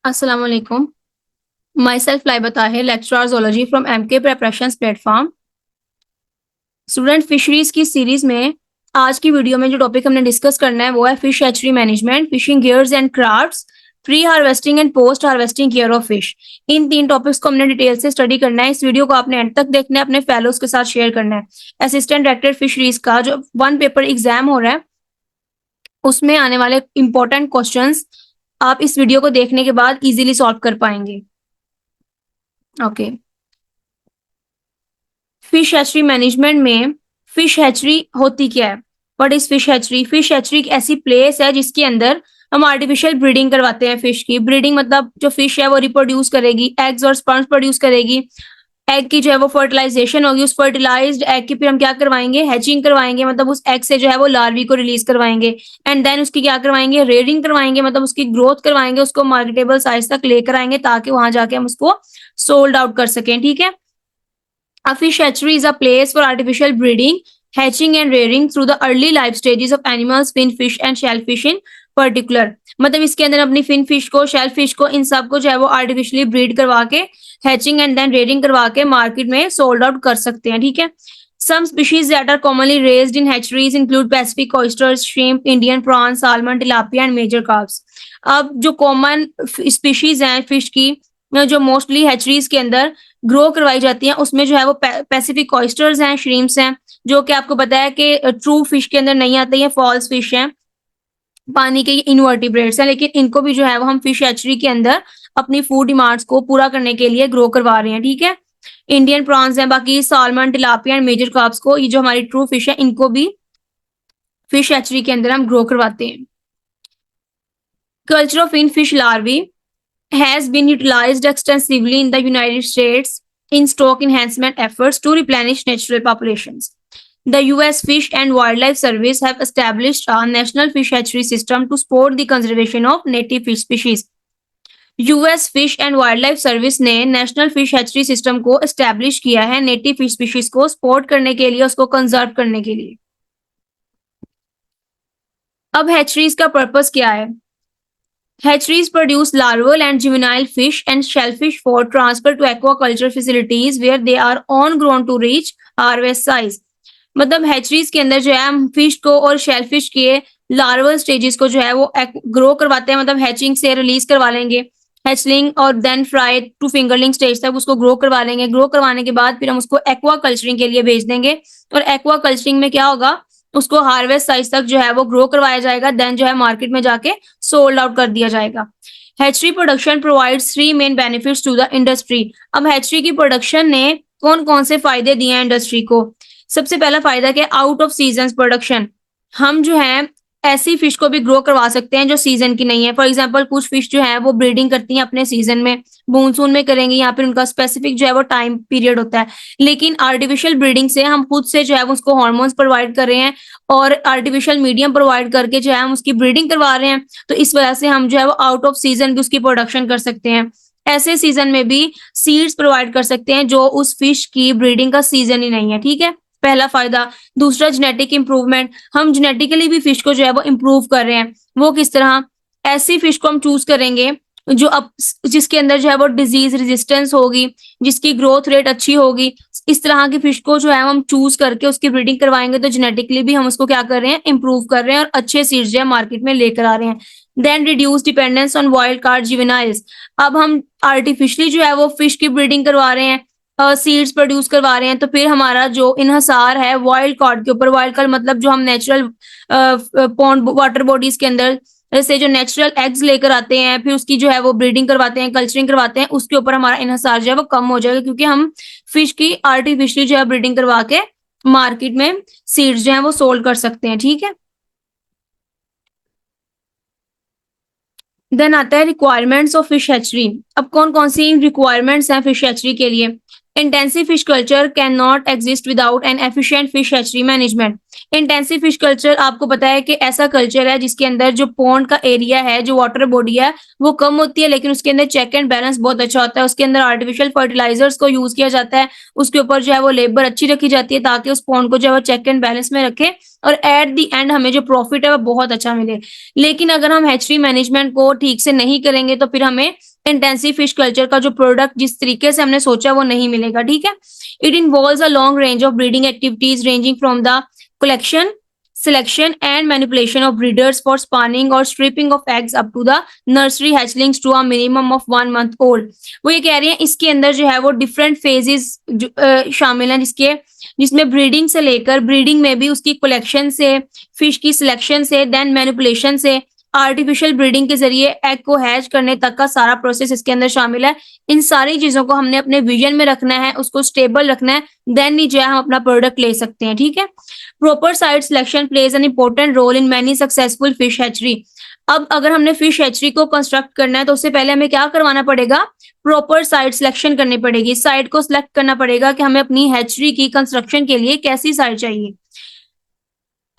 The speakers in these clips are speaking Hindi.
अस्सलाम वालेकुम। Myself Laiba Tahir, lecturer zoology from MK preparations platform. Student fisheries की सीरीज में आज की वीडियो में जो टॉपिक हमने डिस्कस करना है वो है fish hatchery management, fishing gears and crafts, pre harvesting and post harvesting care of fish. इन तीन टॉपिक्स को हमने डिटेल से स्टडी करना है। इस वीडियो को आपने एंड तक देखना है, अपने फेलोज के साथ शेयर करना है। असिस्टेंट डायरेक्टर फिशरीज का जो 1 पेपर एग्जाम हो रहा है उसमें आने वाले इंपॉर्टेंट क्वेश्चंस आप इस वीडियो को देखने के बाद इजीली सॉल्व कर पाएंगे। ओके, फिश हैचरी मैनेजमेंट में फिश हैचरी होती क्या है? What is fish hatchery? Fish hatchery एक ऐसी प्लेस है जिसके अंदर हम आर्टिफिशियल ब्रीडिंग करवाते हैं फिश की। ब्रीडिंग मतलब जो फिश है वो रिप्रोड्यूस करेगी, एग्स और स्पर्म्स प्रोड्यूस करेगी। एग की जो है वो फर्टिलाइजेशन होगी, उस फर्टिलाइज्ड एग की फिर हम क्या करवाएंगे, हैचिंग करवाएंगे, मतलब उस एग से जो है वो लार्वी को रिलीज करवाएंगे। एंड देन उसकी क्या करवाएंगे, रेयरिंग करवाएंगे, मतलब उसकी ग्रोथ करवाएंगे, उसको मार्केटेबल साइज तक लेकर आएंगे ताकि वहां जाके हम उसको सोल्ड आउट कर सकें। ठीक है। A fish hatchery is a place for artificial breeding, hatching and rearing through the early life stages of animals, finfish and shellfish in particular। मतलब इसके अंदर अपनी फिन फिश को, शेल फिश को, इन सब को जो है वो आर्टिफिशियली ब्रीड करवा के, हैचिंग एंड देन रेयरिंग करवा के मार्केट में सोल्ड आउट कर सकते हैं। ठीक है। Some species that are commonly raised in hatcheries include Pacific oysters, shrimp, Indian prawns, salmon, tilapia and major carps। अब जो कॉमन स्पीशीज हैं फिश की जो मोस्टली हैचरीज के अंदर ग्रो करवाई जाती हैं उसमें जो है वो पैसिफिक ऑयस्टर्स हैं, श्रिम्प्स हैं, जो कि आपको पता है कि ट्रू फिश के अंदर नहीं आते हैं, फॉल्स फिश हैं, पानी के इनवर्टिब्रेट्स हैं, लेकिन इनको भी जो है वो हम फिश हैचरी के अंदर अपनी फूड डिमांड्स को पूरा करने के लिए ग्रो करवा रहे हैं। ठीक है। इंडियन प्रॉन्स हैं, बाकी salmon, tilapia and major carps को, ये जो हमारी ट्रू फिश है, इनको भी फिश हैचरी के अंदर हम ग्रो करवाते हैं। Culture of in fish larvae has been utilized extensively in the United States in stock enhancement efforts to replenish natural populations. The US Fish and Wildlife Service have established a national fish hatchery system to support the conservation of native fish species. US Fish and Wildlife Service ने नेशनल फिश हैचरी सिस्टम को एस्टेब्लिश किया है नेटिव फिश स्पीशीज को सपोर्ट करने के लिए, उसको कंजर्व करने के लिए। अब हैचरीज का पर्पस क्या है? Hatcheries produce larval and juvenile fish and shellfish for transfer to aquaculture facilities where they are on grown to reach harvest size। मतलब हैचरीज के अंदर जो है हम फिश को और शेलफिश के लार्वल स्टेजेस को जो है वो ग्रो करवाते हैं, मतलब हैचिंग से रिलीज करवा लेंगे, हैचलिंग और then fry to fingerling stage तक उसको ग्रो करवा लेंगे। ग्रो करवाने के बाद फिर हम उसको एक्वा कल्चरिंग के लिए भेज देंगे, और एक्वा कल्चरिंग में क्या होगा, उसको हार्वेस्ट साइज तक जो है वो ग्रो करवाया जाएगा, देन जो है मार्केट में जाके सोल्ड आउट कर दिया जाएगा। Hatchery production provides 3 main benefits to the industry. अब हैचरी की प्रोडक्शन ने कौन कौन से फायदे दिए हैं इंडस्ट्री को? सबसे पहला फायदा क्या, आउट ऑफ सीजन प्रोडक्शन। हम जो है ऐसी फिश को भी ग्रो करवा सकते हैं जो सीजन की नहीं है। फॉर एग्जाम्पल कुछ फिश जो है वो ब्रीडिंग करती हैं अपने सीजन में, मानसून में करेंगी, यहाँ पर उनका स्पेसिफिक जो है वो टाइम पीरियड होता है, लेकिन आर्टिफिशियल ब्रीडिंग से हम खुद से जो है उसको हार्मोन्स प्रोवाइड कर रहे हैं और आर्टिफिशियल मीडियम प्रोवाइड करके जो है हम उसकी ब्रीडिंग करवा रहे हैं, तो इस वजह से हम जो है वो आउट ऑफ सीजन भी उसकी प्रोडक्शन कर सकते हैं। ऐसे सीजन में भी सीड्स प्रोवाइड कर सकते हैं जो उस फिश की ब्रीडिंग का सीजन ही नहीं है। ठीक है, पहला फायदा। दूसरा, जेनेटिक इंप्रूवमेंट। हम जेनेटिकली भी फिश को जो है वो इम्प्रूव कर रहे हैं। वो किस तरह? ऐसी फिश को हम चूज करेंगे जो अब जिसके अंदर जो है वो डिजीज रेजिस्टेंस होगी, जिसकी ग्रोथ रेट अच्छी होगी, इस तरह की फिश को जो है हम चूज करके उसकी ब्रीडिंग करवाएंगे, तो जेनेटिकली भी हम उसको क्या कर रहे हैं, इंप्रूव कर रहे हैं और अच्छे सीड्स जो है मार्केट में लेकर आ रहे हैं। Then reduce dependence on wild card juveniles. अब हम आर्टिफिशियली जो है वो फिश की ब्रीडिंग करवा रहे हैं, सीड्स प्रोड्यूस करवा रहे हैं, तो फिर हमारा जो इन्हसार है वाइल्ड कार्ड के ऊपर, वाइल्ड कार्ड मतलब जो हम नेचुरल पॉन्ड वाटर बॉडीज के अंदर से जो नेचुरल एग्स लेकर आते हैं, फिर उसकी जो है वो ब्रीडिंग करवाते हैं, कल्चरिंग करवाते हैं, उसके ऊपर हमारा इन्हसार जो है वो कम हो जाएगा, क्योंकि हम फिश की आर्टिफिशियली जो है ब्रीडिंग करवा के मार्केट में सीड्स जो है वो सोल्ड कर सकते हैं। ठीक है। देन आता है रिक्वायरमेंट्स ऑफ फिश हैचरी। अब कौन कौन सी रिक्वायरमेंट्स हैं फिश हैचरी के लिए? Intensive fish culture can not exist without an efficient fish hatchery management. Intensive fish culture आपको पता है कि ऐसा कल्चर है जिसके अंदर जो पॉन्ड का एरिया है, जो वाटर बॉडी है, वो कम होती है, लेकिन उसके अंदर चेक एंड बैलेंस बहुत अच्छा होता है। उसके अंदर आर्टिफिशियल फर्टिलाइजर्स को यूज किया जाता है, उसके ऊपर जो है वो लेबर अच्छी रखी जाती है ताकि उस पॉन्ड को जो है वो चेक एंड बैलेंस में रखे और एट द एंड हमें जो प्रॉफिट है वो बहुत अच्छा मिले। लेकिन अगर हम हैचरी मैनेजमेंट को ठीक से नहीं करेंगे तो फिर हमें इंटेंसिव फिश कल्चर का जो प्रोडक्ट जिस तरीके से हमने सोचा वो नहीं मिलेगा, ठीक है। It involves a long range of breeding activities ranging from the collection, selection, and manipulation of breeders for spawning or stripping of eggs up to the nursery hatchlings to a minimum of 1 month old। वो ये कह रही हैं इसके अंदर जो है वो डिफरेंट फेजेस शामिल हैं जिसमें ब्रीडिंग से लेकर ब्रीडिंग में भी उसकी कलेक्शन से, फिश की सिलेक्शन से, देन मैनिपुलेशन से, आर्टिफिशियल ब्रीडिंग के जरिए एग को हैच करने तक का सारा प्रोसेस इसके अंदर शामिल है। इन सारी चीजों को हमने अपने विजन में रखना है, उसको स्टेबल रखना है, देन ही जो है हम अपना प्रोडक्ट ले सकते हैं, ठीक है। Proper site selection plays an important role in many successful fish hatchery. अब अगर हमने फिश हैचरी को कंस्ट्रक्ट करना है तो उससे पहले हमें क्या करवाना पड़ेगा, प्रॉपर साइट सिलेक्शन करनी पड़ेगी। साइट को सिलेक्ट करना पड़ेगा कि हमें अपनी हैचरी की कंस्ट्रक्शन के लिए कैसी साइट चाहिए,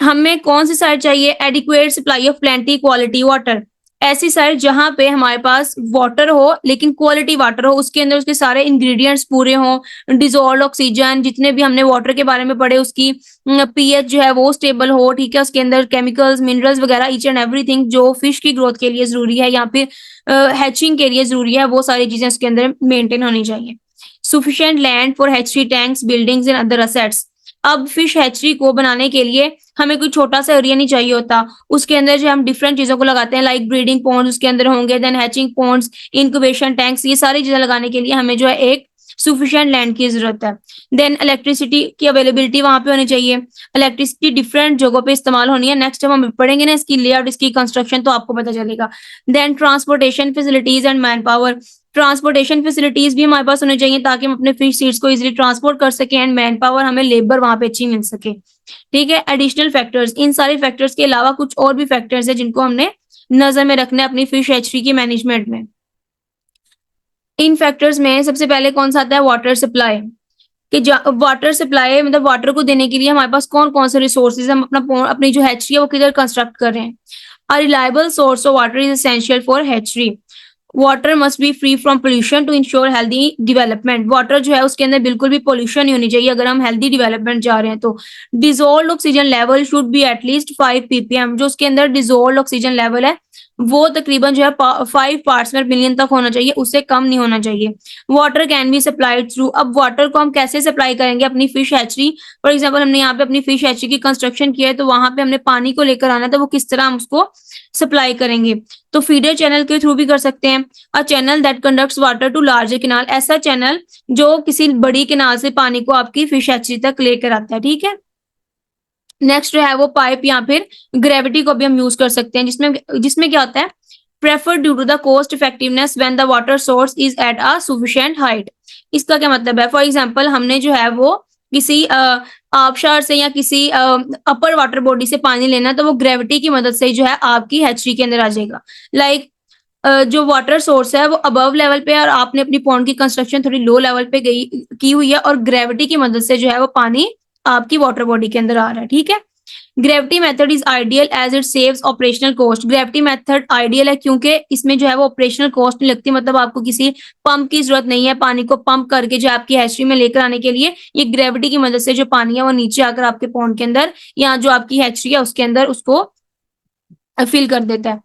हमें कौन सी साइट चाहिए। Adequate supply of plenty quality water, ऐसी साइट जहां पे हमारे पास वाटर हो लेकिन क्वालिटी वाटर हो, उसके अंदर उसके सारे इंग्रेडिएंट्स पूरे हों, डिजोल्व ऑक्सीजन जितने भी हमने वाटर के बारे में पढ़े, उसकी पीएच जो है वो स्टेबल हो, ठीक है। उसके अंदर केमिकल्स, मिनरल्स वगैरह ईच एंड एवरीथिंग जो फिश की ग्रोथ के लिए जरूरी है या फिर हैचिंग के लिए जरूरी है, वो सारी चीजें उसके अंदर मेंटेन होनी चाहिए। Sufficient land for hatchery tanks, buildings and other assets. अब फिश हैचरी को बनाने के लिए हमें कोई छोटा सा एरिया नहीं चाहिए होता, उसके अंदर जो हम डिफरेंट चीजों को लगाते हैं, लाइक ब्रीडिंग पॉन्ड्स उसके अंदर होंगे, then hatching ponds, incubation tanks, ये सारी चीजें लगाने के लिए हमें जो है एक सुफिशिएंट लैंड की जरूरत है। देन इलेक्ट्रिसिटी की अवेलेबिलिटी वहां पे होनी चाहिए, इलेक्ट्रिसिटी डिफरेंट जगहों पे इस्तेमाल होनी है। नेक्स्ट जब हम पढ़ेंगे ना इसकी लेआउट, इसकी कंस्ट्रक्शन, तो आपको पता चलेगा। Then transportation facilities and man power, transportation facilities भी हमारे पास होनी चाहिए ताकि हम अपने फिश सीड्स को इजीली ट्रांसपोर्ट कर सके, एंड मैन पावर, हमें लेबर वहां पे अच्छी मिल सके, ठीक है। एडिशनल फैक्टर्स, इन सारे फैक्टर्स के अलावा कुछ और भी फैक्टर्स है जिनको हमने नजर में रखना है अपनी फिश हैचरी की मैनेजमेंट में। इन फैक्टर्स में सबसे पहले कौन सा आता है, वाटर सप्लाई। कि वाटर सप्लाई मतलब वाटर को देने के लिए हमारे पास कौन कौन से रिसोर्सेज, हम अपनी जो हैचरी है वो किधर कंस्ट्रक्ट कर रहे हैं। A reliable source of water is essential for hatchery. Water must be free from pollution to ensure healthy development. Water जो है उसके अंदर बिल्कुल भी पोल्यूशन नहीं होनी चाहिए अगर हम हेल्दी डेवलपमेंट जा रहे हैं तो। Dissolve oxygen level should be at least 5 ppm। जो उसके अंदर डिजोल्व ऑक्सीजन लेवल है वो तकरीबन जो है 5 पार्ट्स पर मिलियन तक होना चाहिए, उससे कम नहीं होना चाहिए। Water can be supplied through, अब वाटर को हम कैसे सप्लाई करेंगे अपनी फिश हैचरी। फॉर एग्जाम्पल हमने यहाँ पे अपनी फिश हैचरी की कंस्ट्रक्शन किया है तो वहां पे हमने पानी को लेकर आना है, तो वो किस तरह हम उसको सप्लाई करेंगे, तो फीडर चैनल के थ्रू भी कर सकते हैं। A channel that conducts water to larger canal, ऐसा चैनल जो किसी बड़ी कैनाल से पानी को आपकी फिश हैचरी तक लेकर आता है, ठीक है। नेक्स्ट जो है वो पाइप या फिर ग्रेविटी को भी हम यूज कर सकते हैं, जिसमें क्या होता है, prefer due to the cost effectiveness when the water source is at a sufficient height. इसका क्या मतलब है, फॉर एग्जांपल हमने जो है वो किसी आबशार से या किसी अपर वाटर बॉडी से पानी लेना, तो वो ग्रेविटी की मदद से जो है आपकी हैचरी के अंदर आ जाएगा। लाइक जो वाटर सोर्स है वो अबव लेवल पे है और आपने अपनी पॉन्ड की कंस्ट्रक्शन थोड़ी लो लेवल पे की हुई है और ग्रेविटी की मदद से जो है वो पानी आपकी वाटर बॉडी के अंदर आ रहा है, ठीक है। Gravity method is ideal age it saves operational cost. Gravity method ideal है क्योंकि इसमें जो है वो ऑपरेशनल कॉस्ट नहीं लगती, मतलब आपको किसी पंप की जरूरत नहीं है पानी को पंप करके जो आपकी हैचरी में लेकर आने के लिए। ये ग्रेविटी की मदद से जो पानी है वो नीचे आकर आपके पॉन्ड के अंदर या जो आपकी हैचरी है उसके अंदर उसको फिल कर देता है।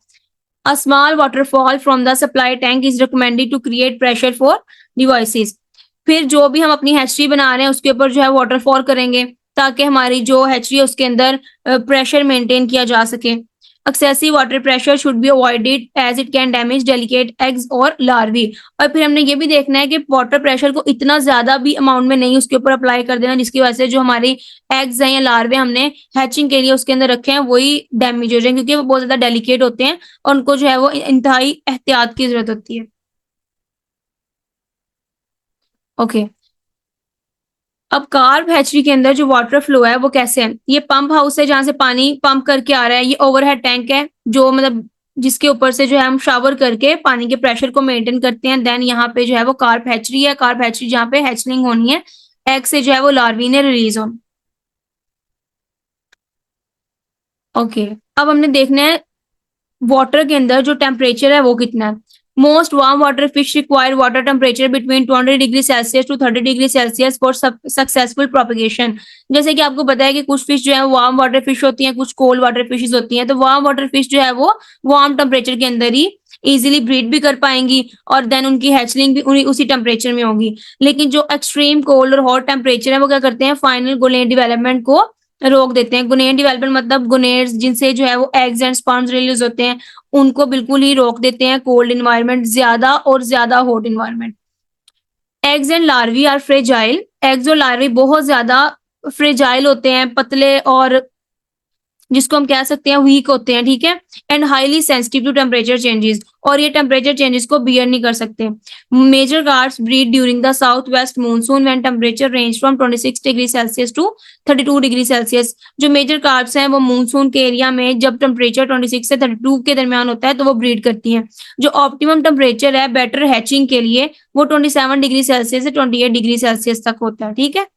A small waterfall from the supply tank is recommended to create pressure for devices। फिर जो भी हम अपनी हैचरी बना रहे हैं उसके ऊपर जो है वाटरफॉल करेंगे ताकि हमारी जो हैचरी है उसके अंदर प्रेशर मेंटेन किया जा सके। Excessive water pressure should be avoided as it can damage delicate eggs और लार्वी। और फिर हमने ये भी देखना है कि वाटर प्रेशर को इतना ज्यादा भी अमाउंट में नहीं उसके ऊपर अप्लाई कर देना जिसकी वजह से जो हमारी एग्स हैं या लार्वे हमने हैचिंग के लिए उसके अंदर रखे हैं वही डैमेज हो जाए, क्योंकि वो बहुत ज्यादा डेलिकेट होते हैं और उनको जो है वो इंतहाई एहतियात की जरूरत होती है। ओके, अब कार्ब हैचरी के अंदर जो वाटर फ्लो है वो कैसे है, ये पंप हाउस है जहां से पानी पंप करके आ रहा है, ये ओवरहेड टैंक है जो मतलब जिसके ऊपर से जो है हम शावर करके पानी के प्रेशर को मेंटेन करते हैं। देन यहाँ पे जो है वो कार्ब हैचरी है, कार्ब हैचरी जहाँ पे हैचलिंग होनी है, एग से जो है वो लार्वी ने रिलीज हो। ओके, अब हमने देखना है वाटर के अंदर जो टेम्परेचर है वो कितना है। Most warm water fish require water temperature between 200 degree Celsius to 30 degree Celsius for successful propagation. जैसे कि आपको पता है कि कुछ फिश जो है वार्म वाटर फिश होती हैं, कुछ कोल्ड वाटर फिशेस होती हैं। तो वार्म वाटर फिश जो है वो वार्म टेम्परेचर के अंदर ही इजीली ब्रीड भी कर पाएंगी और देन उनकी हैचलिंग भी उन्हीं उसी टेम्परेचर में होगी। लेकिन जो एक्सट्रीम कोल्ड और हॉट टेम्परेचर है वो क्या करते हैं, फाइनल गोलेड डेवलपमेंट को रोक देते हैं। गोनेड डेवलपमेंट मतलब गोनेड्स जिनसे जो है वो एग्स एंड स्पर्म्स रिलीज होते हैं, उनको बिल्कुल ही रोक देते हैं कोल्ड इन्वायरमेंट ज्यादा और ज्यादा hot environment. Eggs and larvae are fragile. Eggs और लार्वी बहुत ज्यादा फ्रेजाइल होते हैं, पतले और जिसको हम कह सकते हैं वीक होते हैं, ठीक है। And highly sensitive to temperature changes, और ये टेम्परेचर चेंजेस को बियर नहीं कर सकते। Major carps breed during the south west monsoon when temperature range from 26 degree Celsius to 32 degree Celsius. जो मेजर कार्ड्स हैं वो मानसून के एरिया में जब टेम्परेचर 26 से 32 के दरमियान होता है तो वो ब्रीड करती हैं। जो ऑप्टिमम टेम्परेचर है बेटर हैचिंग के लिए वो 27 डिग्री सेल्सियस से 28 डिग्री सेल्सियस तक होता है, ठीक है।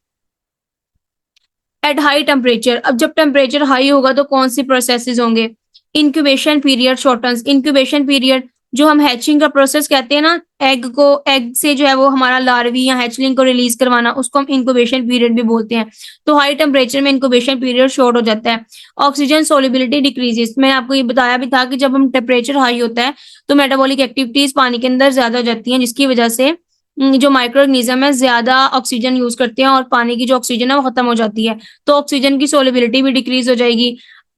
एट हाई टेम्परेचर, अब जब टेम्परेचर हाई होगा तो कौन सी प्रोसेसेस होंगे। Incubation period shortens. Incubation period जो हम हैचिंग का प्रोसेस कहते हैं ना, एग से जो है वो हमारा लार्वी या हैचलिंग को रिलीज करवाना, उसको हम इंक्यूबेशन पीरियड भी बोलते हैं। तो हाई टेम्परेचर में इंक्यूबेशन पीरियड शॉर्ट हो जाता है। Oxygen solubility decreases. मैंने आपको ये बताया भी था कि जब हम टेम्परेचर हाई होता है तो मेटाबॉलिक एक्टिविटीज पानी के अंदर ज्यादा हो जाती हैं, जिसकी वजह से जो माइक्रो ऑर्गेनिज्म है ज्यादा ऑक्सीजन यूज करते हैं और पानी की जो ऑक्सीजन है वो खत्म हो जाती है। तो ऑक्सीजन की सोलिबिलिटी भी डिक्रीज हो जाएगी।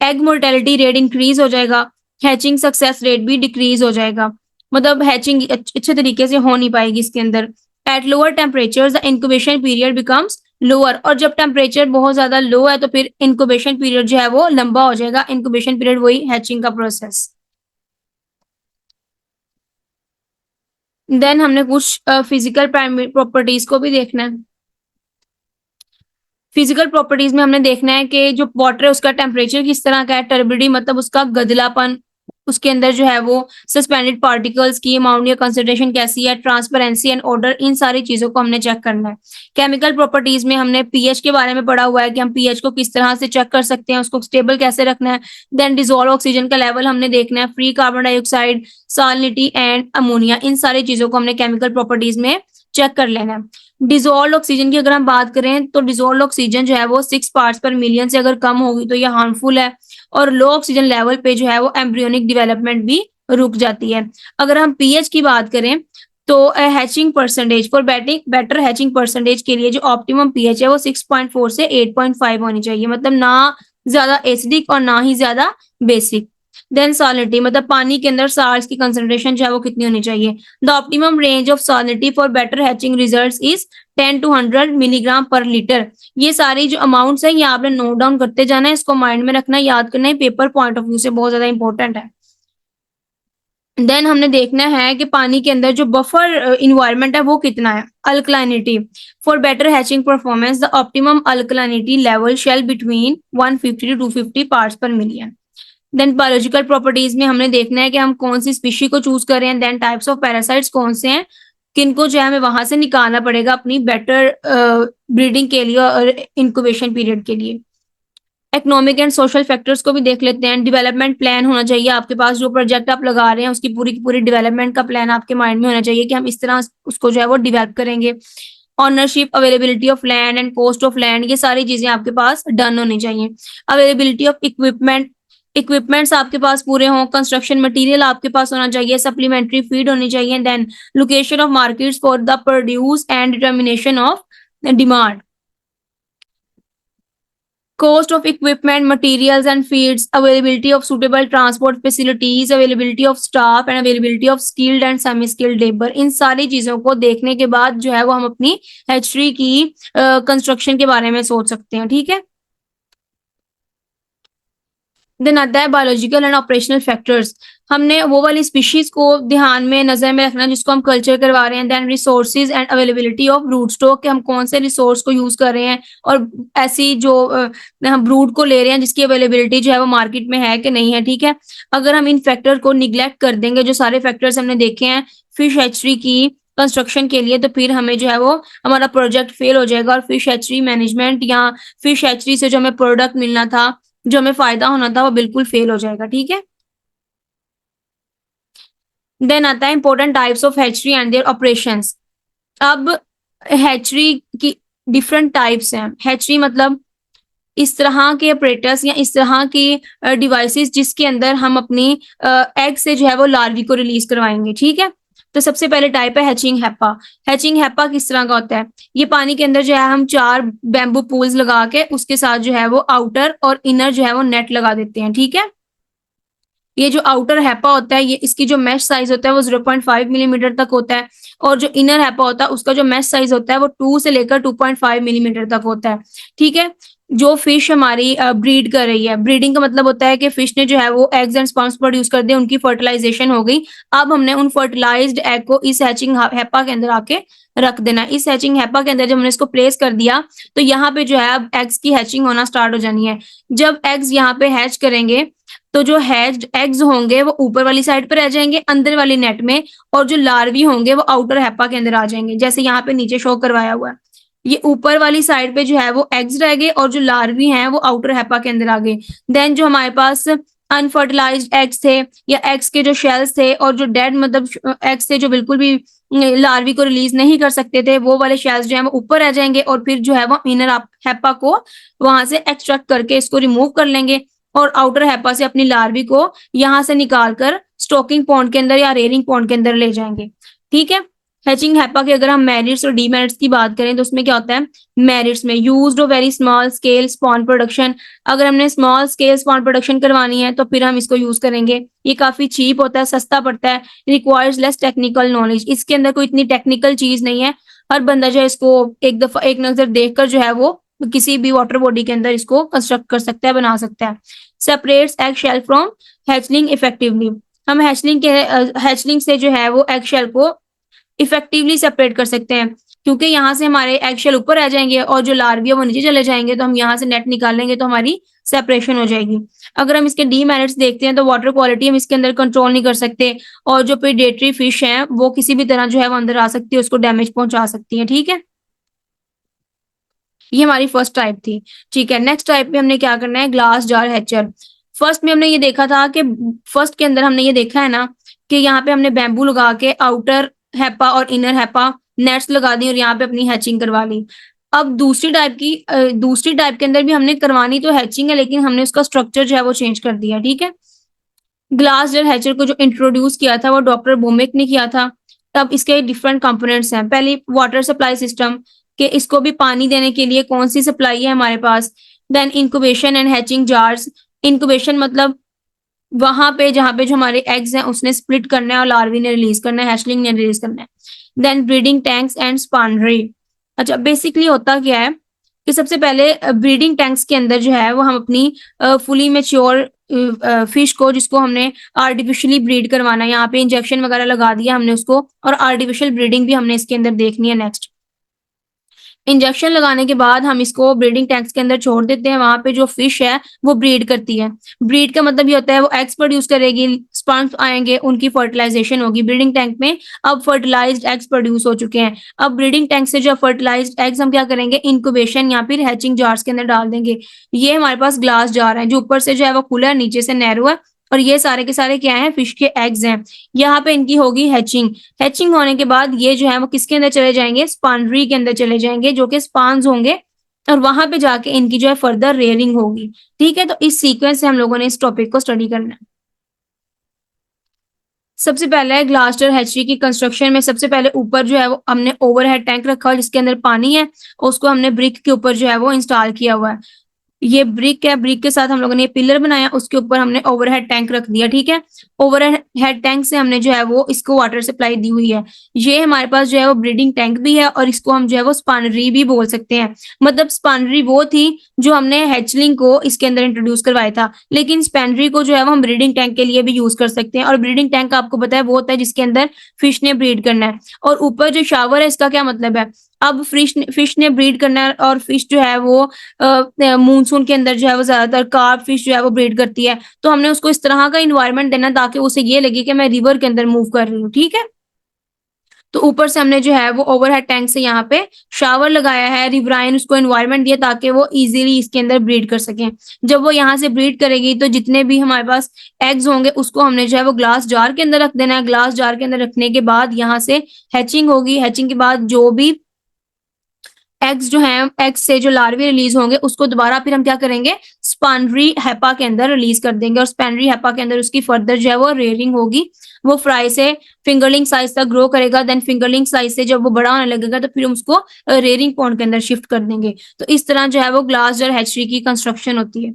एग मोर्टेलिटी रेट इंक्रीज हो जाएगा। हैचिंग सक्सेस रेट भी डिक्रीज हो जाएगा, मतलब हैचिंग अच्छे तरीके से हो नहीं पाएगी इसके अंदर। At lower temperature the incubation period becomes lower, और जब टेम्परेचर बहुत ज्यादा लो है तो फिर इंक्यूबेशन पीरियड जो है वो लंबा हो जाएगा। इंक्यूबेशन पीरियड वही हैचिंग का प्रोसेस। देन हमने कुछ फिजिकल प्रॉपर्टीज को भी देखना है। फिजिकल प्रॉपर्टीज में हमने देखना है कि जो वाटर है उसका टेम्परेचर किस तरह का है। टर्बिडी मतलब उसका गदलापन, उसके अंदर जो है वो सस्पेंडेड पार्टिकल्स की अमाउंट या कंसंट्रेशन कैसी है। ट्रांसपेरेंसी एंड ऑर्डर, इन सारी चीजों को हमने चेक करना है। केमिकल प्रॉपर्टीज में हमने पीएच के बारे में पढ़ा हुआ है कि हम पीएच को किस तरह से चेक कर सकते हैं, उसको स्टेबल कैसे रखना है। देन डिजोल्व ऑक्सीजन का लेवल हमने देखना है, free carbon dioxide, salinity and ammonia, इन सारी चीजों को हमने केमिकल प्रॉपर्टीज में चेक कर लेना है। डिजोल्व ऑक्सीजन की अगर हम बात करें तो डिजोल्व ऑक्सीजन जो है वो 6 पार्ट्स पर मिलियन से अगर कम होगी तो ये हार्मफुल है, और लो ऑक्सीजन लेवल पे जो है वो एम्ब्रियोनिक डेवलपमेंट भी रुक जाती है। अगर हम पीएच की बात करें तो hatching percentage for better hatching percentage के लिए जो ऑप्टिमम पीएच है वो 6.4 से 8.5 होनी चाहिए, मतलब ना ज्यादा एसिडिक और ना ही ज्यादा बेसिक। देन सॉलिनिटी मतलब पानी के अंदर साल्ट्स की कंसंट्रेशन जो है वो कितनी होनी चाहिए। The optimum range of salinity for better hatching results is 10 to 100 milligram per litre. ये सारी जो अमाउंट्स है ये आपने नोट डाउन करते जाना है, इसको माइंड में रखना, याद करना है, पेपर पॉइंट ऑफ व्यू से बहुत ज्यादा इंपॉर्टेंट है। देन हमने देखना है कि पानी के अंदर जो बफर इन्वायरमेंट है वो कितना है। Alkalinity for better hatching performance the optimum alkalinity level shall between 150 to 250 parts per million. Then biological properties में हमने देखना है कि हम कौन सी स्पीशी को चूज कर रहे हैं। देन टाइप्स ऑफ पैरासाइट्स कौन से हैं, किनको जो है हमें वहां से निकालना पड़ेगा अपनी बेटर ब्रीडिंग के लिए और इंक्यूबेशन पीरियड के लिए। इकोनॉमिक एंड सोशल फैक्टर्स को भी देख लेते हैं। डेवलपमेंट प्लान होना चाहिए आपके पास, जो प्रोजेक्ट आप लगा रहे हैं उसकी पूरी की पूरी डेवलपमेंट का प्लान आपके माइंड में होना चाहिए कि हम इस तरह उसको जो है वो डेवलप करेंगे। Ownership, availability of land and cost of land, ये सारी चीजें आपके पास डन होनी चाहिए। अवेलेबिलिटी ऑफ इक्विपमेंट्स आपके पास पूरे हों। कंस्ट्रक्शन मटेरियल आपके पास होना चाहिए। सप्लीमेंट्री फीड होनी चाहिए। Then location of markets for the produce and determination of demand. Cost of equipment, materials and feeds, availability of suitable transport facilities, availability of staff and availability of skilled and semi-skilled labor, इन सारी चीजों को देखने के बाद जो है वो हम अपनी हैचरी की कंस्ट्रक्शन के बारे में सोच सकते हैं, ठीक है। देन आता है बायोलॉजिकल एंड ऑपरेशनल फैक्टर्स। हमने वो वाली स्पीशीज को ध्यान में नजर में रखना जिसको हम कल्चर करवा रहे हैं। Then resources and availability of brood stock, हम कौन से रिसोर्स को यूज कर रहे हैं और ऐसी जो हम ब्रूड को ले रहे हैं जिसकी अवेलेबिलिटी जो है वो मार्केट में है कि नहीं है, ठीक है। अगर हम इन फैक्टर को निग्लेक्ट कर देंगे, जो सारे फैक्टर्स हमने देखे हैं फिश हैचरी की कंस्ट्रक्शन के लिए, तो फिर हमें जो है वो हमारा प्रोजेक्ट फेल हो जाएगा और फिश हैचरी मैनेजमेंट या फिश हैचरी से जो हमें प्रोडक्ट मिलना था जो हमें फायदा होना था वो बिल्कुल फेल हो जाएगा, ठीक है। देन आता है important types of hatchery and their operations. अब हैचरी की डिफरेंट टाइप्स हैं। हैचरी मतलब इस तरह के ऑपरेटर्स या इस तरह की डिवाइसेस जिसके अंदर हम अपनी एग से जो है वो लार्वी को रिलीज करवाएंगे, ठीक है। तो सबसे पहले टाइप है हैचिंग हैपा। हैचिंग हैपा किस तरह का होता है? ये पानी के अंदर जो है हम 4 बैम्बू पूल्स लगा के उसके साथ जो है वो आउटर और इनर जो है वो नेट लगा देते हैं, ठीक है। ये जो आउटर हैपा होता है, ये इसकी जो मैश साइज होता है वो 0.5 मिलीमीटर तक होता है, और जो इनर हैपा होता है उसका जो मैश साइज होता है वो 2 से लेकर 2.5 मिलीमीटर तक होता है, ठीक है। जो फिश हमारी ब्रीड कर रही है, ब्रीडिंग का मतलब होता है कि फिश ने जो है वो एग्स एंड स्पर्म्स प्रोड्यूस कर दिए, उनकी फर्टिलाइजेशन हो गई। अब हमने उन फर्टिलाइज्ड एग को इस हैचिंग हैपा के अंदर आके रख देना। इस हैचिंग हैपा के अंदर जब हमने इसको प्लेस कर दिया तो यहाँ पे जो है अब एग्स की हैचिंग होना स्टार्ट हो जानी है। जब एग्स यहाँ पे हैच करेंगे तो जो हैच्ड एग्स होंगे वो ऊपर वाली साइड पर रह जाएंगे अंदर वाली नेट में, और जो लार्वी होंगे वो आउटर हैपा के अंदर आ जाएंगे, जैसे यहाँ पे नीचे शो करवाया हुआ है। ये ऊपर वाली साइड पे जो है वो एग्स रह गए और जो लार्वी हैं वो आउटर हैपा के अंदर आ गए। देन जो हमारे पास अनफर्टिलाइज्ड एग्स थे या एग्स के जो शेल्स थे और जो डेड मतलब एग्स थे जो बिल्कुल भी लार्वी को रिलीज नहीं कर सकते थे, वो वाले शेल्स जो है वो ऊपर रह जाएंगे, और फिर जो है वो इनर हैपा को वहां से एक्सट्रैक्ट करके इसको रिमूव कर लेंगे और आउटर हैपा से अपनी लार्वी को यहाँ से निकाल कर स्टॉकिंग पॉन्ड के अंदर या रेयरिंग पॉन्ड के अंदर ले जाएंगे, ठीक है। हैचिंग हैपा के अगर हम मेरिट्स और डीमेरिट्स की बात करें तो उसमें क्या होता है? मेरिट्स में used very small scale spawn production. अगर हमने स्मॉल स्केल स्पॉन प्रोडक्शन करवानी है तो फिर हम इसको यूज करेंगे। ये काफी चीप होता है, सस्ता पड़ता है, रिक्वायर्स लेस टेक्निकल नॉलेज। इसके अंदर कोई इतनी टेक्निकल चीज नहीं है, हर बंदा जो है इसको एक दफा एक नजर देखकर जो है वो किसी भी वाटर बॉडी के अंदर इसको कंस्ट्रक्ट कर सकता है, बना सकता है। Separates egg shell from hatchling effectively. हम हैचलिंग से जो है वो एग शेल को इफेक्टिवली सेपरेट कर सकते हैं, क्योंकि यहाँ से हमारे एग शेल ऊपर आ जाएंगे और जो लार्वी है वो नीचे चले जाएंगे, तो हम यहाँ से नेट निकालेंगे तो हमारी सेपरेशन हो जाएगी। अगर हम इसके डीमेरिट्स देखते हैं तो वाटर क्वालिटी हम इसके अंदर कंट्रोल नहीं कर सकते, और जो प्रेडेटरी फिश है वो किसी भी तरह जो है वो अंदर आ सकती है, उसको डैमेज पहुंचा सकती है, ठीक है। ये हमारी फर्स्ट टाइप थी, ठीक है। नेक्स्ट टाइप में हमने क्या करना है? Glass jar Hatcher. फर्स्ट में हमने ये देखा था कि फर्स्ट के अंदर हमने ये देखा है ना कि यहाँ पे हमने बैम्बू लगा के आउटर हैपा और इनर हैपा नेट्स लगा दी और यहाँ पे अपनी हैचिंग करवा ली। अब दूसरी टाइप के अंदर भी हमने करवानी तो हैचिंग है, लेकिन हमने उसका स्ट्रक्चर जो है वो चेंज कर दिया, ठीक है। ग्लास जार हैचर को जो इंट्रोड्यूस किया था वो डॉक्टर बोमेक ने किया था। तब इसके डिफरेंट कंपोनेंट्स हैं। पहले वाटर सप्लाई सिस्टम, कि इसको भी पानी देने के लिए कौन सी सप्लाई है हमारे पास। Then incubation and hatching jars. Incubation मतलब वहां पे जहाँ पे जो हमारे एग्स हैं उसने स्प्लिट करना है और लार्वी ने रिलीज करना है, हैचलिंग ने रिलीज करना है। Then breeding tanks and spawnery. अच्छा, बेसिकली होता क्या है कि सबसे पहले ब्रीडिंग टैंक्स के अंदर जो है वो हम अपनी फुली मेच्योर फिश को, जिसको हमने आर्टिफिशियली ब्रीड करवाना है, यहाँ पे इंजेक्शन वगैरह लगा दिया हमने उसको, और आर्टिफिशियल ब्रीडिंग भी हमने इसके अंदर देखनी है। नेक्स्ट, इंजेक्शन लगाने के बाद हम इसको ब्रीडिंग टैंक्स के अंदर छोड़ देते हैं। वहां पे जो फिश है वो ब्रीड करती है। ब्रीड का मतलब ये होता है वो एग्स प्रोड्यूस करेगी, स्पर्म्स आएंगे, उनकी फर्टिलाइजेशन होगी ब्रीडिंग टैंक में। अब फर्टिलाइज्ड एग्स प्रोड्यूस हो चुके हैं। अब ब्रीडिंग टैंक से जो फर्टिलाइज्ड एग्स हम क्या करेंगे? इंक्यूबेशन या फिर हैचिंग जार्स के अंदर डाल देंगे। ये हमारे पास ग्लास जार है, जो ऊपर से जो है वो खुला है, नीचे से नैरो है, और ये सारे के सारे क्या है? फिश के एग्स हैं। यहाँ पे इनकी होगी हैचिंग। हैचिंग होने के बाद ये जो है वो किसके अंदर चले जाएंगे? स्पानरी के अंदर चले जाएंगे, जो कि स्पान्स होंगे, और वहां पे जाके इनकी जो है फर्दर रेयरिंग होगी, ठीक है। तो इस सीक्वेंस से हम लोगों ने इस टॉपिक को स्टडी करना है। सबसे पहले है ग्लासडर हैचरी की कंस्ट्रक्शन में। सबसे पहले ऊपर जो है वो हमने ओवरहेड टैंक रखा जिसके अंदर पानी है, उसको हमने ब्रिक के ऊपर जो है वो इंस्टॉल किया हुआ है। ये ब्रिक है, ब्रिक के साथ हम लोगों ने पिलर बनाया, उसके ऊपर हमने ओवरहेड टैंक रख दिया, ठीक है। ओवरहेड टैंक से हमने जो है वो इसको वाटर सप्लाई दी हुई है। ये हमारे पास जो है वो ब्रीडिंग टैंक भी है, और इसको हम जो है वो स्पानरी भी बोल सकते हैं। मतलब स्पानरी वो थी जो हमने हैचलिंग को इसके अंदर इंट्रोड्यूस करवाया था, लेकिन स्पैनरी को जो है वो हम ब्रीडिंग टैंक के लिए भी यूज कर सकते हैं। और ब्रीडिंग टैंक आपको पता है वो होता है जिसके अंदर फिश ने ब्रीड करना है। और ऊपर जो शावर है, इसका क्या मतलब है? अब फिश ने ब्रीड करना है, और फिश जो है वो मानसून के अंदर जो है वो ज्यादातर कार्प फिश जो है वो ब्रीड करती है, तो हमने उसको इस तरह का इन्वायरमेंट देना ताकि उसे ये लगे कि मैं रिवर के अंदर मूव कर रही हूँ, ठीक है। तो ऊपर से हमने जो है वो ओवरहेड टैंक से यहाँ पे शावर लगाया है, रिवराइन उसको एनवायरनमेंट दिया ताकि वो इजीली इसके अंदर ब्रीड कर सकें। जब वो यहाँ से ब्रीड करेगी तो जितने भी हमारे पास एग्स होंगे उसको हमने जो है वो ग्लास जार के अंदर रख देना है। ग्लास जार के अंदर रखने के बाद यहाँ से हैचिंग होगी। हैचिंग के बाद जो भी एग्स जो हैं, एग्स से जो लार्वे रिलीज होंगे उसको दोबारा फिर हम क्या करेंगे, स्पानरी हैपा के अंदर रिलीज कर देंगे और स्पानरी हैपा के अंदर उसकी फर्दर जो है वो रेयरिंग होगी। वो फ्राई से फिंगरलिंग साइज तक ग्रो करेगा। देन फिंगरलिंग साइज से जब वो बड़ा होने लगेगा तो फिर हम उसको रेयरिंग पॉन्ड के अंदर शिफ्ट कर देंगे। तो इस तरह जो है वो ग्लास जार हैचरी की कंस्ट्रक्शन होती है।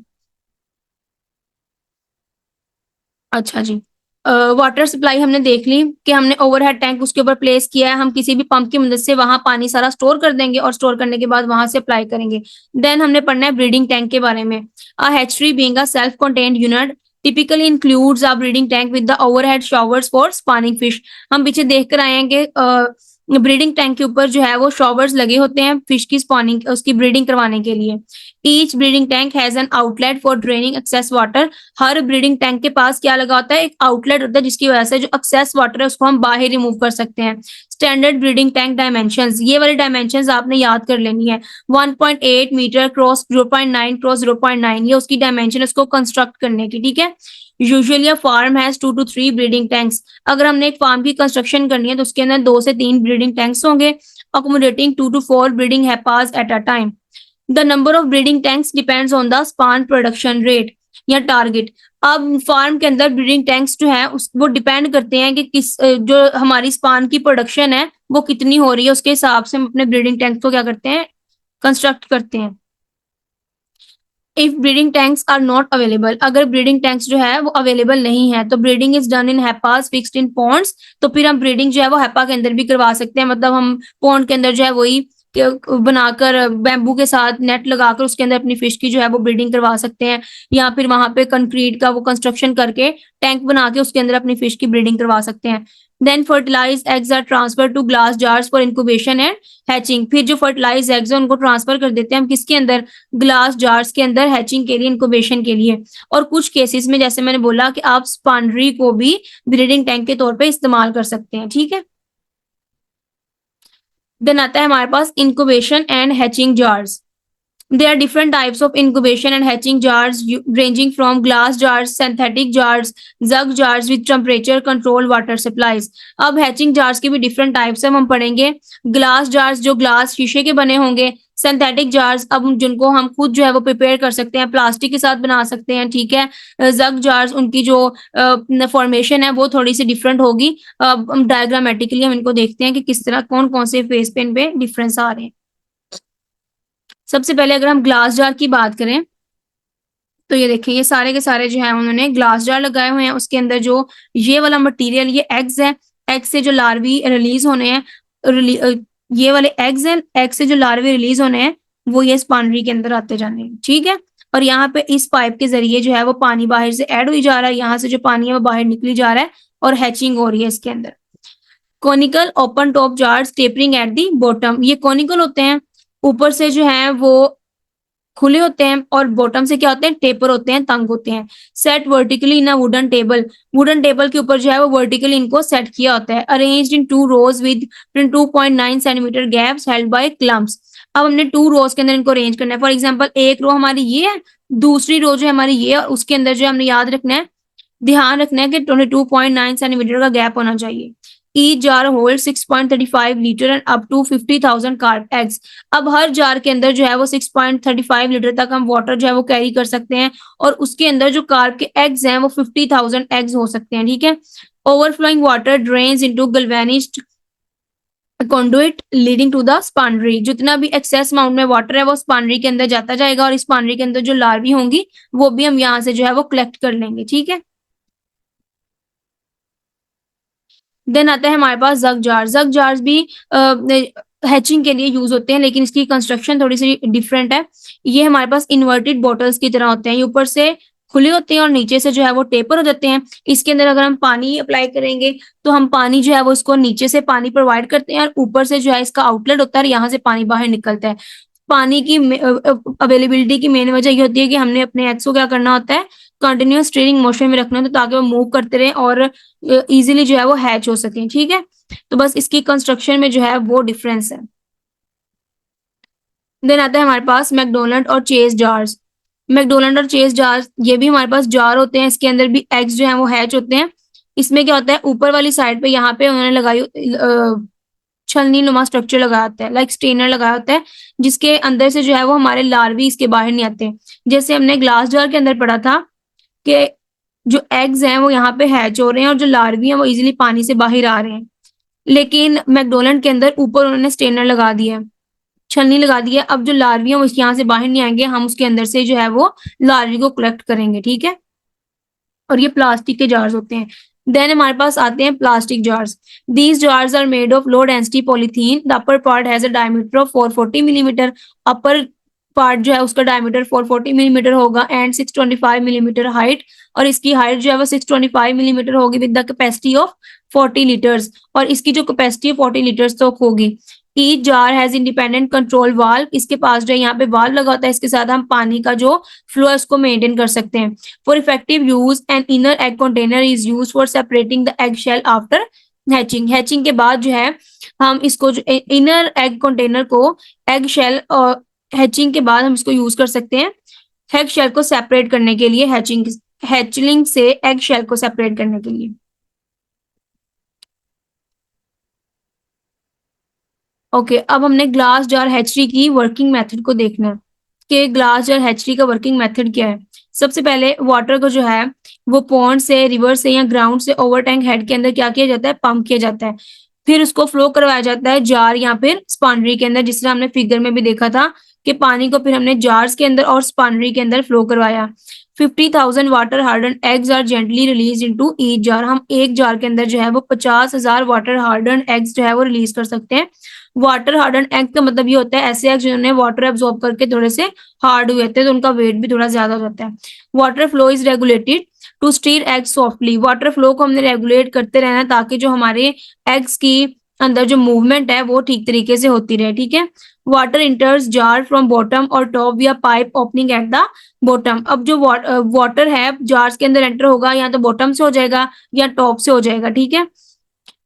अच्छा जी। वाटर सप्लाई हमने देख ली कि हमने ओवरहेड टैंक उसके ऊपर प्लेस किया है। हम किसी भी पंप की मदद से वहां पानी सारा स्टोर कर देंगे और स्टोर करने के बाद वहां से अप्लाई करेंगे। देन हमने पढ़ना है ब्रीडिंग टैंक के बारे में। A hatchery being a self contained unit typically includes a breeding tank with the overhead showers for spawning fish. हम पीछे देख कर आए हैं कि ब्रीडिंग टैंक के ऊपर जो है वो शॉवर्स लगे होते हैं फिश की स्पॉनिंग उसकी ब्रीडिंग करवाने के लिए। Each breeding tank has an outlet for draining excess water. Her breeding tank के पास क्या लगा होता है, एक आउटलेट होता है जिसकी वजह से जो एक्सेस वाटर है उसको हम बाहर रिमूव कर सकते हैं। स्टैंडर्ड ब्रीडिंग टैंक डायमेंशंस, ये वाली डायमेंशंस आपने याद कर लेनी है। 1.8 मीटर क्रॉस 0.9 क्रॉस 0.9 ये उसकी डायमेंशन है उसको कंस्ट्रक्ट करने की, ठीक है। Usually a farm has 2 to 3 breeding tanks. अगर हमने एक फार्म की कंस्ट्रक्शन करनी है तो उसके अंदर 2 से 3 ब्रीडिंग टैंक्स होंगे, accommodating 2 to 4 breeding hapas at a time. The number of breeding tanks depends on the spawn production rate या टारगेट। अब फार्म के अंदर ब्रीडिंग टैंक्स जो है उस वो डिपेंड करते हैं कि किस जो हमारी स्पान की प्रोडक्शन है वो कितनी हो रही है, उसके हिसाब से हम अपने ब्रीडिंग टैंक्स को क्या करते हैं, कंस्ट्रक्ट करते हैं। If breeding tanks are not available, अगर ब्रीडिंग टैंक्स जो है वो अवेलेबल नहीं है तो breeding is done in hapas fixed in ponds. तो फिर हम ब्रीडिंग जो है वो हैपा के अंदर भी करवा सकते हैं, मतलब हम पॉन्ड के अंदर जो है वही बनाकर बैम्बू के साथ नेट लगाकर उसके अंदर अपनी फिश की जो है वो ब्रीडिंग करवा सकते हैं, या फिर वहां पे कंक्रीट का वो कंस्ट्रक्शन करके टैंक बना के उसके अंदर अपनी फिश की ब्रीडिंग करवा सकते हैं। Then fertilize eggs are transfer to glass jars for incubation and hatching. फिर जो फर्टिलाइज एग्स है उनको ट्रांसफर कर देते हैं हम किसके अंदर, ग्लास जार्स के अंदर हैचिंग के लिए, इंक्यूबेशन के लिए। और कुछ केसेस में जैसे मैंने बोला कि आप स्पानरी को भी ब्रीडिंग टैंक के तौर पे इस्तेमाल कर सकते हैं, ठीक है। देन आता है हमारे पास incubation and hatching jars. There are different types of incubation and hatching jars ranging from glass jars, synthetic jars, jug jars with temperature control water supplies. अब hatching jars की भी different types है, हम पढ़ेंगे। glass jars जो glass शीशे के बने होंगे, synthetic jars अब जिनको हम खुद जो है वो prepare कर सकते हैं, प्लास्टिक के साथ बना सकते हैं, ठीक है। jug jars उनकी जो फॉर्मेशन है वो थोड़ी सी डिफरेंट होगी। अब डायग्रामेटिकली हम इनको देखते हैं कि किस तरह कौन कौन से फेस पे इन पे डिफरेंस आ रहे हैं। सबसे पहले अगर हम ग्लास जार की बात करें तो ये देखिए ये सारे के सारे जो है उन्होंने ग्लास जार लगाए हुए हैं। उसके अंदर जो ये वाला मटेरियल ये एग्स है, एग्स से जो लार्वी रिलीज होने हैं, ये वाले एग्स हैं, एग से जो लार्वे रिलीज होने हैं वो ये स्पानरी के अंदर आते जाने हैं, ठीक है। और यहाँ पे इस पाइप के जरिए जो है वो पानी बाहर से ऐड हुई जा रहा है, यहाँ से जो पानी है वो बाहर निकली जा रहा है और हैचिंग हो रही है इसके अंदर। Conical open top jars tapering at the bottom, ये कोनिकल होते हैं, ऊपर से जो है वो खुले होते हैं और बॉटम से क्या होते हैं, टेपर होते हैं, तंग होते हैं। Set vertically in a wooden table, wooden table के ऊपर जो है वो वर्टिकली इनको सेट किया होता है। Arranged in 2 rows with 2.9 centimetre gaps held by clumps. अब हमने 2 रोज के अंदर इनको अरेंज करना है। फॉर एग्जाम्पल एक रो हमारी ये है, दूसरी रो जो है हमारी ये, और उसके अंदर जो हमने याद रखना है, ध्यान रखना है कि 22.9 सेंटीमीटर का गैप होना चाहिए। Each jar holds 6.35 litre and up to 50,000 carp eggs. अब हर जार के अंदर जो है वो 6.35 लीटर तक हम वाटर जो है वो कैरी कर सकते हैं और उसके अंदर जो कार्प के एग्स हैं वो 50,000 एग्स हो सकते हैं, ठीक है। Overflowing water drains into galvanised conduit leading to the spawnery. जितना भी एक्सेस अमाउंट में वाटर है वो स्पानरी के अंदर जाता जाएगा और इस स्पानरी के अंदर जो लार्वी होंगी वो भी हम यहाँ से जो है वो कलेक्ट कर लेंगे, ठीक है। देन आता है हमारे पास जग जार। जग जार्स भी हैचिंग के लिए यूज होते हैं लेकिन इसकी कंस्ट्रक्शन थोड़ी सी डिफरेंट है। ये हमारे पास इन्वर्टेड बॉटल्स की तरह होते हैं, ये ऊपर से खुले होते हैं और नीचे से जो है वो टेपर हो जाते हैं। इसके अंदर अगर हम पानी अप्लाई करेंगे तो हम पानी जो है वो इसको नीचे से पानी प्रोवाइड करते हैं और ऊपर से जो है इसका आउटलेट होता है, यहाँ से पानी बाहर निकलता है। पानी की अवेलेबिलिटी की मेन वजह ये होती है कि हमने अपने एग्स को क्या करना होता है, कंटिन्यूअस स्टीयरिंग मोशन में रखना है, तो ताकि वो मूव करते रहे और इजीली जो है वो हैच हो सके, ठीक है। तो बस इसकी कंस्ट्रक्शन में जो है वो डिफरेंस है। देन आता है हमारे पास मैकडोनल्ड और चेज जार्स। मैकडोनल्ड और चेज जार्स ये भी हमारे पास जार होते हैं, इसके अंदर भी एग्स जो है वो हैच होते हैं। इसमें क्या होता है, ऊपर वाली साइड पे यहाँ पे उन्होंने लगाई छलनी नुमा स्ट्रक्चर लगाया होता है, लाइक स्टेनर लगाया होता है, जिसके अंदर से जो है वो हमारे लार्वी इसके बाहर नहीं आते। जैसे हमने ग्लास जार के अंदर पढ़ा था कि जो एग्स हैं वो यहाँ पे हैच हो रहे हैं और जो लार्वी हैं वो इजीली पानी से बाहर आ रहे हैं। लेकिन मैकडोनल्ड के अंदर ऊपर उन्होंने स्टेनर लगा दिया है, छलनी लगा दी है। अब जो लार्वी है वो यहाँ से बाहर नहीं आएंगे, हम उसके अंदर से जो है वो लार्वी को कलेक्ट करेंगे, ठीक है। और ये प्लास्टिक के जार्स होते हैं। देन हमारे पास आते हैं plastic jars. These jars are made of low density polythene. The upper part has a diameter of 440 millimetre. Upper part जो है उसका डायमीटर 440 मिलीमीटर होगा एंड 625 मिलीमीटर हाइट, और इसकी हाइट जो है वो 625 मिलीमीटर होगी with the capacity of 40 litres, और इसकी जो कैपेसिटी है 40 लीटर्स तक होगी। Each jar has independent control valve. इसके पास जो है यहाँ पे वाल्व लगा होता है, इसके साथ हम पानी का जो फ्लो है उसको मेंटेन कर सकते हैं। For effective use an inner egg container is use for separating the egg shell after hatching. Hatching के बाद जो है हम इसको जो इनर एग कंटेनर को एग शेल और हैचिंग के बाद हम इसको यूज कर सकते हैं एग शेल को सेपरेट करने के लिए, हैचलिंग से एग शेल को सेपरेट करने के लिए। ओके अब हमने ग्लास जार हैचरी की वर्किंग मेथड को देखना है कि ग्लास जार हैचरी का वर्किंग मेथड क्या है। सबसे पहले वाटर को जो है वो पॉन्ड से, रिवर से या ग्राउंड से ओवर टैंक हेड के अंदर क्या किया जाता है, पंप किया जाता है। फिर उसको फ्लो करवाया जाता है जार या फिर स्पॉन्ड्री के अंदर, जिस तरह हमने फिगर में भी देखा था कि पानी को फिर हमने जार्स के अंदर और स्पॉन्ड्री के अंदर फ्लो करवाया। 50,000 water harden eggs are gently release into each jar. हम एक जार के अंदर जो है वो 50,000 वाटर हार्डन एग्स जो है वो रिलीज कर सकते हैं। वाटर हार्डन एग का मतलब ये होता है ऐसे एग जिन्होंने वाटर एब्सॉर्ब करके थोड़े से हार्ड हुए थे, तो उनका वेट भी थोड़ा ज्यादा हो जाता है। Water flow is regulated to stir egg softly. Water flow को हमने रेगुलेट करते रहना ताकि जो हमारे एग्स की अंदर जो मूवमेंट है वो ठीक तरीके से होती रहे, ठीक है। वाटर इंटर्स जार फ्रॉम बॉटम और टॉप विया pipe opening at the bottom. अब जो वाटर है जार्स के अंदर एंटर होगा या तो बॉटम से हो जाएगा या टॉप से हो जाएगा, ठीक है।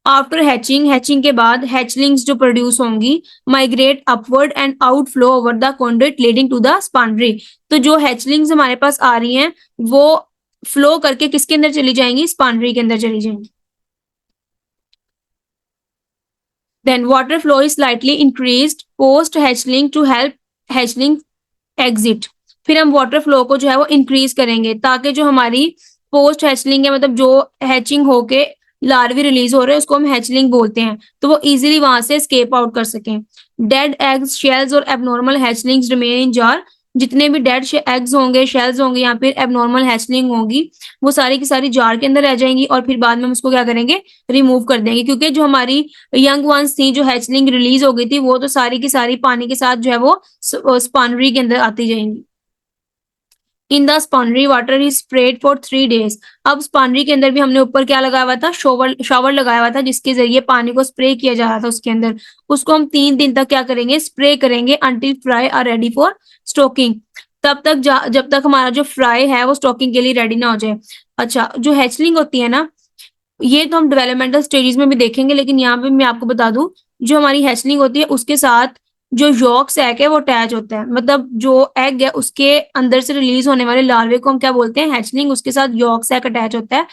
आफ्टर हैचिंग, हैचिंग के बाद हैचलिंग्स जो प्रोड्यूस होंगी migrate upward and outflow over the conduit leading to the spawnery. तो जो हैचलिंग्स हमारे पास आ रही हैं वो फ्लो करके किसके अंदर चली जाएंगी, स्पॉन्ड्री के अंदर चली जाएंगी। Then water flow is slightly increased post hatchling to help hatchling exit. फिर हम वाटर फ्लो को जो है वो इंक्रीज करेंगे ताकि जो हमारी पोस्ट हैचलिंग है, मतलब जो हैचिंग होके लार्वी रिलीज हो रहे हैं उसको हम हैचलिंग बोलते हैं, तो वो इजीली वहां से स्केप आउट कर सकें। डेड एग्स, शेल्स और abnormal hatchlings remain in jar. जितने भी डेड एग्स होंगे, शेल्स होंगे या फिर एबनॉर्मल हैचलिंग होंगी वो सारी की सारी जार के अंदर रह जाएंगी और फिर बाद में हम उसको क्या करेंगे, रिमूव कर देंगे, क्योंकि जो हमारी यंग वंस थी जो हैचलिंग रिलीज हो गई थी वो तो सारी की सारी पानी के साथ जो है वो स्पॉन्ड्री के अंदर आती जाएंगी। In the spawnery water is spread for 3 days। अब स्पॉन्ड्री के अंदर भी हमने ऊपर क्या लगाया हुआ था, शॉवर लगाया हुआ था जिसके जरिए पानी को स्प्रे किया जा रहा था उसके अंदर। उसको हम 3 दिन तक क्या करेंगे, स्प्रे करेंगे until fry are ready for stocking. तब तक जब तक हमारा जो फ्राई है वो स्टोकिंग के लिए रेडी ना हो जाए। अच्छा जो हैचलिंग होती है ना, ये तो हम डेवलपमेंटल स्टेजेस में भी देखेंगे, लेकिन यहाँ पे मैं आपको बता दूं जो हमारी हैचलिंग होती है उसके साथ जो यॉक सैक है वो अटैच होता है, मतलब जो एग है उसके अंदर से रिलीज होने वाले लार्वे को हम क्या बोलते हैं, हैचलिंग। उसके साथ यॉक सैक अटैच होता है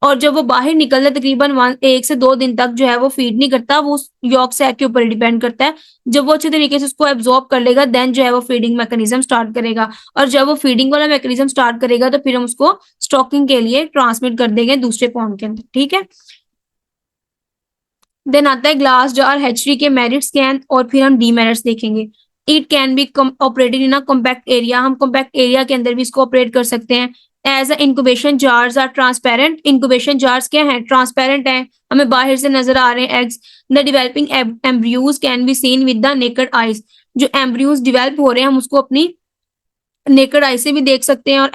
और जब वो बाहर निकलता है तकरीबन 1 से 2 दिन तक जो है वो फीड नहीं करता, वो यॉक सैक के ऊपर डिपेंड करता है। जब वो अच्छे तरीके से उसको एब्जॉर्ब कर लेगा देन जो है वो फीडिंग मैकेनिज्म स्टार्ट करेगा, और जब वो फीडिंग वाला मैकेनिज्म स्टार्ट करेगा तो फिर हम उसको स्टॉकिंग के लिए ट्रांसमिट कर देंगे दूसरे पॉन्ड के अंदर, ठीक है। देन आता है ग्लास जार हैचरी के मेरिट्स क्या हैं और फिर हम डीमेरिट्स देखेंगे। It can be operated in a compact area. हम कॉम्पैक्ट एरिया के अंदर भी इसको ऑपरेट कर सकते हैं। As a incubation jars are transparent. Incubation jars क्या है, ट्रांसपेरेंट है, हमें बाहर से नजर आ रहे हैं eggs. The developing embryos can be seen with the naked eyes. जो एम्ब्रियोज डिवेल्प हो रहे हैं हम उसको अपनी नेकेड आई से भी देख सकते हैं, और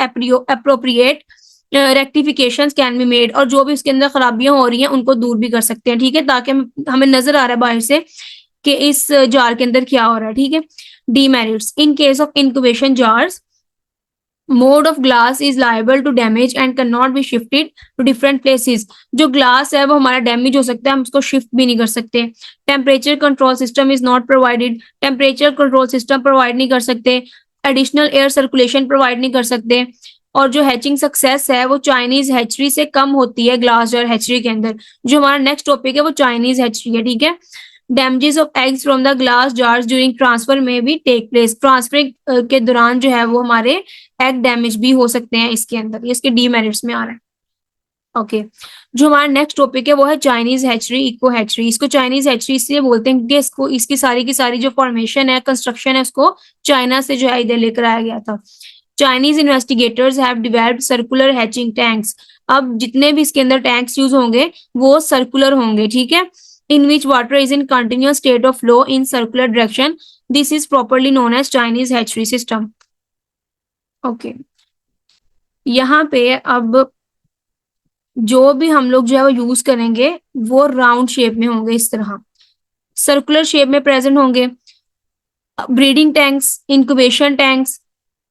appropriate rectification can be made, और जो भी उसके अंदर खराबियां हो रही हैं उनको दूर भी कर सकते हैं, ठीक है, ताकि हमें नजर आ रहा है बाहर से कि इस जार के अंदर क्या हो रहा है, ठीक है। Demerits in case of incubation jars made of glass is liable to damage and can not be shifted to different places. जो ग्लास है वो हमारा डैमेज हो सकता है, हम उसको शिफ्ट भी नहीं कर सकते। Temperature control system is not provided, temperature control system provide नहीं कर सकते। एडिशनल एयर सर्कुलेशन प्रोवाइड नहीं कर सकते। और जो हैचिंग सक्सेस है वो चाइनीज हैचरी से कम होती है ग्लास और हैचरी के अंदर। जो हमारा नेक्स्ट टॉपिक है वो चाइनीज हैचरी है, ठीक है। Damages of eggs from the glass jars during transfer में भी टेक प्लेस। ट्रांसफर के दौरान जो है वो हमारे एग डैमेज भी हो सकते हैं इसके अंदर, ये इसके डीमेरिट्स में आ रहा है। ओके जो हमारा नेक्स्ट टॉपिक है वो है चाइनीज हैचरी, इको हैचरी। इसको चाइनीज हैचरी इसलिए बोलते हैं क्योंकि इसको इसकी सारी की सारी जो फॉर्मेशन है, कंस्ट्रक्शन है, उसको चाइना से जो है इधर लेकर आया गया था। Chinese investigators have developed circular hatching tanks. अब जितने भी इसके अंदर टैंक्स यूज होंगे वो सर्कुलर होंगे, ठीक है। In which water is in continuous state of flow in circular direction, this is properly known as Chinese hatchery system. Okay यहाँ पे अब जो भी हम लोग जो है वो यूज करेंगे वो राउंड शेप में होंगे, इस तरह सर्कुलर शेप में प्रेजेंट होंगे। ब्रीडिंग टैंक्स, इंक्यूबेशन टैंक्स,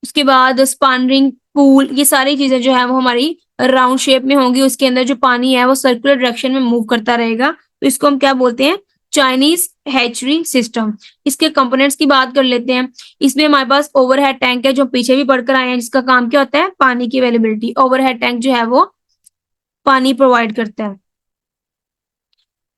उसके बाद स्पॉनरिंग पूल, ये सारी चीजें जो है वो हमारी राउंड शेप में होंगी। उसके अंदर जो पानी है वो सर्कुलर डायरेक्शन में मूव करता रहेगा, तो इसको हम क्या बोलते हैं, चाइनीज हैचरी सिस्टम। इसके कंपोनेंट्स की बात कर लेते हैं। इसमें हमारे पास ओवरहेड टैंक है जो पीछे भी पढ़कर आए हैं, जिसका काम क्या होता है, पानी की अवेलेबिलिटी। ओवरहेड टैंक जो है वो पानी प्रोवाइड करता है।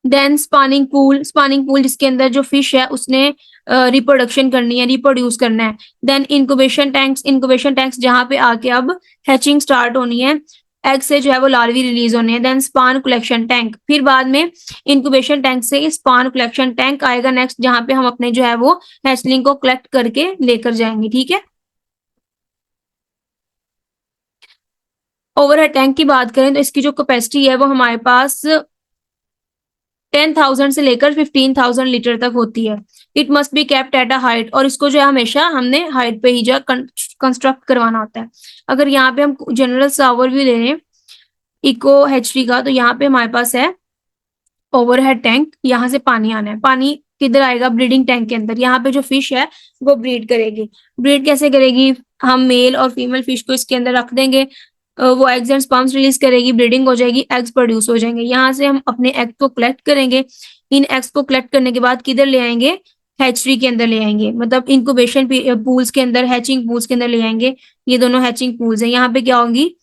Then spawning pool, spawning pool जिसके अंदर जो फिश है उसने रिप्रोडक्शन करनी है, रिप्रोड्यूस करना है। Then incubation tanks, incubation tanks जहां पे आके अब हैचिंग स्टार्ट होनी है, एग से जो है वो लार्वी रिलीज होने हैं। देन स्पान कलेक्शन टैंक, फिर बाद में इंक्यूबेशन टैंक से स्पान कलेक्शन टैंक आएगा नेक्स्ट, जहां पे हम अपने जो है वो हैचलिंग को कलेक्ट करके लेकर जाएंगे, ठीक है। ओवरहेड टैंक की बात करें तो इसकी जो कैपेसिटी है वो हमारे पास 10,000 से लेकर 15,000 लीटर तक होती है। It must be kept at a height, और इसको जो है हमेशा हमने हाइट पे ही जो कंस्ट्रक्ट करवाना होता है। अगर यहाँ पे हम जनरल सा ओवरव्यू ले लें इको हैचरी का, तो यहाँ पे हमारे पास है ओवरहेड टैंक, यहाँ से पानी आना है। पानी किधर आएगा, ब्रीडिंग टैंक के अंदर। यहाँ पे जो फिश है वो ब्रीड करेगी। ब्रीड कैसे करेगी, हम मेल और फीमेल फिश को इसके अंदर रख देंगे, वो एग्स एंड स्पर्म्स रिलीज करेगी, ब्रीडिंग हो जाएगी, एग्स प्रोड्यूस हो जाएंगे। यहाँ से हम अपने एग को कलेक्ट करेंगे। इन एग्स को कलेक्ट करने के बाद किधर ले आएंगे, हैचरी के अंदर ले आएंगे, मतलब इंक्यूबेशन पूल्स के अंदर, हैचिंग पूल्स के अंदर ले आएंगे। ये दोनों हैचिंग पूल्स है। यहाँ पे क्या होंगी,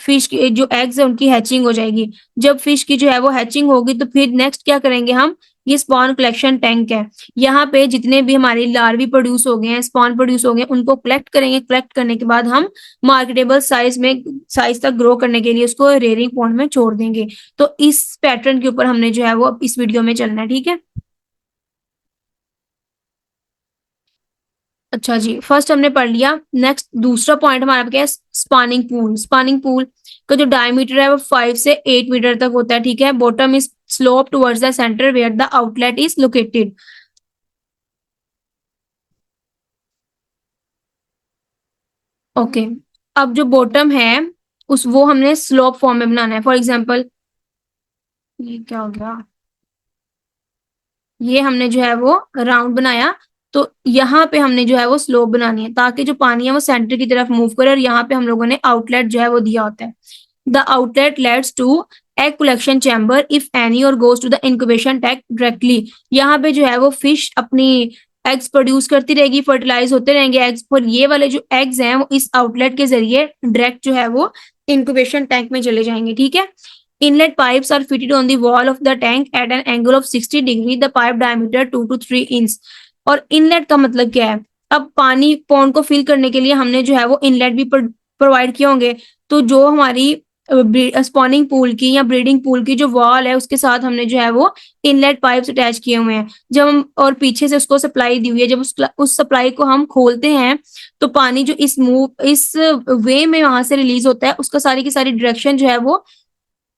फिश की जो एग्स है उनकी हैचिंग हो जाएगी। जब फिश की जो है वो हैचिंग होगी तो फिर नेक्स्ट क्या करेंगे हम, ये स्पॉन कलेक्शन टैंक है, यहाँ पे जितने भी हमारे लार्वी प्रोड्यूस हो गए हैं, स्पॉन प्रोड्यूस हो गए, उनको कलेक्ट करेंगे। कलेक्ट करने के बाद हम मार्केटेबल साइज में, साइज तक ग्रो करने के लिए उसको रेयरिंग पॉन्ड में छोड़ देंगे। तो इस पैटर्न के ऊपर हमने जो है वो इस वीडियो में चलना है, ठीक है। अच्छा जी, फर्स्ट हमने पढ़ लिया। नेक्स्ट दूसरा पॉइंट हमारा क्या है, स्पानिंग पूल। स्पानिंग पूल का जो डायमीटर है वो 5 से 8 मीटर तक होता है, ठीक है। Bottom is slope towards the centre where the outlet is located. Okay अब जो बॉटम है उस वो हमने स्लोप फॉर्म में बनाना है। फॉर एग्जांपल ये क्या हो गया, ये हमने जो है वो राउंड बनाया, तो यहाँ पे हमने जो है वो स्लोप बनानी है ताकि जो पानी है वो सेंटर की तरफ मूव करे, और यहाँ पे हम लोगों ने आउटलेट जो है वो दिया होता है। The outlet leads to egg collection chamber if any or goes to the incubation tank directly. यहाँ पे जो है वो फिश अपनी एग्स प्रोड्यूस करती रहेगी, फर्टिलाइज होते रहेंगे एग्स, और ये वाले जो एग्स हैं वो इस आउटलेट के जरिए डायरेक्ट जो है वो इंक्यूबेशन टैंक में चले जाएंगे, ठीक है। Inlet pipes are fitted on the wall of the tank at an angle of 60 degree. The pipe diameter 2 to 3 inch. और इनलेट का मतलब क्या है, अब पानी पॉन्ड को फिल करने के लिए हमने जो है वो इनलेट भी प्रोवाइड किए होंगे। तो जो हमारी स्पॉनिंग पूल की या ब्रीडिंग पूल की जो वॉल है उसके साथ हमने जो है वो इनलेट पाइप्स अटैच किए हुए हैं। जब हम और पीछे से उसको सप्लाई दी हुई है, जब उस सप्लाई को हम खोलते हैं तो पानी जो इस वे में वहां से रिलीज होता है, उसका सारी की सारी डायरेक्शन जो है वो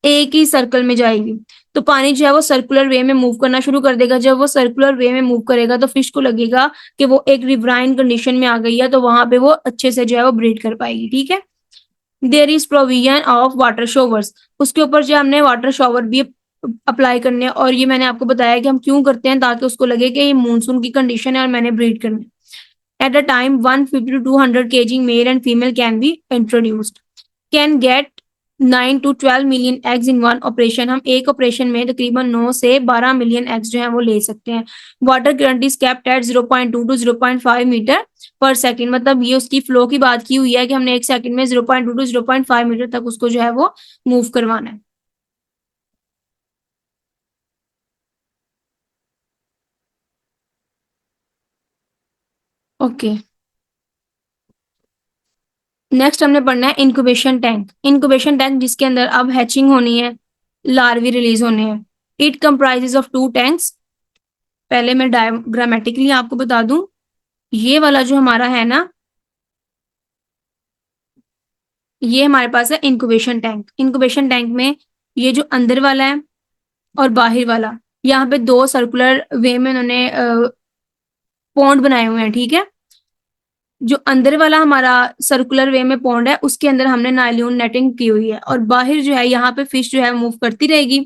एक ही सर्कल में जाएगी। तो पानी जो है वो सर्कुलर वे में मूव करना शुरू कर देगा। जब वो सर्कुलर वे में मूव करेगा तो फिश को लगेगा कि वो एक रिवराइन कंडीशन में आ गई है, तो वहां पे वो अच्छे से जो है वो ब्रीड कर पाएगी, ठीक है। There is provision of water showers, उसके ऊपर जो हमने वाटर शॉवर भी अप्लाई करने हैं, और ये मैंने आपको बताया कि हम क्यों करते हैं, ताकि उसको लगे कि ये मानसून की कंडीशन है और मैंने ब्रीड करना है। At a time, 150 to 200 kg male and female can be introduced. Can get 9 to 12 million eggs in one operation. हम एक ऑपरेशन में तकरीबन 9 से 12 मिलियन एग्स जो है वो ले सकते हैं. Water current is kept at 0.2 to 0.5 metre per second. मतलब ये उसकी फ्लो की बात की हुई है कि हमने एक सेकंड में 0.2 टू 0.5 मीटर तक उसको जो है वो मूव करवाना है. ओके, नेक्स्ट हमने पढ़ना है इंक्यूबेशन टैंक. इंक्यूबेशन टैंक जिसके अंदर अब हैचिंग होनी है, लार्वी रिलीज होने हैं. It comprises of to tanks. पहले मैं डायग्रामेटिकली आपको बता दूं, ये वाला जो हमारा है ना, ये हमारे पास है इंक्यूबेशन टैंक. इंक्यूबेशन टैंक में ये जो अंदर वाला है और बाहर वाला, यहाँ पे दो सर्कुलर वे में उन्होंने पॉन्ड बनाए हुए हैं. ठीक है, जो अंदर वाला हमारा सर्कुलर वे में पॉन्ड है उसके अंदर हमने नायलॉन नेटिंग की हुई है, और बाहर जो है यहाँ पे फिश जो है मूव करती रहेगी.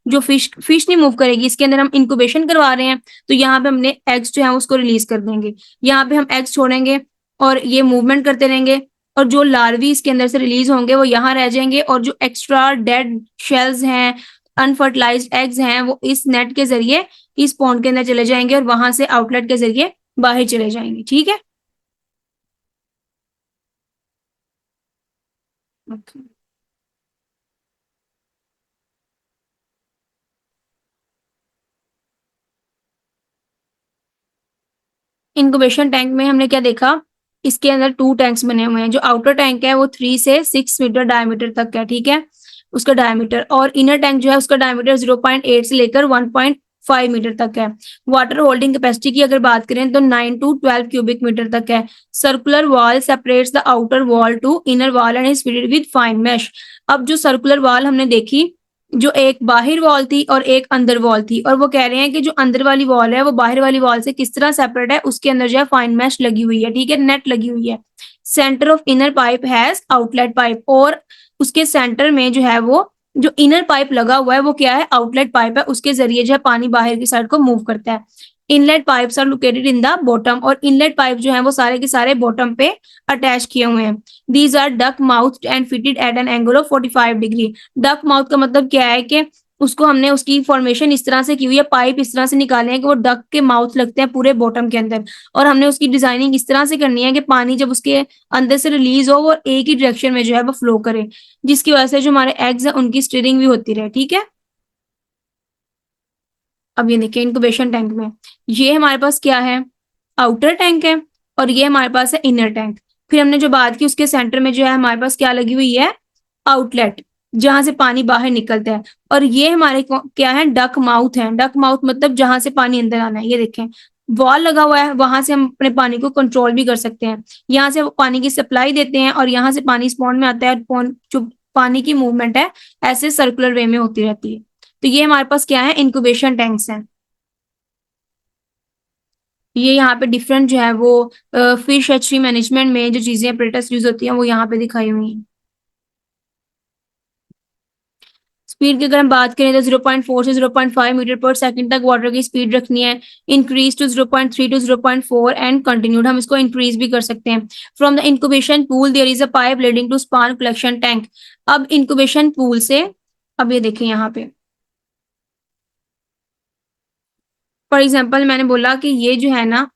जो फिश नहीं मूव करेगी, इसके अंदर हम इंक्यूबेशन करवा रहे हैं, तो यहाँ पे हमने एग्स जो है उसको रिलीज कर देंगे. यहाँ पे हम एग्स छोड़ेंगे और ये मूवमेंट करते रहेंगे, और जो लार्वी इसके अंदर से रिलीज होंगे वो यहाँ रह जाएंगे, और जो एक्स्ट्रा डेड शेल्स हैं, अनफर्टिलाइज्ड एग्स हैं, वो इस नेट के जरिए इस पॉन्ड के अंदर चले जाएंगे और वहां से आउटलेट के जरिए बाहर चले जाएंगे. ठीक है. Okay. इंक्यूबेशन टैंक में हमने क्या देखा, इसके अंदर टू टैंक्स बने हुए हैं. जो आउटर टैंक है वो 3 से 6 मीटर डायमीटर तक है. ठीक है, उसका डायमीटर. और इनर टैंक जो है उसका डायमीटर 0.8 से लेकर 1.5 मीटर तक है. वाटर होल्डिंग कैपेसिटी की अगर बात करें तो 9 टू 12 क्यूबिक मीटर तक है. Circular wall separates the outer wall to inner wall and is fitted with fine mesh. अब जो सर्कुलर वॉल हमने देखी, जो एक बाहर वॉल थी और एक अंदर वॉल थी, और वो कह रहे हैं कि जो अंदर वाली वॉल है वो बाहर वाली वॉल से किस तरह सेपरेट है, उसके अंदर जो है फाइन मैश लगी हुई है. ठीक है, नेट लगी हुई है. Centre of inner pipe has outlet pipe, और उसके सेंटर में जो है वो जो इनर पाइप लगा हुआ है वो क्या है, आउटलेट पाइप है. उसके जरिए जो है पानी बाहर की साइड को मूव करता है. Inlet pipes are located in the bottom, और इनलेट पाइप जो है वो सारे के सारे बॉटम पे अटैच किए हुए हैं. These are duck mouth and fitted at an angle of 45 degree. Duck mouth का मतलब क्या है कि उसको हमने उसकी फॉर्मेशन इस तरह से की हुई है, पाइप इस तरह से निकाले हैं कि वो डक के माउथ लगते हैं पूरे बॉटम के अंदर, और हमने उसकी डिजाइनिंग इस तरह से करनी है कि पानी जब उसके अंदर से रिलीज हो वो एक ही डायरेक्शन में जो है वो फ्लो करे, जिसकी वजह से जो हमारे एग्स है उनकी स्टीयरिंग भी होती रहे. ठीक है. अब ये देखिए इंक्यूबेशन टैंक में ये हमारे पास क्या है, आउटर टैंक है, और ये हमारे पास है इनर टैंक. फिर हमने जो बात की उसके सेंटर में जो है हमारे पास क्या लगी हुई है, आउटलेट, जहां से पानी बाहर निकलता है. और ये हमारे क्या है, डक माउथ है. डक माउथ मतलब जहां से पानी अंदर आना है. ये देखें वॉल लगा हुआ है, वहां से हम अपने पानी को कंट्रोल भी कर सकते हैं. यहाँ से पानी की सप्लाई देते हैं और यहाँ से पानी इस पॉन्ड में आता है. पॉन्ड जो पानी की मूवमेंट है ऐसे सर्कुलर वे में होती रहती है. तो ये हमारे पास क्या है, इंक्यूबेशन टैंक्स हैं. ये यहाँ पे डिफरेंट जो है वो फिश हैचरी मैनेजमेंट में जो चीजें अपरेटस यूज होती हैं वो यहाँ पे दिखाई हुई हैं. स्पीड की अगर हम बात करें तो 0.4 से 0.5 मीटर पर सेकंड तक वाटर की स्पीड रखनी है. Increase to 0.3 to 0.4 and continued. हम इसको इंक्रीज भी कर सकते हैं. From the incubation pool there is a pipe leading to spawn collection tank. अब इंक्यूबेशन पूल से, अब ये देखें यहाँ पे फॉर एग्जाम्पल मैंने बोला कि ये जो है ना,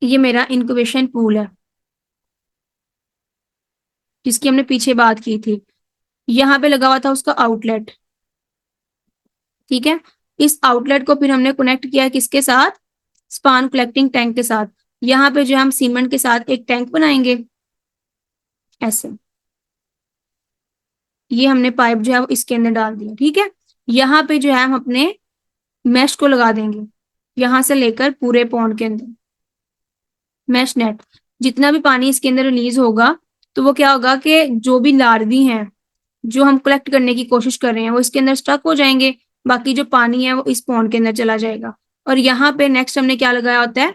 ये मेरा इंक्यूबेशन पूल है जिसकी हमने पीछे बात की थी. यहाँ पे लगा हुआ था उसका आउटलेट. ठीक है, इस आउटलेट को फिर हमने कनेक्ट किया किसके साथ, स्पान कलेक्टिंग टैंक के साथ. यहाँ पे जो हम सीमेंट के साथ एक टैंक बनाएंगे ऐसे. ये हमने पाइप जो है वो इसके अंदर डाल दिया. ठीक है, यहाँ पे जो है हम अपने मैश को लगा देंगे, यहाँ से लेकर पूरे पॉन्ड के अंदर मैश नेट. जितना भी पानी इसके अंदर रिलीज होगा तो वो क्या होगा कि जो भी लार्वी हैं जो हम कलेक्ट करने की कोशिश कर रहे हैं वो इसके अंदर स्टक हो जाएंगे. बाकी जो पानी है वो इस पॉन्ड के अंदर चला जाएगा. और यहाँ पे नेक्स्ट हमने क्या लगाया होता है,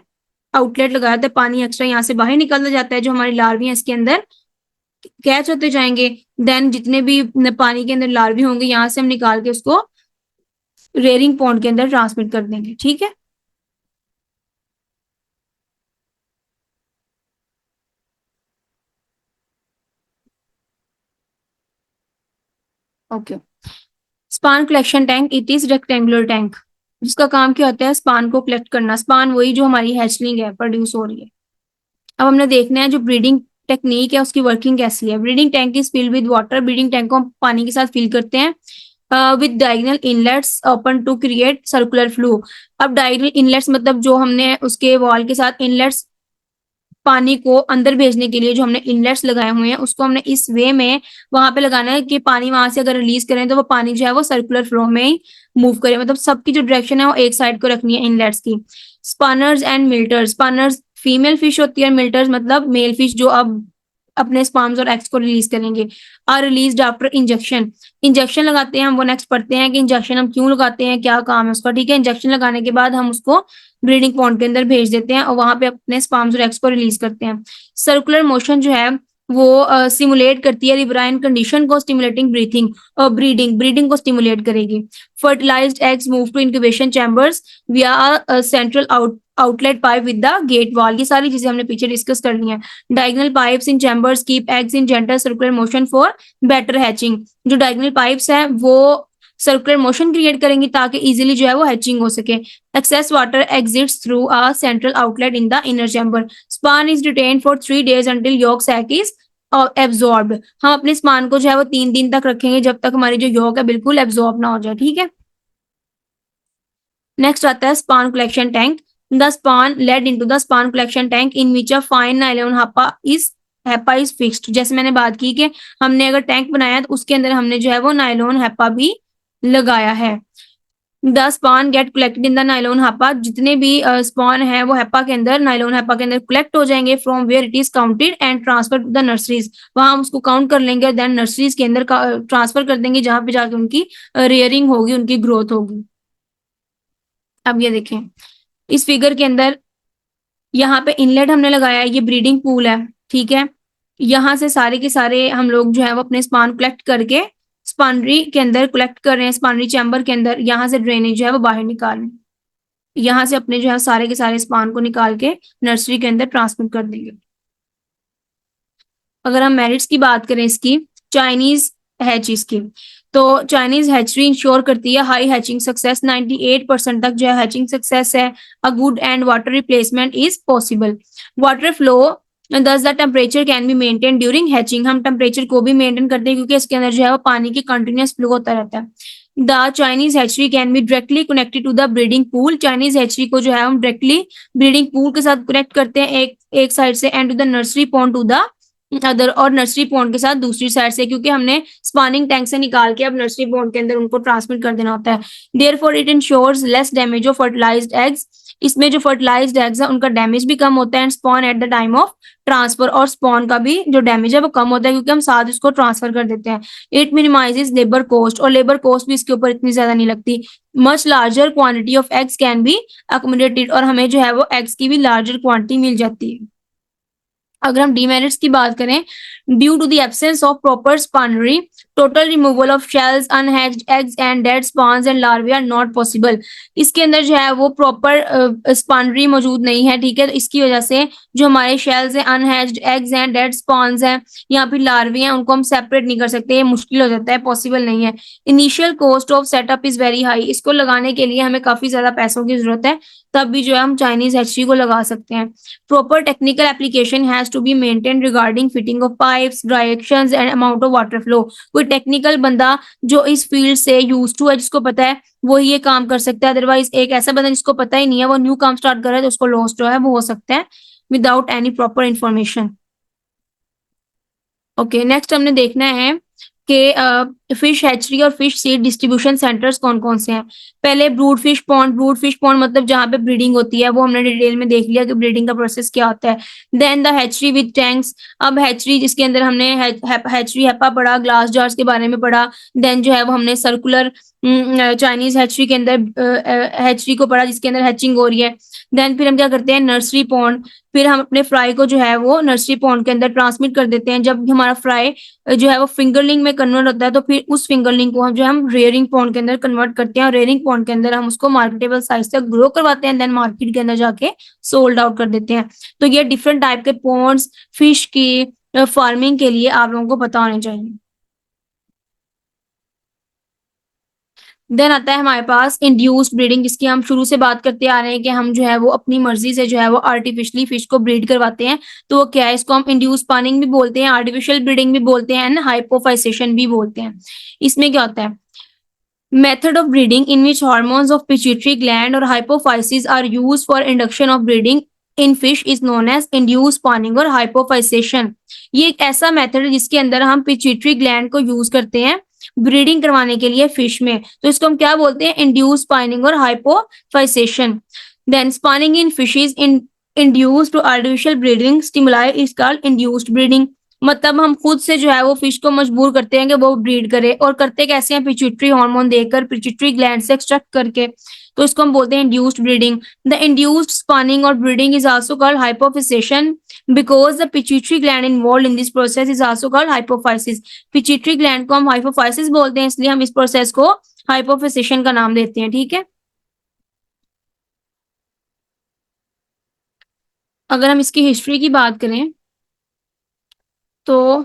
आउटलेट लगाया होता है. पानी एक्स्ट्रा यहाँ से बाहर निकलता जाता है, जो हमारी लार्वी है इसके अंदर कैच होते जाएंगे. देन जितने भी पानी के अंदर लार्वी होंगे यहाँ से हम निकाल के उसको रेयरिंग पॉन्ड के अंदर ट्रांसमिट कर देंगे. ठीक है. Okay. Span collection tank, it is rectangular tank, जिसका काम क्या होता है स्पान को कलेक्ट करना। स्पान वही जो हमारी हैचलिंग है, प्रोड्यूस हो रही है। अब हमने देखना है जो ब्रीडिंग टेक्निक है उसकी वर्किंग कैसी है। Breeding tank is filled with water, breeding tank को हम पानी के साथ फिल करते हैं with diagonal inlets open to create circular flow. अब डायगोनल इनलेट्स मतलब जो हमने उसके वॉल के साथ इनलेट्स पानी को अंदर भेजने के लिए जो हमने इनलेट्स लगाए हुए हैं उसको हमने इस वे में वहां पे लगाना है कि पानी वहां से अगर रिलीज करें तो वो पानी जो है वो सर्कुलर फ्लो में ही मूव करे, मतलब सबकी जो डायरेक्शन है वो एक साइड को रखनी है इनलेट्स की। स्पानर्स एंड मिल्टर्स, स्पानर्स फीमेल फिश होती है, मिल्टर्स मतलब मेल फिश जो अब अपने स्पर्म्स और एग्स को रिलीज करेंगे। Are release after injection, injection लगाते हैं हम, वो नेक्स्ट पढ़ते हैं कि इंजेक्शन हम क्यों लगाते हैं, क्या काम है उसका। ठीक है, इंजेक्शन लगाने के बाद हम उसको ब्रीडिंग पॉन्ड के अंदर भेज देते हैं और वहां पे अपने स्पर्म्स और एग्स को रिलीज करते हैं। सर्कुलर मोशन जो है वो सिमुलेट करती है रिवराइन कंडीशन को, स्टिमुलेटिंग ब्रीथिंग और ब्रीडिंग, ब्रीडिंग को स्टिमुलेट करेगी। Fertilised eggs move to incubation chambers via central outlet pipe with the gate wall. ये सारी चीजें हमने पीछे डिस्कस कर ली हैं। Diagonal pipes in chambers keep eggs in gentle circular motion for better hatching. जो डायगोनल पाइप्स हैं वो सर्कुलर मोशन क्रिएट करेंगी ताकि इजीली जो है वो हैचिंग हो सके। Excess water exits through a central outlet in the inner chamber. Spawn is retained for 3 days until yolk sac is absorbed. हम अपने स्पान को जो है वो 3 दिन तक रखेंगे जब तक हमारी जो yolk है बिल्कुल एब्जॉर्ब ना हो जाए। ठीक है, नेक्स्ट आता है spawn collection tank. The spawn led into the spawn collection tank in which a fine nylon happa is fixed. जैसे मैंने बात की कि हमने अगर टैंक बनाया तो उसके अंदर हमने जो है वो नायलॉन हैप्पा भी लगाया है। The spawn get collected in the nylon happa, जितने भी स्पान है वो हैप्पा के अंदर, नायलॉन हैप्पा के अंदर कलेक्ट हो जाएंगे। From where it is counted and transfer to the nurseries, वहां हम उसको काउंट कर लेंगे और देन नर्सरीज के अंदर ट्रांसफर कर देंगे जहां पे जाके उनकी रेयरिंग होगी, उनकी ग्रोथ होगी। अब ये देखें इस फिगर के अंदर, यहाँ पे इनलेट हमने लगाया है, ये ब्रीडिंग पूल है। ठीक है, यहाँ से सारे के सारे हम लोग जो है वो अपने स्पान कलेक्ट करके स्पानरी के अंदर कलेक्ट कर रहे हैं, स्पानरी चैम्बर के अंदर। यहाँ से ड्रेनेज जो है वो बाहर निकाल रहे हैं, यहाँ से अपने जो है सारे के सारे स्पान को निकाल के नर्सरी के अंदर ट्रांसफर कर देंगे। अगर हम मेरिट्स की बात करें इसकी, चाइनीज हैचीज की, तो चाइनीज हैचरी इंश्योर करती है हाई हैचिंग सक्सेस, 98% तक जो है हैचिंग सक्सेस है। A good and water replacement is possible. Water flow thus the temperature can be maintain during hatching, हम टेम्परेचर को भी मेंटेन करते हैं क्योंकि इसके अंदर जो है वो पानी की कंटिन्यूस फ्लो होता रहता है। The Chinese hatchery can be directly connected to the breeding pool, Chinese hatchery को जो है हम डायरेक्टली ब्रीडिंग पूल के साथ कनेक्ट करते हैं एक साइड से, and to the nursery pond to the other, और नर्सरी पॉन्ड के साथ दूसरी साइड से, क्योंकि हमने स्पानिंग टैंक से निकाल के अब नर्सरी पॉन्ड के अंदर उनको ट्रांसमिट कर देना होता है। Therefore it ensures less damage of fertilised eggs, इसमें जो फर्टिलाइज्ड एग्स है उनका डैमेज भी कम होता है। And spawn at the time of transfer, और स्पॉन का भी जो डैमेज है वो कम होता है क्योंकि हम साथ उसको ट्रांसफर कर देते हैं। इट मिनिमाइजेस लेबर कॉस्ट, और लेबर कॉस्ट भी इसके ऊपर इतनी ज्यादा नहीं लगती। Much larger quantity of eggs can be accommodated, और हमें जो है वो एग्स की भी लार्जर क्वांटिटी मिल जाती है। अगर हम डीमेरिट्स की बात करें, due to the absence of proper spawnery, total removal of shells, unhatched eggs and dead spawns and larvae are not possible. इसके अंदर जो है वो प्रॉपर स्पानरी मौजूद नहीं है। ठीक है, तो इसकी वजह से जो हमारे शेल्स हैं, अनहैच्ड एग्स हैं, डेड स्पॉन्स हैं या फिर लार्वे हैं, उनको हम सेपरेट नहीं कर सकते, ये मुश्किल हो जाता है, पॉसिबल नहीं है। Initial cost of setup is very high, इसको लगाने के लिए हमें काफी ज्यादा पैसों की जरूरत है, तब भी जो है हम चाइनीज हैचरी को लगा सकते हैं। Proper technical application has to be maintained regarding fitting of pipes, directions and amount of water flow. कोई टेक्निकल बंदा जो इस फील्ड से यूज टू है, जिसको पता है, वो ये काम कर सकता है। अदरवाइज एक ऐसा बंदा जिसको पता ही नहीं है, वो न्यू काम स्टार्ट कर रहा है, तो उसको लॉस जो है वो हो सकता है without any proper information. Okay, next हमने देखना है कि फिश हैचरी और फिश सीड डिस्ट्रीब्यूशन सेंटर्स कौन कौन से हैं। पहले brood fish pond, brood fish pond मतलब जहाँ पे ब्रीडिंग होती है, वो हमने डिटेल में देख लिया कि ब्रीडिंग का प्रोसेस क्या होता है। Then the hatchery with tanks, अब हैचरी जिसके अंदर हमने हैचरी हैप्पा पढ़ा, ग्लास जार्स के बारे में पढ़ा। देन जो है वो हमने सर्कुलर चाइनीज हैचरी के अंदर हैचरी को पढ़ा जिसके अंदर हैचिंग हो रही है। देन फिर हम क्या करते हैं, नर्सरी पॉन्ड, फिर हम अपने फ्राई को जो है वो नर्सरी पॉन्ड के अंदर ट्रांसमिट कर देते हैं। जब हमारा फ्राई जो है वो फिंगरलिंग में कन्वर्ट होता है, तो फिर उस फिंगरलिंग को हम रेयरिंग पॉन्ड के अंदर कन्वर्ट करते हैं, और रेयरिंग पॉन्ड के अंदर हम उसको मार्केटेबल साइज तक ग्रो करवाते हैं, देन मार्केट के अंदर जाके सोल्ड आउट कर देते हैं। तो ये डिफरेंट टाइप के पॉन्ड्स फिश की फार्मिंग के लिए आप लोगों को पता होने चाहिए। देन आता है हमारे पास इंड्यूस्ड ब्रीडिंग, जिसकी हम शुरू से बात करते आ रहे हैं कि हम जो है वो अपनी मर्जी से जो है वो आर्टिफिशियली फिश को ब्रीड करवाते हैं। तो वो क्या है, इसको हम इंड्यूस स्पॉनिंग भी बोलते हैं, आर्टिफिशियल ब्रीडिंग भी बोलते हैं एंड हाइपोफाइसेशन भी बोलते हैं। इसमें क्या होता है, method of breeding in which hormones of pituitary gland or hypophysis are used for induction of breeding in fish is known as induced spawning और hypophysation। ये एक ऐसा मेथड है जिसके अंदर हम पिट्यूटरी ग्लैंड को यूज करते हैं ब्रीडिंग करवाने के लिए फिश में। तो इसको हम क्या बोलते हैं, इंड्यूस स्पॉनिंग और hypophysation. Then spawning in fishes in induced to artificial breeding stimuli is called induced breeding. मतलब हम खुद से जो है वो फिश को मजबूर करते हैं कि वो ब्रीड करे, और करते कैसे हैं, पिट्यूटरी हार्मोन देकर, पिट्यूटरी ग्लैंड से एक्सट्रैक्ट करके। तो इसको हम बोलते हैं induced breeding. The induced spawning और breeding is also called hypophysation because the pituitary gland involve in this process is also called hypophysis. Pituitary gland को हम हाइपोफाइसिस बोलते हैं, इसलिए हम इस प्रोसेस को हाइपोफिसेशन का नाम देते हैं। ठीक है, अगर हम इसकी हिस्ट्री की बात करें तो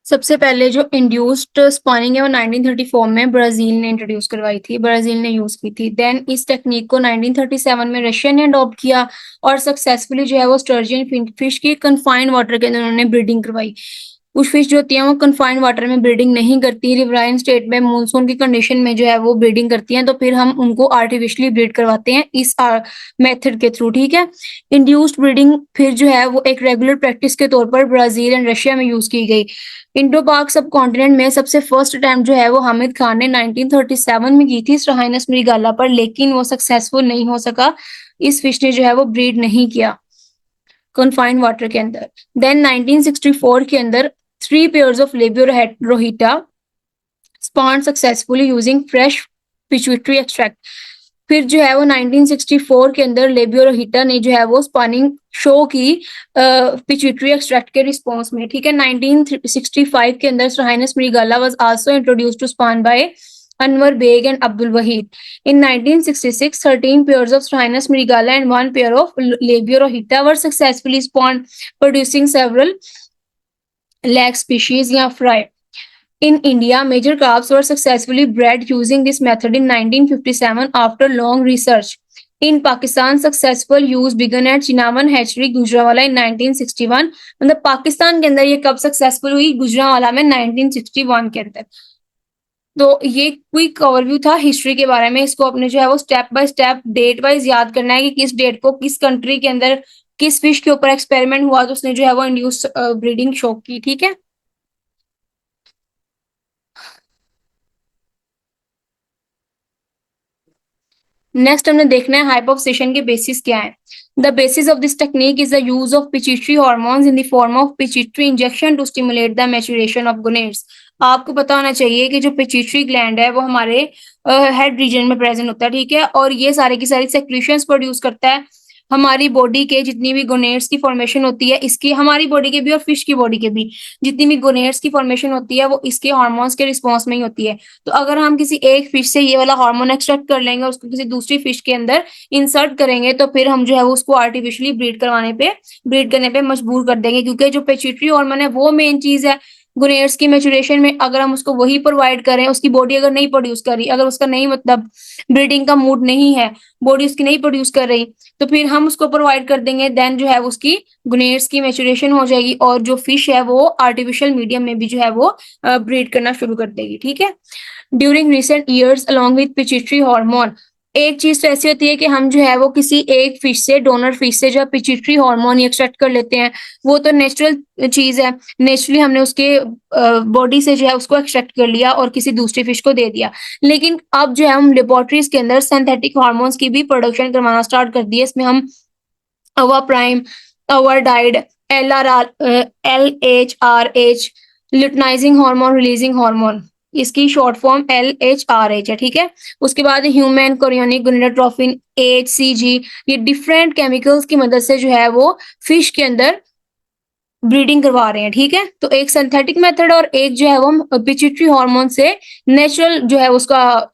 सबसे पहले जो इंड्यूस्ड स्पॉनिंग है वो 1934 में ब्राजील ने इंट्रोड्यूस करवाई थी, ब्राजील ने यूज की थी। देन इस टेक्निक को 1937 में रशिया ने अडॉप्ट किया और सक्सेसफुली जो है वो स्टर्जियन फिश की कन्फाइंड वाटर के अंदर उन्होंने ब्रीडिंग करवाई। कुछ फिश जो होती हैं वो कन्फाइंड वाटर में ब्रीडिंग नहीं करती, रिवराइन स्टेट में मानसून की कंडीशन में जो है वो ब्रीडिंग करती हैं, तो फिर हम उनको आर्टिफिशियली ब्रीड करवाते हैं इस मेथड के थ्रू। ठीक है, इंड्यूस्ड ब्रीडिंग फिर जो है वो एक रेगुलर प्रैक्टिस के तौर पर ब्राजील एंड रशिया में यूज की गई। इंडो पाक सब कॉन्टिनेंट में सबसे फर्स्ट अटेम्प्ट जो है वो हामिद खान ने 1937 में की थी स्ट्राहाइनस मृगाला पर, लेकिन वो सक्सेसफुल नहीं हो सका। इस फिश ने जो है वो ब्रीड नहीं किया कन्फाइंड वाटर के अंदर। देन 1964 के अंदर 3 pairs of Labio rohita spawned successfully using fresh pituitary extract। फिर जो है वो 1964 के अंदर लेबियो रोहिटा ने जो है वो स्पॉनिंग शो की पिट्यूटरी एक्सट्रैक्ट के रिस्पॉन्स में। ठीक है, 1965 के अंदर स्ट्राहाइनस mrigala was also introduced to spawn by Anwar Beg and Abdul Wahid. In 1966, 13 pairs of Strinus mrigala and 1 pair of Labio rohita were successfully spawned, producing several lakh species या fry. In India, major calves were successfully bred using this method in 1957 after long research. In Pakistan, successful use began at Chinawan Hatchery, Gujranwala in 1961. मतलब पाकिस्तान के अंदर ये कब सक्सेसफुल हुई, गुजरांवाला में 1961 के अंदर। तो ये क्विक ओवरव्यू था हिस्ट्री के बारे में। इसको अपने जो है वो step by step date wise याद करना है कि किस डेट को किस कंट्री के अंदर किस फिश के ऊपर एक्सपेरिमेंट हुआ तो उसने जो है वो इंड्यूस ब्रीडिंग शो की। ठीक है, नेक्स्ट हमने देखना है हाइपोफिसेशन के बेसिस क्या है। The basis of this technique is the use of pituitary hormones in the form of pituitary injection to stimulate the maturation of gonads. आपको पता होना चाहिए कि जो पिट्यूटरी ग्लैंड है वो हमारे हेड रीजन में प्रेजेंट होता है। ठीक है, और ये सारे की सारी सेक्रीशंस प्रोड्यूस करता है। हमारी बॉडी के जितनी भी गोनेड्स की फॉर्मेशन होती है, इसकी हमारी बॉडी के भी और फिश की बॉडी के भी जितनी भी गोनेड्स की फॉर्मेशन होती है वो इसके हार्मोन्स के रिस्पॉन्स में ही होती है। तो अगर हम किसी एक फिश से ये वाला हार्मोन एक्सट्रैक्ट कर लेंगे और उसको किसी दूसरी फिश के अंदर इंसर्ट करेंगे तो फिर हम जो है वो उसको आर्टिफिशियली ब्रीड करने पे मजबूर कर देंगे, क्योंकि जो पिट्यूटरी हार्मोन है वो मेन चीज है गोनेड्स की मैच्योरेशन में। अगर हम उसको वही प्रोवाइड करें, उसकी बॉडी अगर नहीं प्रोड्यूस कर रही, अगर उसका नहीं मतलब ब्रीडिंग का मूड नहीं है, बॉडी उसकी नहीं प्रोड्यूस कर रही, तो फिर हम उसको प्रोवाइड कर देंगे, देन जो है उसकी गोनेड्स की मैच्योरेशन हो जाएगी और जो फिश है वो आर्टिफिशियल मीडियम में भी जो है वो ब्रीड करना शुरू कर देगी। ठीक है, during recent years along with pituitary hormone, एक चीज तो ऐसी होती है कि हम जो है वो किसी एक फिश से, डोनर फिश से जो पिट्यूटरी हार्मोन एक्सट्रैक्ट कर लेते हैं, वो तो नेचुरल चीज है, नेचुरली हमने उसके बॉडी से जो है उसको एक्सट्रैक्ट कर लिया और किसी दूसरी फिश को दे दिया। लेकिन अब जो है हम लेबोरेटरीज के अंदर सिंथेटिक हार्मोन्स की भी प्रोडक्शन करवाना स्टार्ट कर दी है। इसमें हम Ovaprim, Ovatide, LHRH, luteinising hormone releasing hormone, इसकी शॉर्ट फॉर्म LHRH है। ठीक है, उसके बाद ह्यूमन कोरियोनिक गोनेडोट्रोफिन HCG, ये डिफरेंट केमिकल्स की मदद से जो है वो फिश के अंदर ब्रीडिंग करवा रहे हैं। ठीक है, तो एक सिंथेटिक मेथड और एक जो है वो पिट्यूटरी हार्मोन से नेचुरल जो है उसका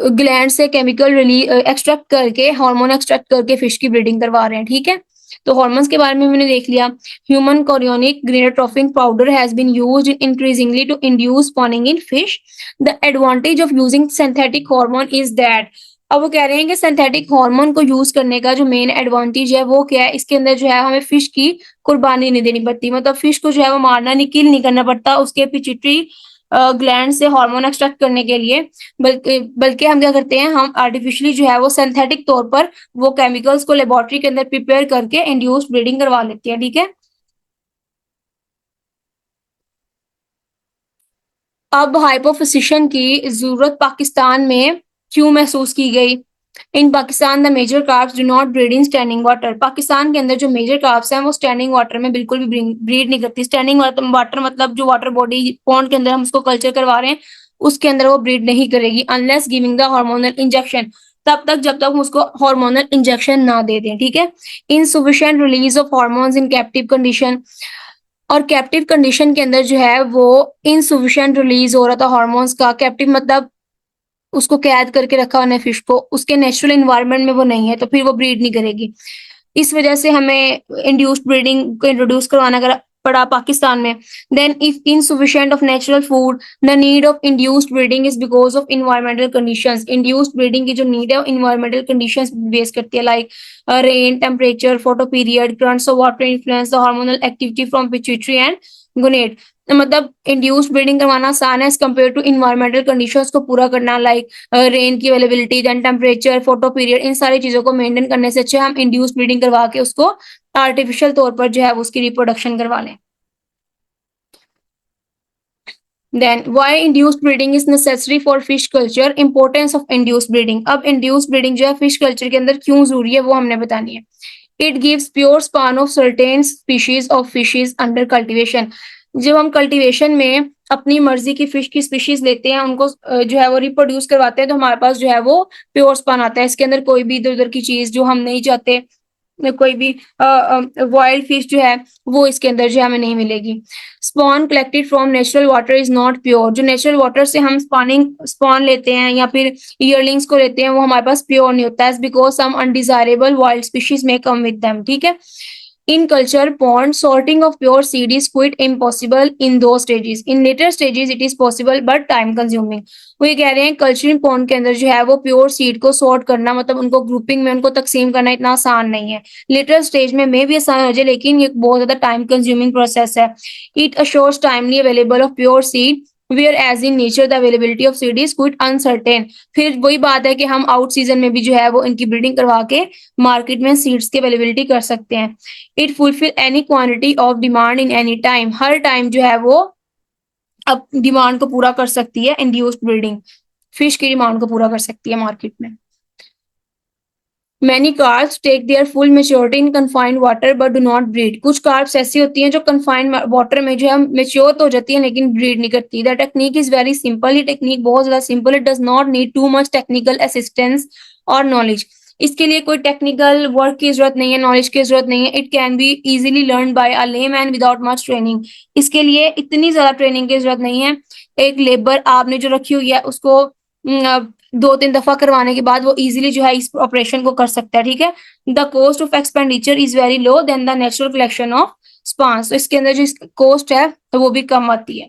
ग्लैंड से केमिकल एक्सट्रैक्ट करके, हार्मोन एक्सट्रैक्ट करके फिश की ब्रीडिंग करवा रहे हैं। ठीक है, तो हॉर्मोन्स के बारे में मैंने देख लिया। Human chorionic gonadotrophic powder has been used increasingly to induce spawning in fish. The advantage of using synthetic hormone is that, अब वो कह रहे हैं कि सिंथेटिक हार्मोन को यूज करने का जो मेन एडवांटेज है वो क्या है, इसके अंदर जो है हमें फिश की कुर्बानी नहीं देनी पड़ती, मतलब फिश को जो है वो मारना नहीं, किल नहीं करना पड़ता उसके पिट्यूटरी ग्लैंड से हार्मोन एक्सट्रैक्ट करने के लिए, बल्कि बल्कि हम क्या करते हैं, हम आर्टिफिशियली जो है वो सिंथेटिक तौर पर वो केमिकल्स को लेबोरेटरी के अंदर प्रिपेयर करके इंड्यूस्ड ब्रीडिंग करवा लेते हैं। ठीक है, अब हाइपोफिसिशन की जरूरत पाकिस्तान में क्यों महसूस की गई? In Pakistan the major carps do not breed in standing water, Pakistan के अंदर जो मेजर कार्प्स हैं वो स्टैंडिंग वाटर में बिल्कुल भी ब्रीड नहीं करती। स्टैंडिंग वाटर मतलब जो वाटर बॉडी पॉन्ड के अंदर हम उसको कल्चर करवा रहे हैं उसके अंदर वो ब्रीड नहीं करेगी unless giving the hormonal injection, तब तक जब तक हम उसको हार्मोनल इंजेक्शन ना दे दें। ठीक है, insufficient release of hormones in captive condition, और कैप्टिव कंडीशन के अंदर जो है वो इनसुफिशिएंट रिलीज हो रहा था हार्मोन्स का। कैप्टिव मतलब उसको कैद करके रखा हुआ फिश को, उसके नेचुरल इन्वायरमेंट में वो नहीं है तो फिर वो ब्रीड नहीं करेगी। इस वजह से हमें इंड्यूस्ड ब्रीडिंग को इंट्रोड्यूस करवाना पड़ा पाकिस्तान में। Then if insufficient of natural food, the need of induced breeding is because of environmental conditions, induced breeding की जो नीड है वो इन्वायरमेंटल कंडीशंस बेस करती है, like rain, temperature, photoperiod, currents of water influence the hormonal activity from pituitary and gonad. मतलब इंड्यूस्ड ब्रीडिंग करवाना आसान है as compare to environmental conditions को पूरा करना, लाइक रेन की availability, then temperature, photoperiod, इन सारी चीजों को मेंटेन करने से अच्छा हम इंड्यूस्ड ब्रीडिंग करवा के उसको आर्टिफिशियल तौर पर जो है उसकी रिप्रोडक्शन करवा लें। Then why induced breeding is necessary for fish culture, importance of induced breeding, अब इंड्यूस्ड ब्रीडिंग जो है फिश कल्चर के अंदर क्यों जरूरी है वो हमने बतानी है। It gives pure span of certain species of fishes under cultivation, जब हम कल्टीवेशन में अपनी मर्जी की फिश की स्पीशीज लेते हैं उनको जो है वो रिप्रोड्यूस करवाते हैं तो हमारे पास जो है वो प्योर स्पान आता है, इसके अंदर कोई भी इधर उधर की चीज जो हम नहीं चाहते, कोई भी वाइल्ड फिश जो है वो इसके अंदर जो है हमें नहीं मिलेगी। Spawn collected from natural water is not pure, जो नेचुरल वाटर से हम स्पॉन लेते हैं या फिर ईयरलिंग्स को लेते हैं वो हमारे पास प्योर नहीं होता है, because some undesirable wild species में कम विद देम। ठीक है, in culture pond sorting of pure seed is quite impossible in those stages, in later stages it is possible but time consuming। वो ये कह रहे हैं कल्चरिंग पॉन्ड के अंदर जो है वो प्योर सीड को सॉर्ट करना, मतलब उनको ग्रुपिंग में उनको तकसीम करना इतना आसान नहीं है। लेटर स्टेज में मे भी आसान हो जाए लेकिन ये बहुत ज्यादा टाइम कंज्यूमिंग प्रोसेस है। It assures timely available of pure seed whereas in nature the availability of seed is quite uncertain, फिर वही बात है कि हम आउट सीजन में भी जो है वो इनकी ब्रीडिंग करवा के मार्केट में सीड्स की अवेलेबिलिटी कर सकते हैं। It fulfil any quantity of demand in any time, her time जो है वो अब डिमांड को पूरा कर सकती है, इंड्यूस्ड ब्रीडिंग फिश की डिमांड को पूरा कर सकती है मार्केट में। Many carps take their full maturity in confined water but do not breed, कुछ कार्प्स ऐसी होती हैं जो confined water में जो है मेच्योर तो हो जाती है लेकिन ब्रीड नहीं करती। The technique is very simple, ये टेक्निक बहुत ज्यादा simple, it does not need too much technical assistance और नॉलेज, इसके लिए कोई टेक्निकल वर्क की जरूरत नहीं है, नॉलेज की जरूरत नहीं है। It can be easily learn by a layman without much training, इसके लिए इतनी ज्यादा ट्रेनिंग की जरूरत नहीं है। एक लेबर आपने जो रखी हुई है उसको 2-3 दफा करवाने के बाद वो इजीली जो है इस ऑपरेशन को कर सकता है। ठीक है, the cost of expenditure is very low then the natural collection of spawns, तो इसके अंदर जो कॉस्ट है तो वो भी कम आती है।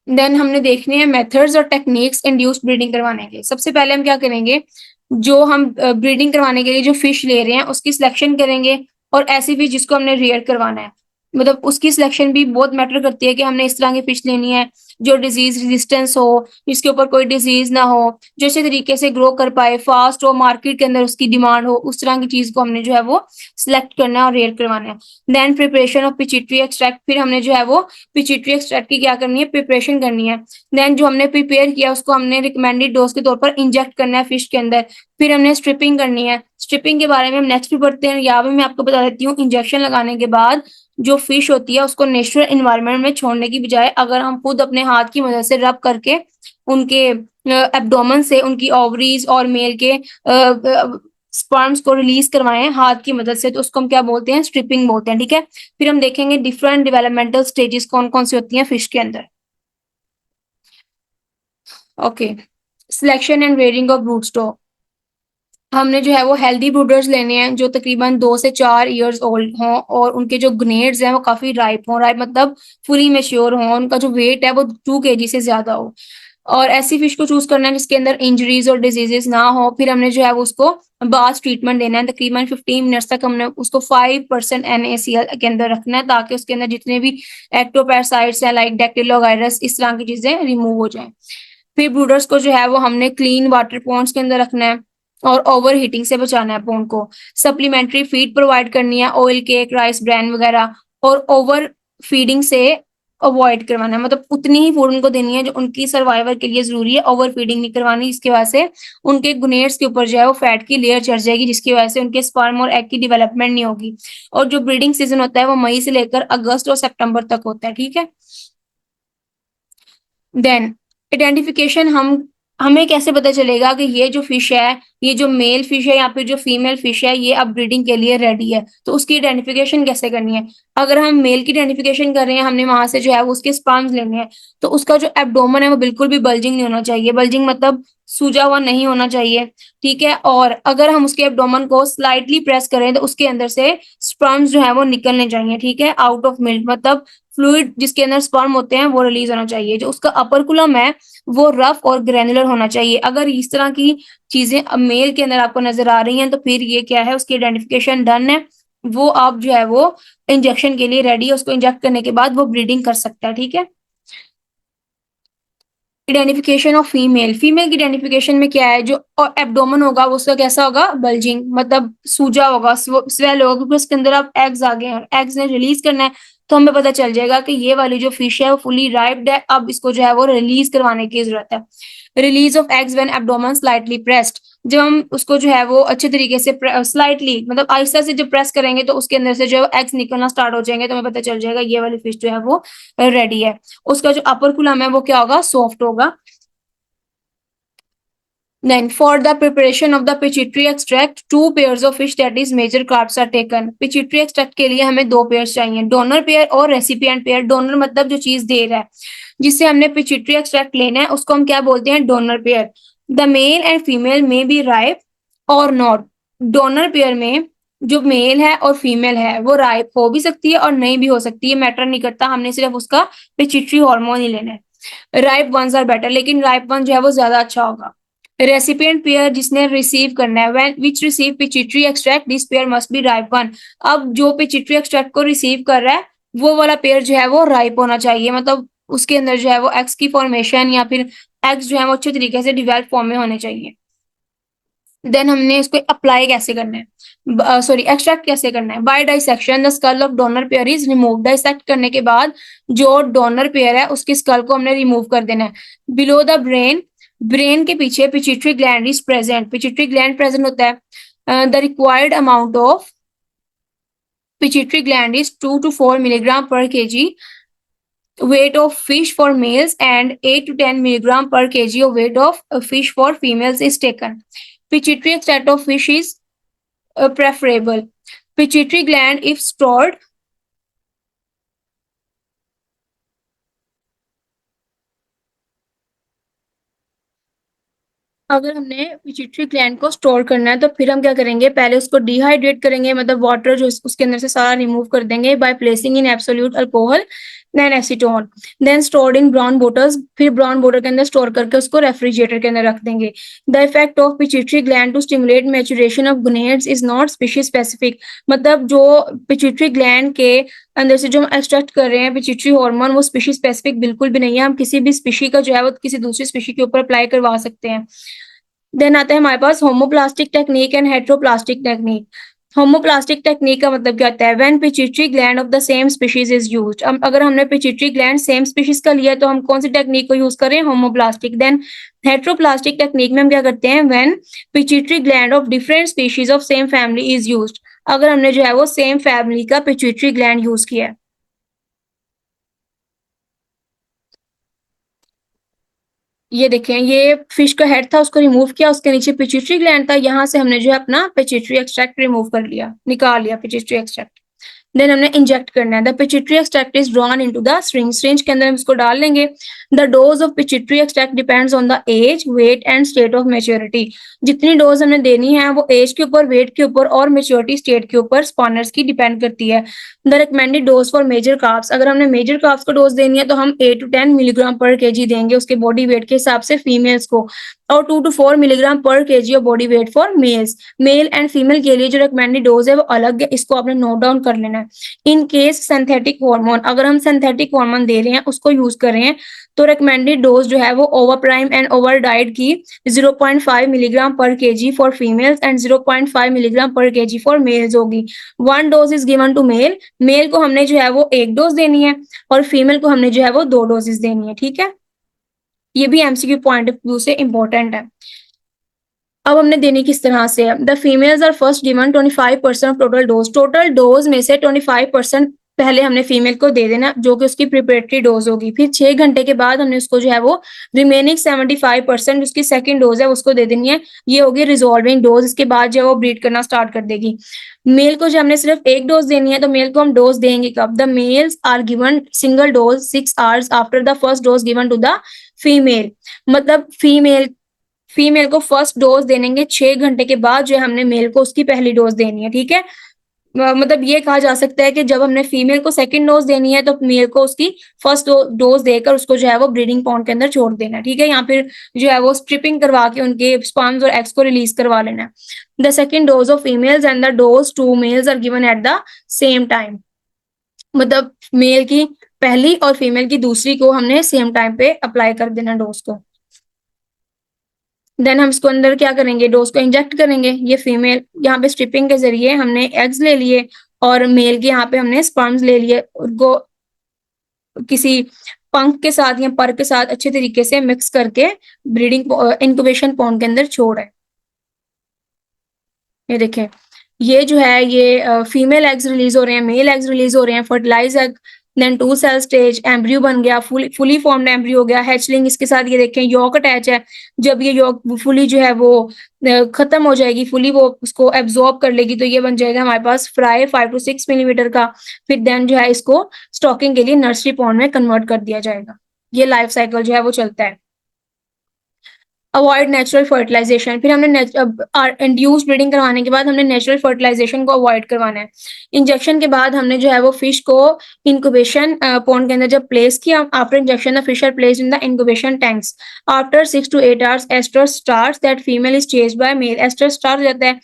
देन हमने देखने हैं मेथड्स और टेक्निक्स इंड्यूस्ड ब्रीडिंग करवाने के। सबसे पहले हम क्या करेंगे, जो हम ब्रीडिंग करवाने के लिए जो फिश ले रहे हैं उसकी सिलेक्शन करेंगे, और ऐसी फिश जिसको हमने रेयर करवाना है, मतलब उसकी सिलेक्शन भी बहुत मैटर करती है कि हमने इस तरह की फिश लेनी है जो डिजीज रेजिस्टेंस हो, जिसके ऊपर कोई डिजीज ना हो, जो अच्छे तरीके से ग्रो कर पाए, फास्ट हो, मार्केट के अंदर उसकी डिमांड हो, उस तरह की चीज को हमने जो है वो सिलेक्ट करना है और रेयर करवाना है। देन प्रिपरेशन ऑफ पिचिट्री एक्सट्रैक्ट, फिर हमने जो है वो पिचिट्री एक्सट्रैक्ट की क्या करनी है, प्रिपरेशन करनी है। देन जो हमने प्रिपेयर किया उसको हमने रिकमेंडेड डोज के तौर पर इंजेक्ट करना है फिश के अंदर, फिर हमने स्ट्रिपिंग करनी है। स्ट्रिपिंग के बारे में हम नेक्स्ट भी पढ़ते हैं, यहाँ भी मैं आपको बता देती हूँ। इंजेक्शन लगाने के बाद जो फिश होती है उसको नेचुरल एनवायरनमेंट में छोड़ने की बजाय अगर हम खुद अपने हाथ की मदद से रब करके उनके एब्डोमेन से उनकी ओवरीज और मेल के स्पर्म्स को रिलीज करवाएं हाथ की मदद से, तो उसको हम क्या बोलते हैं, स्ट्रिपिंग बोलते हैं। ठीक है, फिर हम देखेंगे डिफरेंट डेवलपमेंटल स्टेजेस कौन कौन सी होती हैं फिश के अंदर। Okay, selection and rearing of brood stock, हमने जो है वो हेल्दी ब्रूडर्स लेने हैं जो तकरीबन 2 से 4 इयर्स ओल्ड हों और उनके जो ग्नेड्स हैं वो काफी राइप हों, राइप मतलब फुली मेच्योर हों, उनका जो वेट है वो 2 kg से ज्यादा हो। और ऐसी फिश को चूज करना है जिसके अंदर इंजरीज और डिजीजेस ना हो। फिर हमने जो है वो उसको बाथ ट्रीटमेंट देना है, तकरीबन 15 मिनट्स तक हमने उसको 5% NaCl के अंदर रखना है ताकि उसके अंदर जितने भी एक्टोपैरासाइट्स हैं लाइक डैक्टिलोगायरस इस तरह की चीजें रिमूव हो जाएं। फिर ब्रूडर्स को जो है वो हमने क्लीन वाटर पॉन्ड्स के अंदर रखना है और ओवर हीटिंग से बचाना है पॉन्ड को। सप्लीमेंट्री फीड प्रोवाइड करनी है, ऑयल केक, राइस ब्रैन वगैरह, और ओवर फीडिंग से अवॉइड करवाना है, मतलब उतनी ही फूड उनको देनी है जो उनकी सर्वाइवल के लिए जरूरी है, ओवर फीडिंग नहीं करवानी, जिसकी वजह से उनके गुनेट्स के ऊपर जो है वो फैट की लेयर चढ़ जाएगी जिसकी वजह से उनके स्पर्म और एग की डेवलपमेंट नहीं होगी। और जो ब्रीडिंग सीजन होता है वो मई से लेकर अगस्त और सितंबर तक होता है, ठीक है। देन आइडेंटिफिकेशन, हम हमें कैसे पता चलेगा कि ये जो फिश है, ये जो मेल फिश है या फिर जो फीमेल फिश है ये अब ब्रीडिंग के लिए रेडी है, तो उसकी आइडेंटिफिकेशन कैसे करनी है। अगर हम मेल की आइडेंटिफिकेशन कर रहे हैं, हमने वहां से जो है वो उसके स्पर्म्स लेने हैं, तो उसका जो एब्डोमेन है वो बिल्कुल भी बल्जिंग नहीं होना चाहिए, बल्जिंग मतलब सूजा हुआ नहीं होना चाहिए, ठीक है। और अगर हम उसके एब्डोमेन को स्लाइटली प्रेस करें तो उसके अंदर से स्पर्म्स जो है वो निकलने चाहिए, ठीक है, आउट ऑफ मिल्क, मतलब फ्लूइड जिसके अंदर स्पर्म होते हैं वो रिलीज होना चाहिए। जो उसका अपरकुलम है वो रफ और ग्रेनुलर होना चाहिए। अगर इस तरह की चीजें अब मेल के अंदर आपको नजर आ रही हैं तो फिर ये क्या है, उसकी आइडेंटिफिकेशन डन है, वो आप जो है वो इंजेक्शन के लिए रेडी है, उसको इंजेक्ट करने के बाद वो ब्रीडिंग कर सकता है, ठीक है। आइडेंटिफिकेशन ऑफ फीमेल, फीमेल की आइडेंटिफिकेशन में क्या है, जो एब्डोमेन होगा वो उसका कैसा होगा, बल्जिंग, मतलब सूजा होगा, स्वेल होगा, क्योंकि उसके अंदर आप एग्स आ गए हैं, एग्स ने रिलीज करना है, तो हमें पता चल जाएगा कि ये वाली जो फिश है वो फुली राइप्ड है, अब इसको जो है वो रिलीज करवाने की जरूरत है। Release of eggs when abdomen slightly pressed, जब हम उसको जो है वो अच्छे तरीके से स्लाइटली मतलब आहिस्ता से जब प्रेस करेंगे तो उसके अंदर से जो है एग्स निकलना स्टार्ट हो जाएंगे, तो हमें पता चल जाएगा ये वाली फिश जो है वो रेडी है। उसका जो अपर कुलम है वो क्या होगा, सॉफ्ट होगा। Then, for the preparation of the pituitary extract, 2 pairs of fish that is major carbs are taken. Pituitary extract के लिए हमें 2 पेयर चाहिए, डोनर पेयर और रेसिपिएंट पेयर। डोनर मतलब जो चीज दे रहा है, जिससे हमने पिट्यूटरी एक्सट्रैक्ट लेना है उसको हम क्या बोलते हैं, donor pair. The male and female में बी राइप और नॉट। डोनर पेयर में जो मेल है और फीमेल है वो राइप हो भी सकती है और नहीं भी हो सकती है, मैटर नहीं करता, हमने सिर्फ उसका पिट्यूटरी हार्मोन ही लेना है। राइप वंस आर बेटर, लेकिन राइप वन जो है वो ज्यादा अच्छा होगा। रेसिपिएंट पेयर जिसने रिसीव करना है, when which receive pituitary extract this pair must be ripe one. अब जो पिट्यूटरी एक्सट्रैक्ट को रिसीव कर रहा है वो वाला पेयर जो है वो राइप होना चाहिए, मतलब उसके अंदर जो है वो एग्स की फॉर्मेशन या फिर एग्स जो है वो अच्छे तरीके से डिवेल्प फॉर्म में होने चाहिए। देन हमने इसको अप्लाई कैसे करना है, सॉरी एक्सट्रैक्ट कैसे करना है, by dissection the skull of donor pair is remove. Dissect करने के बाद जो डोनर पेयर है उसकी स्कल को हमने रिमूव कर देना है। बिलो द ब्रेन, ब्रेन के पीछे pituitary gland is present, pituitary gland present होता है। The required amount of pituitary gland is 2 to 4 milligram per kg weight of fish for males and 8 to 10 milligram per kg of weight of fish for females is taken. Pituitary extract of fish is preferable. Pituitary gland if stored, अगर हमने पिट्यूटरी ग्लैंड को स्टोर करना है तो फिर हम क्या करेंगे, पहले उसको डिहाइड्रेट करेंगे, मतलब वाटर जो उसके अंदर से सारा रिमूव कर देंगे by placing in absolute alcohol then acetone, then stored in brown bottles, फिर ब्राउन बोटल के अंदर स्टोर करके उसको रेफ्रिजरेटर के अंदर रख देंगे। The effect of pituitary gland to stimulate maturation of gonads is not species specific, मतलब जो पिट्यूटरी ग्लैंड के अंदर से जो हम एक्सट्रैक्ट कर रहे हैं पिट्यूटरी हार्मोन वो स्पीशीज स्पेसिफिक बिल्कुल भी नहीं है, हम किसी भी स्पीशी का जो है वो किसी दूसरी स्पीशी के ऊपर अप्लाई करवा सकते हैं। देन आता है हमारे पास होमोप्लास्टिक टेक्निक एंड हेट्रोप्लास्टिक टेक्निक। होमोप्लास्टिक टेक्निक का मतलब क्या होता है, when pituitary gland of the same species is used. अगर हमने पिट्यूटरी ग्लैंड सेम स्पीशीज का लिया तो हम कौन सी टेक्निक को यूज करें, होमोप्लास्टिक। देन हेट्रोप्लास्टिक टेक्निक में हम क्या करते हैं, when pituitary gland of different species of same family is used. अगर हमने जो है वो सेम फैमिली का पिट्यूटरी ग्लैंड यूज किया है। ये देखें, ये फिश का हेड था उसको रिमूव किया, उसके नीचे पिट्यूटरी ग्लैंड था, यहाँ से हमने जो है अपना पिट्यूटरी एक्सट्रैक्ट रिमूव कर लिया, निकाल लिया पिट्यूटरी एक्सट्रैक्ट। देन हमने इंजेक्ट करना है। The pituitary extract is drawn into the syringe, syringe के अंदर हम इसको डाल लेंगे। The dose of pituitary extract depends on the age, weight and state of maturity. जितनी डोज हमने देनी है वो एज के ऊपर, वेट के ऊपर और मेच्योरिटी स्टेट के ऊपर स्पॉनर्स की डिपेंड करती है। The recommended dose for major carps, अगर हमने मेजर कार्ब्स को डोज देनी है तो हम 8 to 10 मिलीग्राम पर केजी देंगे उसके बॉडी वेट के हिसाब से फीमेल्स को, और 2 to 4 milligram per KG of body weight for mails. Male and female के लिए जो रिकमेंडेड डोज है वो अलग है, इसको आपने नोट डाउन कर लेना है। इन केस सिंथेटिक हार्मोन, अगर हम सिंथेटिक हार्मोन दे रहे हैं उसको यूज कर रहे हैं तो रिकमेंडेड डोज जो है वो Ovaprim and Ovatide की 0.5 milligram per KG for females and 0.5 milligram per KG for males होगी। 1 dose is given to male, male को हमने जो है वो 1 डोज देनी है और फीमेल को हमने जो है वो 2 डोजेस देनी है। ठीक है, ये भी एमसीक्यू पॉइंट ऑफ व्यू से इंपॉर्टेंट है। अब हमने देनी किस तरह से है। The females are first given 25% of total dose, total dose में से 25% पहले हमने फीमेल को दे देना जो कि उसकी प्रिपरेटरी डोज होगी। फिर 6 घंटे के बाद हमने उसको जो है वो रिमेनिंग 75% उसकी सेकंड डोज है उसको दे देनी है, ये होगी रिजॉल्विंग डोज। इसके बाद जो है वो ब्रीड करना स्टार्ट कर देगी। मेल को जो हमने सिर्फ 1 डोज देनी है तो मेल को हम डोज देंगे कब, the males are given single dose 6 hours after the first dose given to the female. मतलब फीमेल को फर्स्ट डोज देंगे 6 घंटे के बाद जो है हमने मेल को उसकी पहली डोज देनी है। ठीक है, मतलब ये कहा जा सकता है कि जब हमने फीमेल को सेकंड डोज देनी है तो मेल को उसकी फर्स्ट डोज देकर उसको जो है वो ब्रीडिंग पॉन्ड के अंदर छोड़ देना है। ठीक है, यहाँ फिर जो है वो स्ट्रिपिंग करवा के उनके स्पर्म्स और एग्स को रिलीज करवा लेना है। The second dose of females and the dose to males are given at the same time, मतलब मेल की पहली और फीमेल की दूसरी को हमने सेम टाइम पे अप्लाई कर देना डोज को। देन हम इसको अंदर क्या करेंगे, डोज को इंजेक्ट करेंगे। ये फीमेल यहाँ पे स्ट्रिपिंग के जरिए हमने एग्स ले लिए और मेल के यहाँ पे हमने स्पर्म्स ले लिए, उनको किसी पंख के साथ या पर के साथ अच्छे तरीके से मिक्स करके ब्रीडिंग इंक्यूबेशन पॉन्ड के अंदर छोड़ है। ये देखें, ये जो है ये फीमेल एग्स रिलीज हो रहे हैं, मेल एग्स रिलीज हो रहे हैं, fertilise egg, then 2 cell stage, embryo बन गया, फुली फॉर्म्ड एम्ब्रियो हो गया, हैचलिंग इसके साथ ये देखें यॉक अटैच है। जब ये यॉक फुली जो है वो खत्म हो जाएगी, फुली वो उसको एब्जॉर्ब कर लेगी तो ये बन जाएगा हमारे पास फ्राई 5 to 6 मिलीमीटर का। फिर देन जो है इसको स्टॉकिंग के लिए नर्सरी पॉन्ड में कन्वर्ट कर दिया जाएगा। ये लाइफ साइकिल जो है वो चलता है। अवॉइड नेचुरल फर्टिलाइजेशन, फिर हमने इंड्यूस ब्रीडिंग करवाने के बाद हमने नेचुरल फर्टिलाइजेशन को अवॉइड करवाना है। इंजेक्शन के बाद हमने जो है वो फिश को इंक्यूबेशन पॉन्ड के अंदर जब प्लेस किया, after injection the fish are placed in the incubation tanks. After 6 to 8 hours oestrus starts that female is chased by male, oestrus start हो जाता है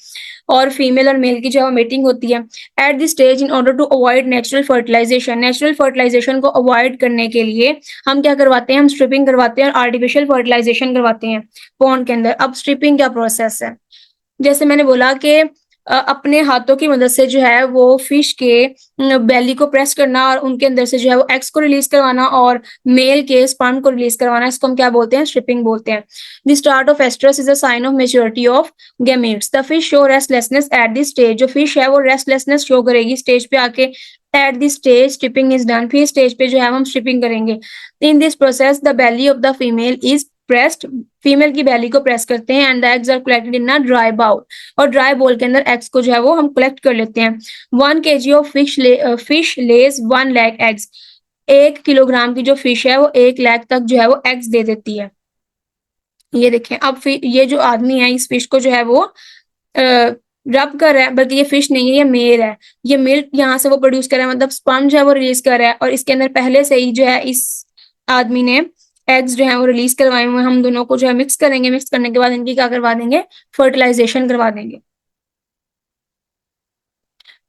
और फीमेल और मेल की जो है मीटिंग होती है। At this stage in order to avoid natural fertilisation, natural fertilisation को अवॉइड करने के लिए हम क्या करवाते हैं, हम स्ट्रिपिंग करवाते हैं और आर्टिफिशियल फर्टिलाइजेशन करवाते हैं पॉन्ड के अंदर। अब स्ट्रिपिंग क्या प्रोसेस है, जैसे मैंने बोला कि अपने हाथों की मदद से जो है वो फिश के बेली को प्रेस करना और उनके अंदर से जो है वो एग्स को रिलीज करवाना और मेल के स्पर्म को रिलीज करवाना, इसको हम क्या बोलते हैं, स्ट्रिपिंग बोलते हैं। The start of oestrus is a sign of maturity of gametes. The fish show restlessness at this stage, जो फिश है वो रेस्टलेसनेस शो करेगी स्टेज पे आके। At this stage stripping is done, फिर स्टेज पे जो है हम स्ट्रिपिंग करेंगे। In this process the belly of the female is pressed, female की बेली को प्रेस करते हैं and the eggs are collected in a dry bowl, और ड्राई बाउल के अंदर एग्स को जो है वो हम कलेक्ट कर लेते हैं। 1 kg of fish lays 1 lakh eggs, 1 kilogram की जो फिश है वो 1 लाख तक जो है वो एग्स दे देती है। ये देखें, अब फिर ये जो आदमी है इस फिश को जो है वो रब कर रहा है, बल्कि ये फिश नहीं है, ये मेल है। ये मिल्क यहाँ से वो प्रोड्यूस कर रहा है, मतलब स्पर्म जो है वो रिलीज कर रहा है और इसके अंदर पहले से ही जो है इस आदमी ने एग्स जो है वो रिलीज करवाए हुए। हम दोनों को जो है मिक्स करेंगे, मिक्स करने के बाद इनकी क्या करवा देंगे, फर्टिलाइजेशन करवा देंगे।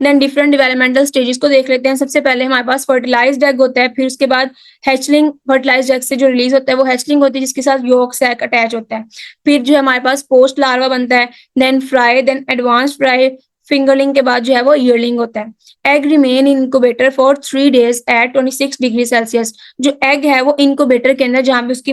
देन डिफरेंट डेवलपमेंटल स्टेजेस को देख लेते हैं। सबसे पहले हमारे पास फर्टिलाइज्ड एग होता है, फिर उसके बाद हैचलिंग, फर्टिलाइज्ड एग से जो रिलीज होता है वो हैचलिंग होती है जिसके साथ योक सैक अटैच होता है। फिर जो है हमारे पास पोस्ट लार्वा बनता है, then fry, then advance fry, fingerling के बाद जो है वो ईयरलिंग होता है। Egg remain in incubator for 3 days at 26 degree Celsius. जो एग है वो इनक्यूबेटर के अंदर जहाँ पे उसकी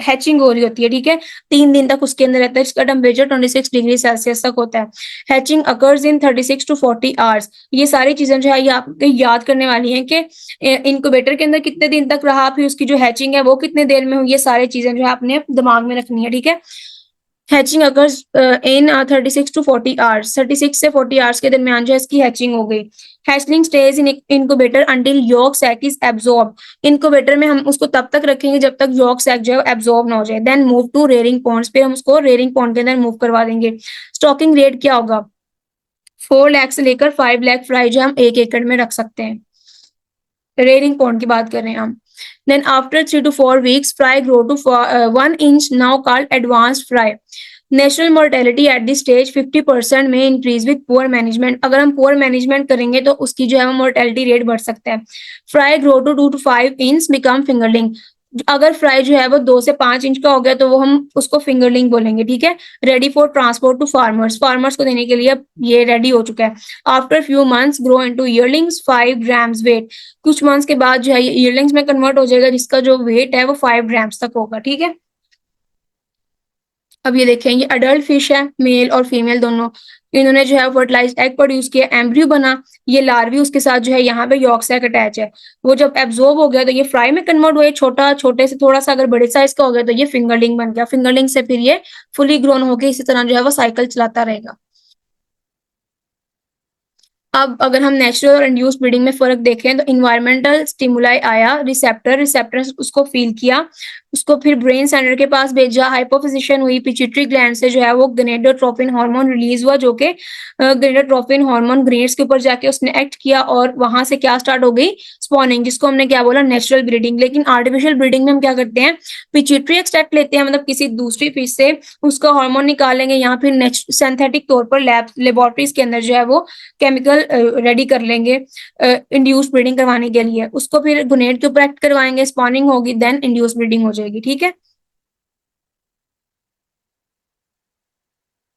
हैचिंग हो रही होती है, ठीक है, 3 दिन तक उसके अंदर रहता है, जिसका टेम्परेचर 26 डिग्री सेल्सियस तक होता है। Hatching occurs in 36 to 40 hours। ये सारी चीजें जो है ये आपको याद करने वाली हैं कि इनक्यूबेटर के अंदर कितने दिन तक रहा, फिर उसकी जो हैचिंग है वो कितने देर में हुई, ये सारी चीजें जो है आपने दिमाग में रखनी है, ठीक है। Hatching occurs in 36 to 40 hours, 36 से 40 आवर्स के दरमियान जो है इसकी हैचिंग हो गई। Hatchling stage in incubator until yolk sac is absorb, incubator में हम उसको तब तक रखेंगे जब तक यॉर्क सैक जो है एब्जॉर्ब ना हो जाए। Then move to rearing ponds, फिर हम उसको रेयरिंग पॉन्ड के अंदर मूव करवा देंगे। स्टॉकिंग रेट क्या होगा, 4 लाख से लेकर 5 लाख फ्राई जो हम 1 एकड़ में रख सकते हैं। रेयरिंग पॉन्ड की बात कर रहे हैं हम। Then after 3 to 4 weeks, fry grow to 1 inch, now called advanced fry. Natural mortality at this stage 50% में increase with poor management. अगर हम poor management करेंगे तो उसकी जो है वो mortality rate बढ़ सकता है। Fry grow to 2 to 5 inch, become fingerling. अगर फ्राई जो है वो 2 से 5 इंच का हो गया तो वो हम उसको फिंगरलिंग बोलेंगे, ठीक है। Ready for transport to farmers, farmers को देने के लिए अब ये रेडी हो चुका है। After few months grow into yearlings 5 grams weight, कुछ मंथ्स के बाद जो है ये ईयरलिंग्स में कन्वर्ट हो जाएगा जिसका जो वेट है वो 5 grams तक होगा, ठीक है। अब ये देखें, ये अडल्ट फिश है, मेल और फीमेल दोनों। इन्होंने जो है फर्टिलाइज्ड एग प्रोड्यूस किया, एम्ब्रियो बना, ये लार्वी उसके साथ जो है यहाँ पे यॉर्क सैक अटैच है। वो जब एब्जॉर्ब हो गया तो ये फ्राई में कन्वर्ट हुए, छोटा छोटे से थोड़ा सा अगर बड़े साइज का हो गया तो ये फिंगरलिंग बन गया। फिंगरलिंग से फिर ये फुली ग्रोन होकर इसी तरह जो है वो साइकिल चलाता रहेगा। अब अगर हम नेचुरल और इंड्यूस ब्रीडिंग में फर्क देखें तो इन्वायरमेंटल स्टिमुलाई आया, रिसेप्टर उसको फील किया, उसको फिर ब्रेन सेंटर के पास भेजा, हाइपोफिजिशन हुई, पिट्यूटरी ग्लैंड से जो है वो गनेडोट्रोपिन हार्मोन रिलीज हुआ, जो कि गनेडोट्रोपिन हार्मोन ग्रेड्स के ऊपर जाके उसने एक्ट किया और वहां से क्या स्टार्ट हो गई, स्पॉनिंग, जिसको हमने क्या बोला, नेचुरल ब्रीडिंग। लेकिन आर्टिफिशियल ब्रीडिंग में हम क्या करते हैं, पिट्यूटरी एक्सट्रैक्ट लेते हैं, मतलब किसी दूसरी फिश से उसका हार्मोन निकालेंगे, यहाँ फिर सिंथेटिक तौर पर लेबोरेटरीज के अंदर जो है वो केमिकल रेडी कर लेंगे इंड्यूस ब्रीडिंग करवाने के लिए, उसको फिर गुनेट के ऊपर एक्ट करवाएंगे, स्पॉनिंग होगी, देन इंड्यूस ब्रीडिंग हो जाएगी, ठीक है।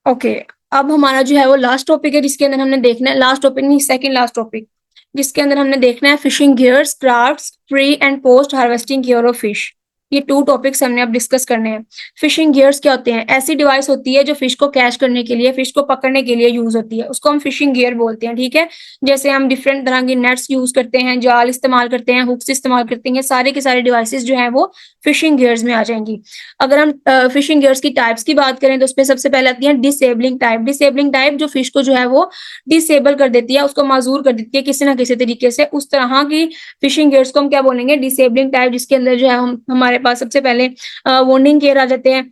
ओके, अब हमारा जो है वो लास्ट टॉपिक है जिसके अंदर हमने देखना है, लास्ट टॉपिक नहीं, सेकंड लास्ट टॉपिक, जिसके अंदर हमने देखना है fishing gears, crafts, pre and post harvesting gear of fish. ये 2 टॉपिक्स हमने अब डिस्कस करने हैं। फिशिंग गियर्स क्या होते हैं, ऐसी डिवाइस होती है जो फिश को कैच करने के लिए, फिश को पकड़ने के लिए यूज होती है, उसको हम फिशिंग गियर बोलते हैं, ठीक है। जैसे हम डिफरेंट तरह की नेट्स यूज करते हैं, जाल इस्तेमाल करते हैं, हुक्स इस्तेमाल करते हैं, सारे के सारे डिवाइसेस जो है वो फिशिंग गियर्स में आ जाएंगी। अगर हम फिशिंग गियर्स की टाइप्स की बात करें तो उसमें सबसे पहले आती है डिसेबलिंग टाइप। डिसेबलिंग टाइप जो फिश को जो है वो डिसेबल कर देती है, उसको माजूर कर देती है किसी ना किसी तरीके से, उस तरह की फिशिंग गियर्स को हम क्या बोलेंगे, डिसेबलिंग टाइप, जिसके अंदर जो है हम हमारे पास सबसे पहले वोंडिंग गियर आ जाते हैं।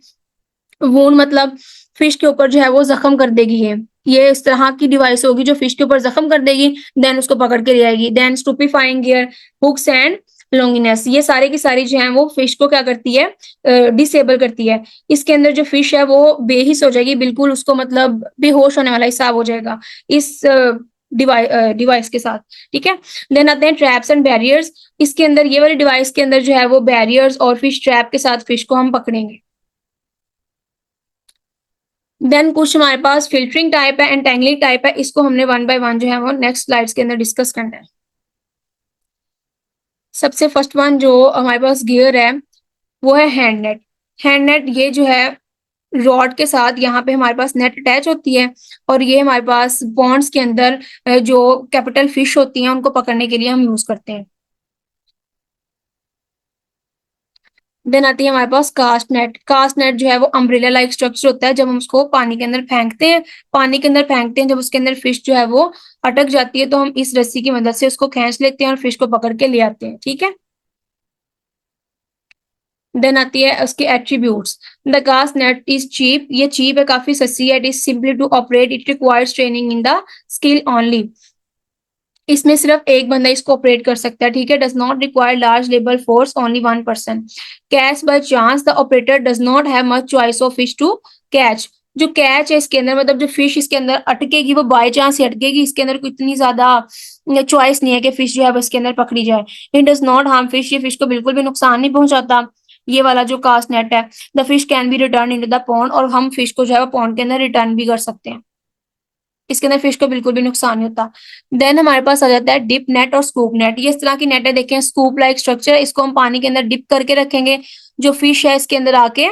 वोंड मतलब फिश के ऊपर जो है वो जख्म कर देगी, ये इस तरह की डिवाइस होगी जो फिश के ऊपर जख्म कर देगी, देन उसको पकड़ के ले आएगी। देन स्टूपीफाइंग गियर, हुक्स एंड लॉन्गिनेस, ये सारे की सारी जो है वो फिश को क्या करती है, डिसेबल करती है। इसके अंदर जो फिश है वो बेहिस हो जाएगी, बिल्कुल उसको मतलब बेहोश होने वाला हिसाब हो जाएगा इस डिवाइस के साथ, ठीक है। देन आते हैं ट्रैप्स एंड बैरियर्स, इसके अंदर ये वाली डिवाइस के अंदर जो है वो बैरियर्स और फिश ट्रैप के साथ फिश को हम पकड़ेंगे। देन कुछ हमारे पास फिल्टरिंग टाइप है, एंटेंगलिंग टाइप है, इसको हमने 1 बाय 1 जो है वो नेक्स्ट स्लाइड्स के अंदर डिस्कस करना है। सबसे फर्स्ट वन जो हमारे पास गियर है वो है हैंड नेट। हैंड नेट ये जो है रॉड के साथ यहाँ पे हमारे पास नेट अटैच होती है और ये हमारे पास पॉन्ड्स के अंदर जो कैपिटल फिश होती हैं उनको पकड़ने के लिए हम यूज करते हैं। देन आती है हमारे पास कास्ट नेट। कास्ट नेट जो है वो अम्ब्रेला लाइक स्ट्रक्चर होता है, जब हम उसको पानी के अंदर फेंकते हैं, पानी के अंदर फेंकते हैं, जब उसके अंदर फिश जो है वो अटक जाती है तो हम इस रस्सी की मदद से उसको खींच लेते हैं और फिश को पकड़ के ले आते हैं, ठीक है। देन आती है उसके attributes. The cast net is cheap, ये चीप है, काफी सस्ती है। It is simply to operate, it requires training in the skill only, इसमें सिर्फ एक बंदा इसको ऑपरेट कर सकता है, ठीक है। Does not require large labour force, only 1 person. Catch by chance, the operator does not have much choice of fish to catch. जो कैच है इसके अंदर मतलब जो फिश इसके अंदर अटकेगी वो बाय चांस ही अटकेगी, इसके अंदर कोई इतनी ज्यादा चॉइस नहीं है कि फिश जो है इसके अंदर पकड़ी जाए। It does not harm fish, ये फिश को बिल्कुल भी नुकसान नहीं पहुंचाता। ये वाला जो कास्ट नेट है, the fish can be return into the pond, और हम फिश को जो है पॉन्ड के अंदर रिटर्न भी कर सकते हैं, इसके अंदर फिश को बिल्कुल भी नुकसान नहीं होता। देन हमारे पास आ जाता है डिप नेट और स्कूप नेट। ये इस तरह की नेट है, देखें स्कूप लाइक स्ट्रक्चर, इसको हम पानी के अंदर डिप करके रखेंगे, जो फिश है इसके अंदर आके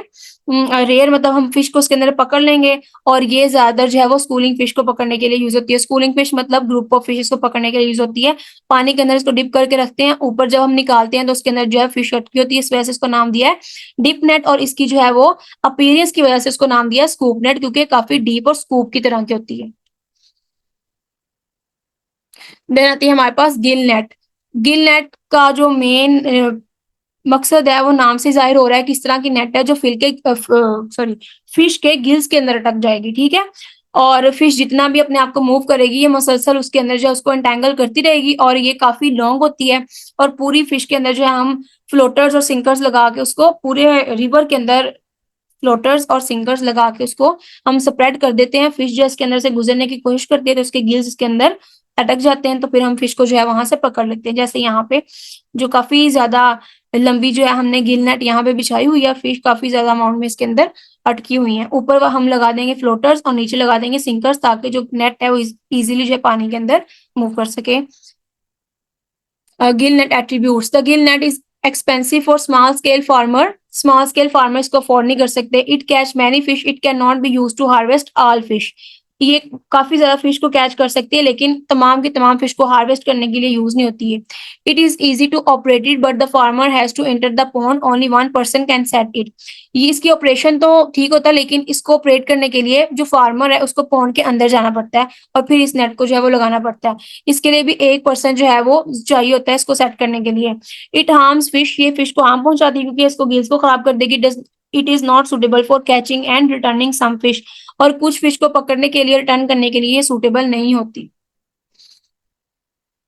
रेयर मतलब हम फिश को उसके अंदर पकड़ लेंगे, और ये ज्यादातर जो है वो स्कूलिंग फिश को पकड़ने के लिए यूज होती है। स्कूलिंग फिश मतलब ग्रुप ऑफ फिशेस को पकड़ने के लिए यूज होती है। पानी के अंदर इसको डिप करके रखते हैं, ऊपर जब हम निकालते हैं तो उसके अंदर जो है फिश अटकी होती है, इस वजह से इसको नाम दिया है डिप नेट। और इसकी जो है वो अपीयरेंस की वजह से इसको नाम दिया है स्कूप नेट, क्योंकि काफी डीप और स्कूप की तरह की होती है। देन आती है हमारे पास गिल नेट। गिल नेट का जो मेन मकसद है वो नाम से जाहिर हो रहा है कि इस तरह की नेट है जो फिश के गिल्स के अंदर अटक जाएगी, ठीक है। और फिश जितना भी अपने आप को मूव करेगी, ये मुसलसल उसके अंदर जो है उसको एंटेंगल करती रहेगी, और ये काफी लॉन्ग होती है। और पूरी फिश के अंदर जो है हम फ्लोटर्स और सिंकर्स लगा के उसको पूरे रिवर के अंदर फ्लोटर्स और सिंकर्स लगा के उसको हम स्प्रेड कर देते हैं। फिश जो इसके अंदर से गुजरने की कोशिश करती है तो उसके गिल्स इसके अंदर अटक जाते हैं, तो फिर हम फिश को जो है वहां से पकड़ लेते हैं। जैसे यहाँ पे जो काफी ज्यादा लंबी जो है हमने गिल नेट यहाँ पे बिछाई हुई है, फिश काफी ज्यादा अमाउंट में इसके अंदर अटकी हुई है। ऊपर हम लगा देंगे फ्लोटर्स और नीचे लगा देंगे सिंकर्स, ताकि जो नेट है वो इजीली जो है पानी के अंदर मूव कर सके। gill net attributes. The gill net is expensive for small scale farmer. Small scale farmers इसको अफोर्ड नहीं कर सकते. It catch many fish. It cannot be used to harvest all fish. ये काफी ज्यादा फिश को कैच कर सकती है, लेकिन तमाम की तमाम फिश को हार्वेस्ट करने के लिए यूज नहीं होती है। It is easy to operate it but the farmer has to enter the pond, only one person can set it. ये इसकी ऑपरेशन तो ठीक होता है, लेकिन इसको ऑपरेट करने के लिए जो फार्मर है उसको पॉन्ड के अंदर जाना पड़ता है, और फिर इस नेट को जो है वो लगाना पड़ता है। इसके लिए भी एक पर्सन जो है वो चाहिए होता है इसको सेट करने के लिए। इट हार्म्स फिश, ये फिश को हार्म पहुंचाती है क्योंकि इसको गिल्स को खराब कर देगी। It is not suitable for catching and returning some fish, और कुछ फिश को पकड़ने के लिए रिटर्न करने के लिए ये सूटेबल नहीं होती।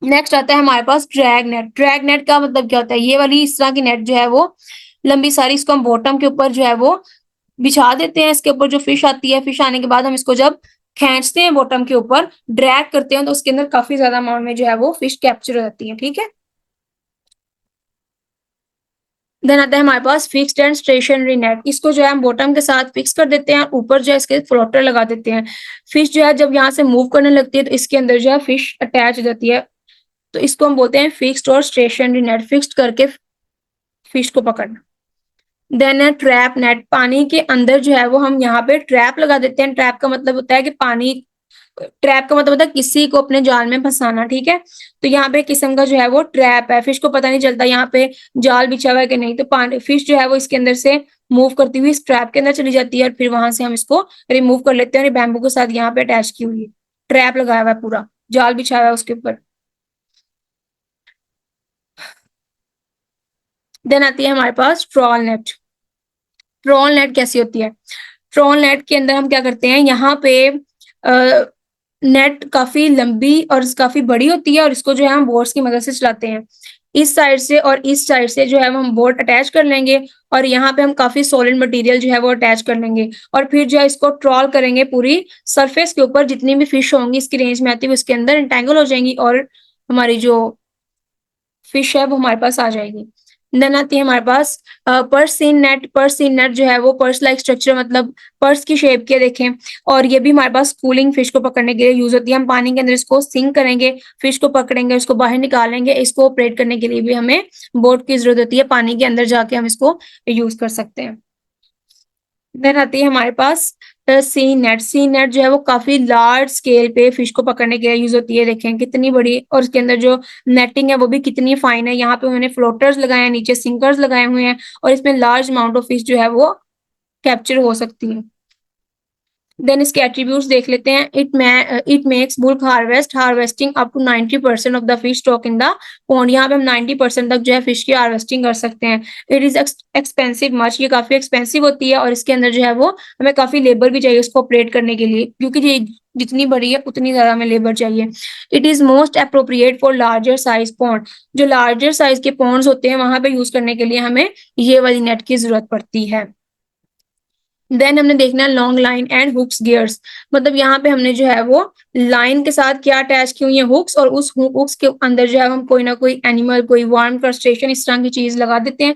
नेक्स्ट आता है हमारे पास ड्रैग नेट। ड्रैग नेट का मतलब क्या होता है? ये वाली इस तरह की नेट जो है वो लंबी सारी, इसको हम बॉटम के ऊपर जो है वो बिछा देते हैं। इसके ऊपर जो फिश आती है, फिश आने के बाद हम इसको जब खींचते हैं बॉटम के ऊपर, ड्रैग करते हैं, तो उसके अंदर काफी ज्यादा अमाउंट में जो है वो फिश कैप्चर हो जाती है, ठीक है। देन आता है हमारे पास फिक्स्ड एंड स्टेशनरी नेट। इसको जो है हम बॉटम के साथ फिक्स कर देते हैं, ऊपर जो है इसके फ्लोटर लगा देते हैं। फिश जो है जब यहाँ से मूव करने लगती है तो इसके अंदर जो है फिश अटैच हो जाती है, तो इसको हम बोलते हैं फिक्स्ड और स्टेशनरी नेट, फिक्स्ड करके फिश को पकड़ना। देन है ट्रैप नेट। पानी के अंदर जो है वो हम यहाँ पे ट्रैप लगा देते हैं। ट्रैप का मतलब होता है कि पानी, ट्रैप का मतलब होता है किसी को अपने जाल में फंसाना, ठीक है। तो यहाँ पे किस्म का जो है वो ट्रैप है, फिश को पता नहीं चलता यहाँ पे जाल बिछा हुआ है कि नहीं, तो पानी फिश जो है वो इसके अंदर से मूव करती हुई इस ट्रैप के अंदर चली जाती है, और फिर वहां से हम इसको रिमूव कर लेते हैं। और ये बैम्बू के साथ यहाँ पे अटैच की हुई है, ट्रैप लगाया हुआ है, पूरा जाल बिछाया हुआ है उसके ऊपर। देन आती है हमारे पास ट्रॉल नेट। ट्रॉल नेट कैसी होती है? ट्रॉल नेट के अंदर हम क्या करते हैं, यहाँ पे नेट काफी लंबी और काफी बड़ी होती है, और इसको जो है हम बोर्ड्स की मदद से चलाते हैं। इस साइड से और इस साइड से जो है वो हम बोर्ड अटैच कर लेंगे, और यहाँ पे हम काफी सॉलिड मटेरियल जो है वो अटैच कर लेंगे, और फिर जो है इसको ट्रॉल करेंगे पूरी सरफेस के ऊपर। जितनी भी फिश होंगी इसकी रेंज में आती है उसके अंदर इंटेंगल हो जाएंगी, और हमारी जो फिश है वो हमारे पास आ जाएगी। देन आती है हमारे पास purse seine net. Purse seine net जो है वो पर्स लाइक स्ट्रक्चर, मतलब पर्स की शेप के देखें, और ये भी हमारे पास कूलिंग फिश को पकड़ने के लिए यूज होती है। हम पानी के अंदर इसको सिंक करेंगे, फिश को पकड़ेंगे, उसको बाहर निकालेंगे। इसको ऑपरेट करने के लिए भी हमें बोट की जरूरत होती है, पानी के अंदर जाके हम इसको यूज कर सकते हैं। देन आती है हमारे पास सी नेट। सी नेट जो है वो काफी लार्ज स्केल पे फिश को पकड़ने के लिए यूज होती है। देखें कितनी बड़ी, और उसके अंदर जो नेटिंग है वो भी कितनी फाइन है। यहाँ पे उन्होंने फ्लोटर्स लगाए हैं, नीचे सिंकर्स लगाए हुए हैं, और इसमें लार्ज अमाउंट ऑफ फिश जो है वो कैप्चर हो सकती है। देन इसके एट्रीब्यूट्स देख लेते हैं। It makes bulk harvesting up to 90% of the fish stock in the pond. यहाँ पे हम 90% तक जो है फिश की हार्वेस्टिंग कर सकते हैं। इट इज एक्सपेंसिव मच, ये काफी एक्सपेंसिव होती है, और इसके अंदर जो है वो हमें काफी लेबर भी चाहिए उसको ऑपरेट करने के लिए, क्योंकि ये जितनी बड़ी है उतनी ज्यादा हमें लेबर चाहिए। It is most appropriate for larger size pond. जो लार्जर साइज के पॉन्ड्स होते हैं वहां पे यूज करने के लिए हमें ये वाली नेट की जरूरत पड़ती है। देन हमने देखना है long line and hooks gears. मतलब यहाँ पे हमने जो है वो लाइन के साथ क्या अटैच की हुई है, हुक्स, और उस हुक्स के अंदर जो है हम कोई ना कोई एनिमल, कोई वर्म, क्रस्टेशियन, इस तरह की चीज लगा देते हैं।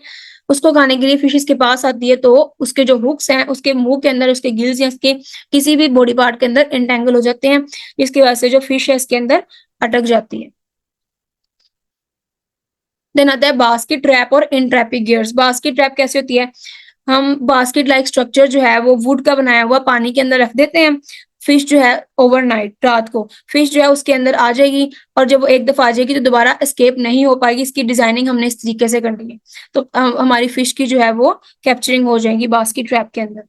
उसको खाने के लिए फिश के पास आती है, तो उसके जो हुक्स हैं उसके मुंह के अंदर, उसके गिल्स या उसके किसी भी बॉडी पार्ट के अंदर एंटेंगल हो जाते हैं, जिसकी वजह से जो फिश है इसके अंदर अटक जाती है। देन आता है बास्केट ट्रैप और इंट्रैपिक गियर्स। बास्केट ट्रैप कैसे होती है? हम बास्केट लाइक स्ट्रक्चर जो है वो वुड का बनाया हुआ पानी के अंदर रख देते हैं। फिश जो है ओवरनाइट, रात को फिश जो है उसके अंदर आ जाएगी, और जब वो एक दफा आ जाएगी तो दोबारा एस्केप नहीं हो पाएगी। इसकी डिजाइनिंग हमने इस तरीके से करनी है, तो हमारी फिश की जो है वो कैप्चरिंग हो जाएगी बास्केट ट्रैप के अंदर।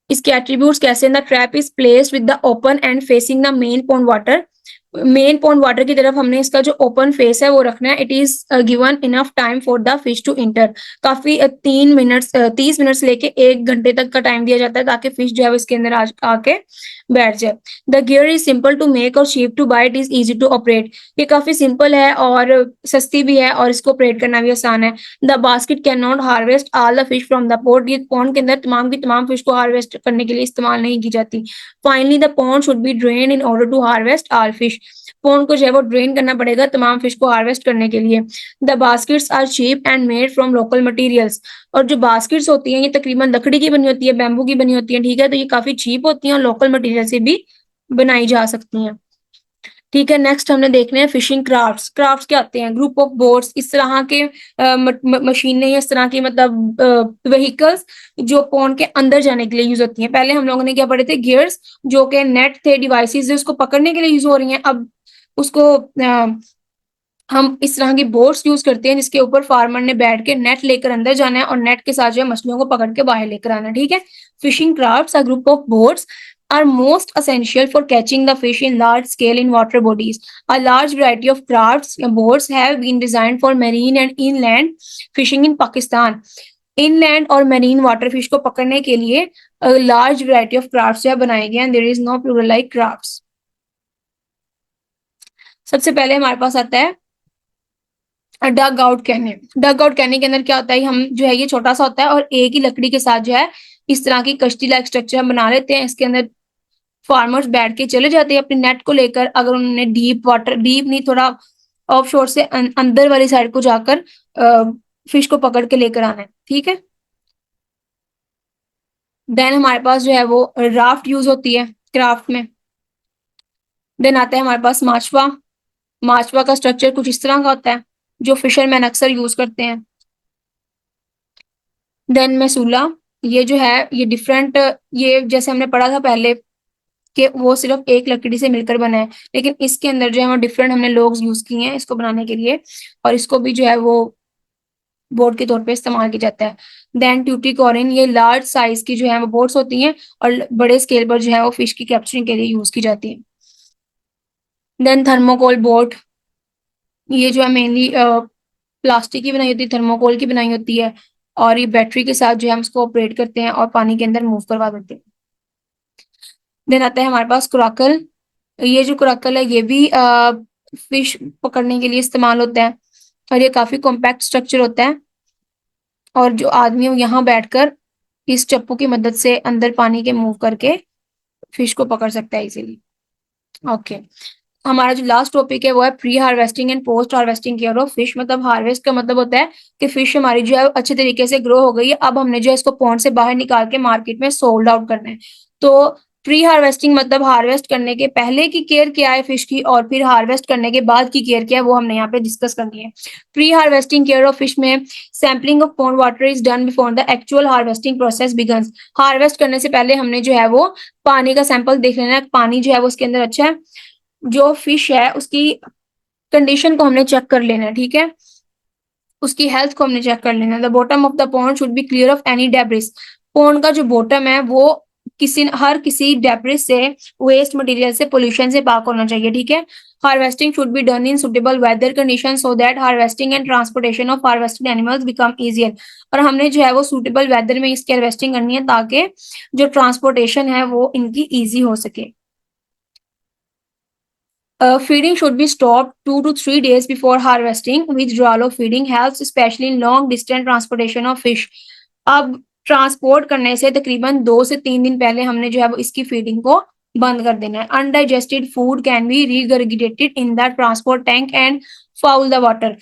इसके एट्रीब्यूट्स कैसे, the trap is placed with the open and facing the main pond water. Main pond water की तरफ हमने इसका जो ओपन फेस है वो रखना है। It is given enough time for the fish to enter. काफी 3 मिनट 30 मिनट से लेके 1 घंटे तक का टाइम दिया जाता है ताकि फिश जो है वो इसके अंदर आके बैठ जाए। The gear is simple to make और cheap to buy, it is easy to operate. ये काफी सिंपल है और सस्ती भी है और इसको ऑपरेट करना भी आसान है। The basket can not harvest all the fish from the port. ये पॉन्ड के अंदर तमाम की तमाम फिश को हार्वेस्ट करने के लिए इस्तेमाल नहीं की जाती। Finally the pond should be drain in order to harvest all fish. Pond को जो है वो ड्रेन करना पड़ेगा तमाम फिश को हार्वेस्ट करने के लिए। The baskets are cheap and made from local materials. और जो बास्केट्स होती हैं ये तकरीबन लकड़ी की बनी होती है, बैम्बू की बनी होती है, ठीक है, तो ये काफी चीप होती हैं और लोकल मटेरियल से भी बनाई जा सकती हैं। ठीक है, नेक्स्ट हमने देखने हैं फिशिंग क्राफ्ट्स। क्राफ्ट्स क्या होते हैं, ग्रुप ऑफ बोट्स, इस तरह के मशीनें या इस तरह की मतलब व्हीकल्स जो पॉन्ड के अंदर जाने के लिए यूज होती हैं। पहले हम लोगों ने क्या पढ़े थे, गियर्स जो कि नेट थे, डिवाइसेस जो उसको पकड़ने के लिए यूज हो रही हैं। अब उसको हम इस तरह की बोट्स यूज करते हैं जिसके ऊपर फार्मर ने बैठ के नेट लेकर अंदर जाना है और नेट के साथ जो है मछलियों को पकड़ के बाहर लेकर आना है। ठीक है, fishing crafts are group of boats are most essential for catching the fish in large scale in water bodies. A large variety of crafts boats have been designed for marine and inland fishing in Pakistan. Inland और marine water fish को पकड़ने के लिए large variety of crafts जो है बनाए गए हैं। There is no plural like crafts. सबसे पहले हमारे पास आता है डग आउट कहने। डग आउट कहने के अंदर क्या होता है, हम जो है ये छोटा सा होता है और एक ही लकड़ी के साथ जो है इस तरह की कश्ती लाइक स्ट्रक्चर हम बना लेते हैं। इसके अंदर फार्मर्स बैठ के चले जाते हैं अपने नेट को लेकर। अगर उन्होंने डीप वाटर, डीप नहीं, थोड़ा ऑफ शोर से अंदर वाली साइड को जाकर फिश को पकड़ के लेकर आना है। ठीक है, देन हमारे पास जो है वो राफ्ट यूज होती है क्राफ्ट में। देन आता है हमारे पास माचवा। माचवा का स्ट्रक्चर कुछ इस तरह का होता है जो फिशरमैन अक्सर यूज करते हैं। देन मेसूला, ये जो है ये डिफरेंट, ये जैसे हमने पढ़ा था पहले कि वो सिर्फ एक लकड़ी से मिलकर बना है, लेकिन इसके अंदर जो है वो डिफरेंट हमने लोग यूज किए हैं इसको बनाने के लिए, और इसको भी जो है वो बोर्ड के तौर पे इस्तेमाल किया जाता है। देन ट्यूटिकोरिन, ये लार्ज साइज की जो है वो बोट्स होती हैं और बड़े स्केल पर जो है वो फिश की कैप्चरिंग के लिए यूज की जाती है। देन थर्मोकोल बोट, ये जो है मेनली प्लास्टिक की बनाई होती है, थर्मोकोल की बनाई होती है, और ये बैटरी के साथ जो है हम इसको ऑपरेट करते हैं और पानी के अंदर मूव करवा देते हैं। देन आता है हमारे पास कुराकल। ये जो कुराकल है ये भी फिश पकड़ने के लिए इस्तेमाल होता है और ये काफी कॉम्पैक्ट स्ट्रक्चर होता है, और जो आदमी वो यहाँ बैठकर इस चप्पू की मदद से अंदर पानी के मूव करके फिश को पकड़ सकता है इजीली। ओके, हमारा जो लास्ट टॉपिक है वो है pre harvesting and post harvesting care of fish. मतलब हार्वेस्ट का मतलब होता है कि फिश हमारी जो है अच्छे तरीके से ग्रो हो गई है, अब हमने जो है इसको पॉन्ड से बाहर निकाल के मार्केट में सोल्ड आउट करना है। तो प्री हार्वेस्टिंग मतलब हार्वेस्ट करने के पहले की केयर क्या है फिश की, और फिर हार्वेस्ट करने के बाद की केयर क्या है वो हमने यहाँ पे डिस्कस करनी है। Pre harvesting care of fish में sampling of pond water is done before the actual harvesting process begins. Harvest करने से पहले हमने जो है वो पानी का सैंपल देख लेना है, पानी जो है वो उसके अंदर अच्छा है, जो फिश है उसकी कंडीशन को हमने चेक कर लेना है। ठीक है, उसकी हेल्थ को हमने चेक कर लेना है। The bottom of the pond should B clear of any debris. Pond का जो बॉटम है वो हर किसी डेब्रिस से, वेस्ट मटेरियल से, पोल्यूशन से पाक होना चाहिए। ठीक है, harvesting should be done in suitable weather condition so that harvesting and transportation of harvested animals become easier. और हमने जो है वो सूटेबल वेदर में इसकी हार्वेस्टिंग करनी है ताकि जो ट्रांसपोर्टेशन है वो इनकी ईजी हो सके। Feeding should be stopped 2 to 3 days before harvesting. Withdrawal of feeding helps especially in long distance transportation of fish. अब ट्रांसपोर्ट करने से तकरीबन 2 से 3 दिन पहले हमने जो है वो इसकी फीडिंग को बंद कर देना है। Undigested food can be regurgitated in the transport tank and foul the water.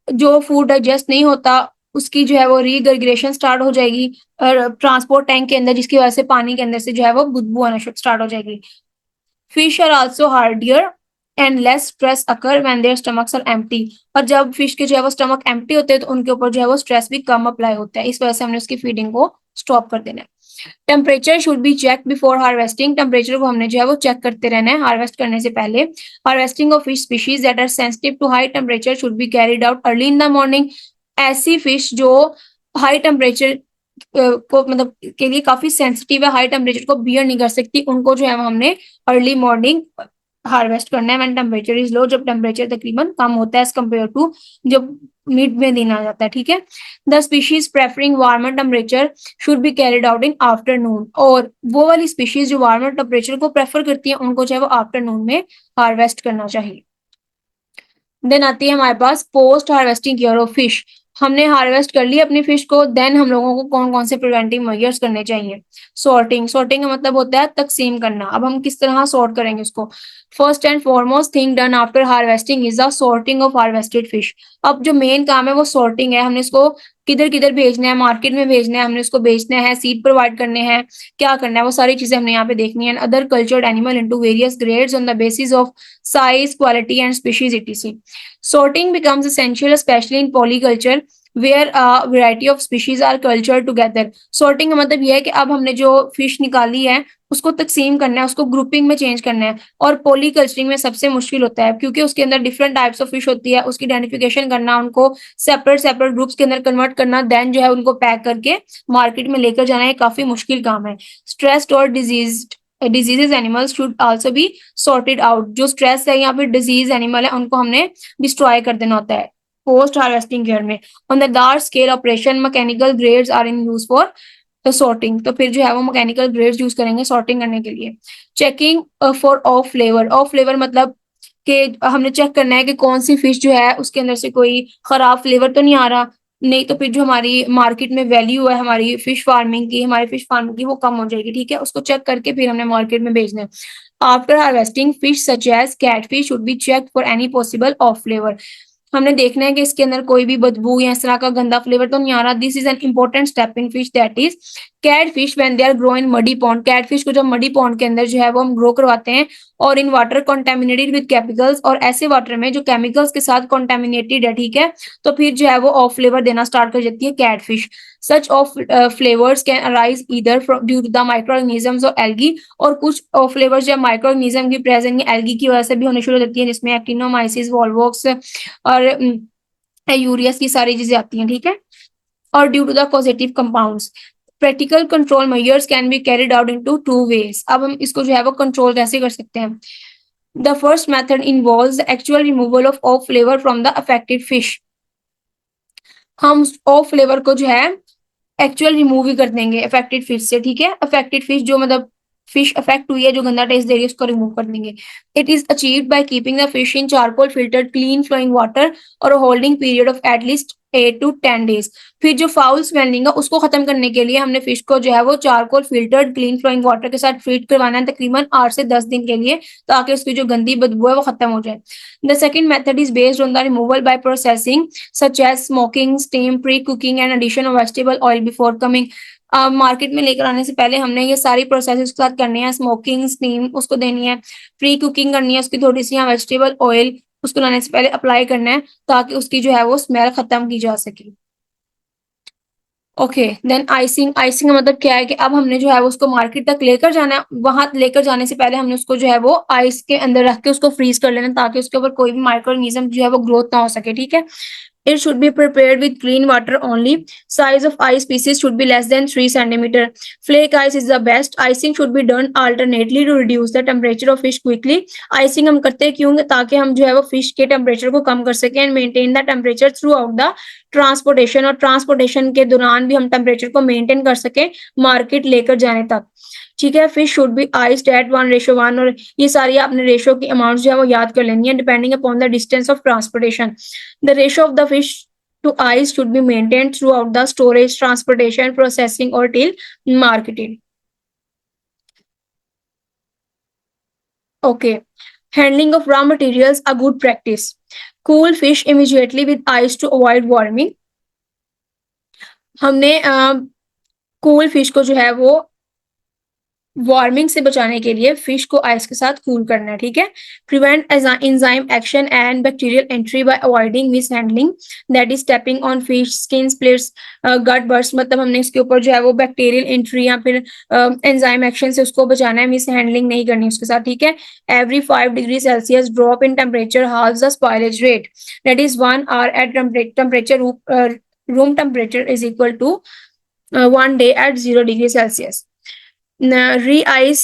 जो फूड डाइजेस्ट नहीं होता उसकी जो है वो रिगर्गिटेशन स्टार्ट हो जाएगी और ट्रांसपोर्ट टैंक के अंदर, जिसकी वजह से पानी के अंदर से जो है वो बदबू आना स्टार्ट हो जाएगी। Fish are also hardier and less stress occur when their stomachs are empty. और जब फिश के जो है वो स्टमक एम्प्टी होते हैं तो उनके ऊपर जो है वो स्ट्रेस भी कम अप्लाई होता है, इस वजह से हमने उसकी फीडिंग को स्टॉप कर देना है। Temperature should be check before harvesting. Temperature को हमने जो है वो चेक करते रहना है हार्वेस्ट करने से पहले। Harvesting of fish species that are sensitive to high temperature should be carried out early in the morning. ऐसी फिश जो हाई टेम्परेचर को मतलब के लिए काफी सेंसिटिव है, हाई टेम्परेचर को बियर नहीं कर सकती, उनको जो है हमने अर्ली मॉर्निंग हार्वेस्ट करना है व्हेन टेम्परेचर इज लो, जब टेम्परेचर तकरीबन कम होता है एज कम्पेयर टू जब मिड में दिन आ जाता है। ठीक है, the species preferring warmer temperature should be carried out in afternoon. और वो वाली स्पीशीज जो वार्मर टेम्परेचर को प्रेफर करती है उनको जो है वो आफ्टरनून में हार्वेस्ट करना चाहिए। देन आती है हमारे पास post harvesting care of fish. हमने हार्वेस्ट कर ली अपनी फिश को, देन हम लोगों को कौन कौन से प्रिवेंटिव मेजर्स करने चाहिए। सॉर्टिंग, सॉर्टिंग का मतलब होता है तकसीम करना। अब हम किस तरह सॉर्ट करेंगे उसको। First and foremost thing done after harvesting is the sorting of harvested fish. अब जो मेन काम है वो सॉर्टिंग है। हमने इसको किधर किधर भेजना है, मार्केट में भेजना है, हमने उसको बेचना है, सीड प्रोवाइड करने हैं, क्या करना है, वो सारी चीजें हमने यहाँ पे देखनी है। Other cultured animal into various grades on the basis of size, quality, and species etc. Sorting becomes essential, especially in polyculture, where a variety of species are cultured together. Sorting का मतलब यह है कि अब हमने जो फिश निकाली है उसको तकसीम करना है, उसको ग्रुपिंग में चेंज करना है। और पॉलीकल्चरिंग में सबसे मुश्किल होता है क्योंकि उसके अंदर डिफरेंट टाइप्स ऑफ फिश होती है, उसकी आइडेंटिफिकेशन करना, उनको सेपरेट सेपरेट ग्रुप्स के अंदर कन्वर्ट करना, देन जो है उनको पैक करके मार्केट में लेकर जाना, ये काफी मुश्किल काम है। स्ट्रेस्ड और diseases animals should also be sorted out. जो स्ट्रेस है या फिर डिजीज एनिमल है उनको हमने डिस्ट्रॉय कर देना होता है पोस्ट हार्वेस्टिंग केयर में। On the large scale operation mechanical grades are in use for sorting, तो फिर जो है वो मैकेनिकल ग्रेड्स यूज करेंगे सॉर्टिंग करने के लिए। Checking for off flavour. Off flavour मतलब कि हमने चेक करना है कि कौन सी फिश जो है उसके अंदर से कोई खराब फ्लेवर तो नहीं आ रहा, नहीं तो फिर जो हमारी मार्केट में वैल्यू है हमारी फिश फार्मिंग की, हमारी फिश फार्मिंग की, वो कम हो जाएगी। ठीक है, उसको चेक करके फिर हमने मार्केट में बेचना है। After harvesting fish such as catfish should be check for any possible off flavour. हमने देखना है कि इसके अंदर कोई भी बदबू या इस तरह का गंदा फ्लेवर तो नहीं आ रहा। This is an important step in fish, that is cat fish when they are grow in muddy pond. Cat fish को जब मडी पॉन्ड के अंदर जो है वो हम ग्रो करवाते हैं और in water contaminated with chemicals, और ऐसे वाटर में जो केमिकल्स के साथ कॉन्टेमिनेटेड है, ठीक है, तो फिर जो है वो ऑफ फ्लेवर देना स्टार्ट कर देती है catfish. Such off flavours can arise either due to the microorganisms और एल्गी। और कुछ ऑफ फ्लेवर्स जो माइक्रोऑर्गेनिज्म की प्रेजेंस या एल्गी की वजह से भी होने शुरू हो जाती है, जिसमें एक्टिनोमाइसिस, वॉल्वॉक्स और यूरियस की सारी चीजें आती हैं। ठीक है, और due to the positive compounds. Practical control measures can be carried out into two ways. अब हम इसको जो है वो कंट्रोल कैसे कर सकते हैं। The first method involves the actual removal of flavour from the affected fish. हम ऑफ फ्लेवर को जो है एक्चुअल रिमूव ही कर देंगे अफेक्टेड फिश से। ठीक है, अफेक्टेड फिश जो मतलब फिश अफेक्ट हुई है, जो गंदा टेस्ट दे रही है, उसको रिमूव कर देंगे। It is achieved by keeping the fish in charcoal filtered clean flowing water और holding period of at least 8 to 10 days। फिर जो फाउल स्मेलिंग है उसको खत्म करने के लिए हमने फिश को जो है वो charcoal filtered clean flowing water के साथ ट्रीट करवाना है तकरीबन 8 से 10 दिन के लिए, ताकि उसकी जो गंदी बदबू है वो खत्म हो जाए। The second method is based on the removal by processing such as smoking, steam, pre cooking and addition of vegetable oil before coming. Market में लेकर आने से पहले हमने ये सारी प्रोसेस उसके साथ करनी है। स्मोकिंग, स्टीम उसको देनी है, प्री कुकिंग करनी है, उसकी थोड़ी सी वेजिटेबल ऑयल उसको लाने से पहले अप्लाई करना है ताकि उसकी जो है वो स्मेल खत्म की जा सके। Okay, then icing. आइसिंग का मतलब क्या है कि अब हमने जो है वो उसको मार्केट तक लेकर जाना है, वहां लेकर जाने से पहले हमने उसको जो है वो आइस के अंदर रख के उसको फ्रीज कर लेना ताकि उसके ऊपर कोई भी माइक्रोऑर्गेनिज्म जो है वो ग्रोथ ना हो सके। ठीक है, it should be prepared with clean water only. Size of ice pieces should be less than 3 centimeter. Flake ice is the best. Icing should be done alternately to reduce the temperature of fish quickly. Icing हम करते क्यों, ताकि हम जो है वो फिश के टेम्परेचर को कम कर सकें and maintain the temperature through out the transportation. और ट्रांसपोर्टेशन के दौरान भी हम टेम्परेचर को मेंटेन कर सकें मार्केट लेकर जाने तक। ठीक है, fish should be iced at 1:1। और ये सारी आपने रेशो की अमाउंट जो है वो याद कर लेनी है depending upon the distance of transportation. The ratio of the fish to ice should be maintained throughout the storage, transportation, processing or till marketing. Okay, handling of raw materials a good practice. Cool fish immediately with ice to avoid warming. हमने कूल फिश को जो है वो वार्मिंग से बचाने के लिए फिश को आइस के साथ कूल करना है, ठीक है। Prevent enzyme action and bacterial entry by avoiding mishandling, that is stepping on fish skin splits, gut burst, मतलब हमने इसके ऊपर जो है वो बैक्टीरियल एंट्री या फिर एंजाइम एक्शन से उसको बचाना है, मिस हैंडलिंग नहीं करनी उसके साथ, ठीक है। Every 5 degree Celsius drop in temperature halves the spoilage rate, that is 1 hour at temperature room temperature is equal to 1 day at 0 degree Celsius. Re-ice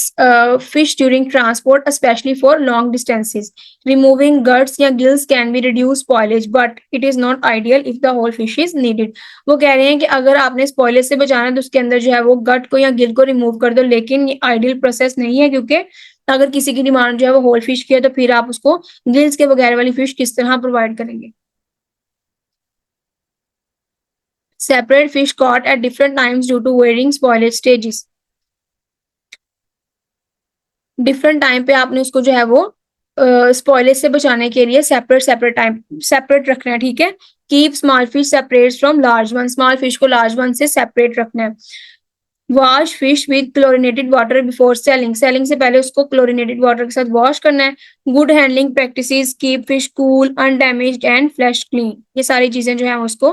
fish during transport, especially for long distances. Removing guts या gills can be reduce spoilage, but it is not ideal if the whole fish is needed. वो कह रहे हैं कि अगर आपने spoilage से बचाना है तो उसके अंदर जो है वो gut को या gill को remove कर दो, लेकिन ये ideal process नहीं है, क्योंकि अगर किसी की डिमांड जो है वो whole fish की है तो फिर आप उसको gills के बगैर वाली fish किस तरह प्रोवाइड करेंगे। Separate fish caught at different times due to varying spoilage stages. Different time पे आपने उसको जो है वो स्पॉइलेज से बचाने के लिए सेपरेट रखना है, ठीक है। Keep small fish separate from large one, small fish को लार्ज वन से सेपरेट रखना है। Wash fish with chlorinated water before selling, selling से पहले उसको क्लोरिनेटेड वाटर के साथ वॉश करना है। Good handling practices, keep fish cool undamaged and flash clean, ये सारी चीजें जो है उसको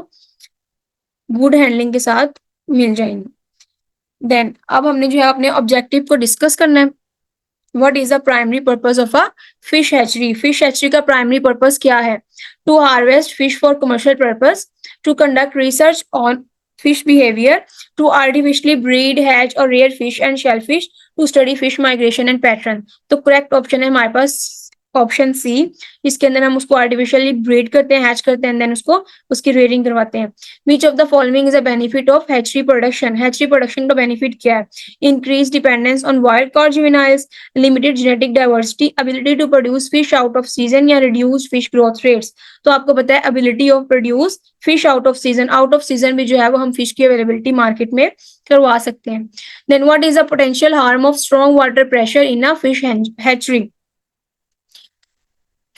गुड हैंडलिंग के साथ मिल जाएंगी। देन अब हमने जो है अपने ऑब्जेक्टिव को डिस्कस करना है। What is the primary purpose of a fish hatchery? Fish hatchery का primary purpose क्या है? To harvest fish for commercial purpose, to conduct research on fish behavior, to artificially breed, hatch or rear fish and shellfish, to study fish migration and pattern. तो correct option है हमारे पास ऑप्शन सी, इसके अंदर हम उसको आर्टिफिशियली ब्रीड करते हैं, हैच करते हैं, देन उसको उसकी रेयरिंग करवाते हैं। Which of the following is a benefit of hatchery production? Hatchery production का बेनिफिट क्या है? Increase dependence on wild caught juveniles, limited genetic diversity, ability to produce fish out of season या रिड्यूस फिश ग्रोथ रेट्स। तो आपको पता है ability of produce fish out of season, out of season भी जो है वो हम फिश की अवेलेबिलिटी मार्केट में करवा सकते हैं। Then what is the potential harm of strong water pressure in a fish hatchery?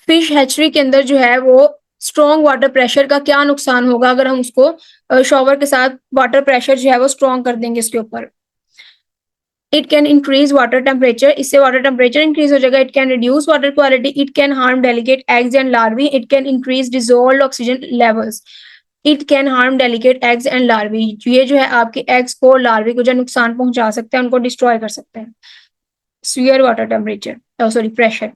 Fish hatchery के अंदर जो है वो स्ट्रॉन्ग वाटर प्रेशर का क्या नुकसान होगा अगर हम उसको शॉवर के साथ वाटर प्रेशर जो है वो स्ट्रॉन्ग कर देंगे इसके ऊपर? It can increase water temperature, इससे वाटर टेम्परेचर इंक्रीज हो जाएगा। It can reduce water quality, it can harm delicate eggs and larvae, it can increase dissolved oxygen levels, it can harm delicate eggs and larvae. ये जो है आपके एग्स को लार्वी को जो नुकसान पहुंचा सकते हैं, उनको डिस्ट्रॉय कर सकते हैं। severe water temperature, pressure.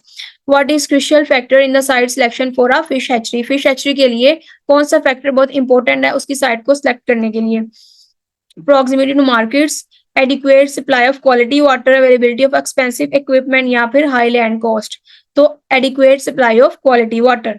What is crucial factor in the site selection for a fish hatchery? Fish hatchery के लिए कौन सा फैक्टर बहुत इंपॉर्टेंट है उसकी साइट को सिलेक्ट करने के लिए? Proximity to markets, adequate supply of quality water, availability of expensive equipment या फिर high land cost. तो adequate supply of quality water,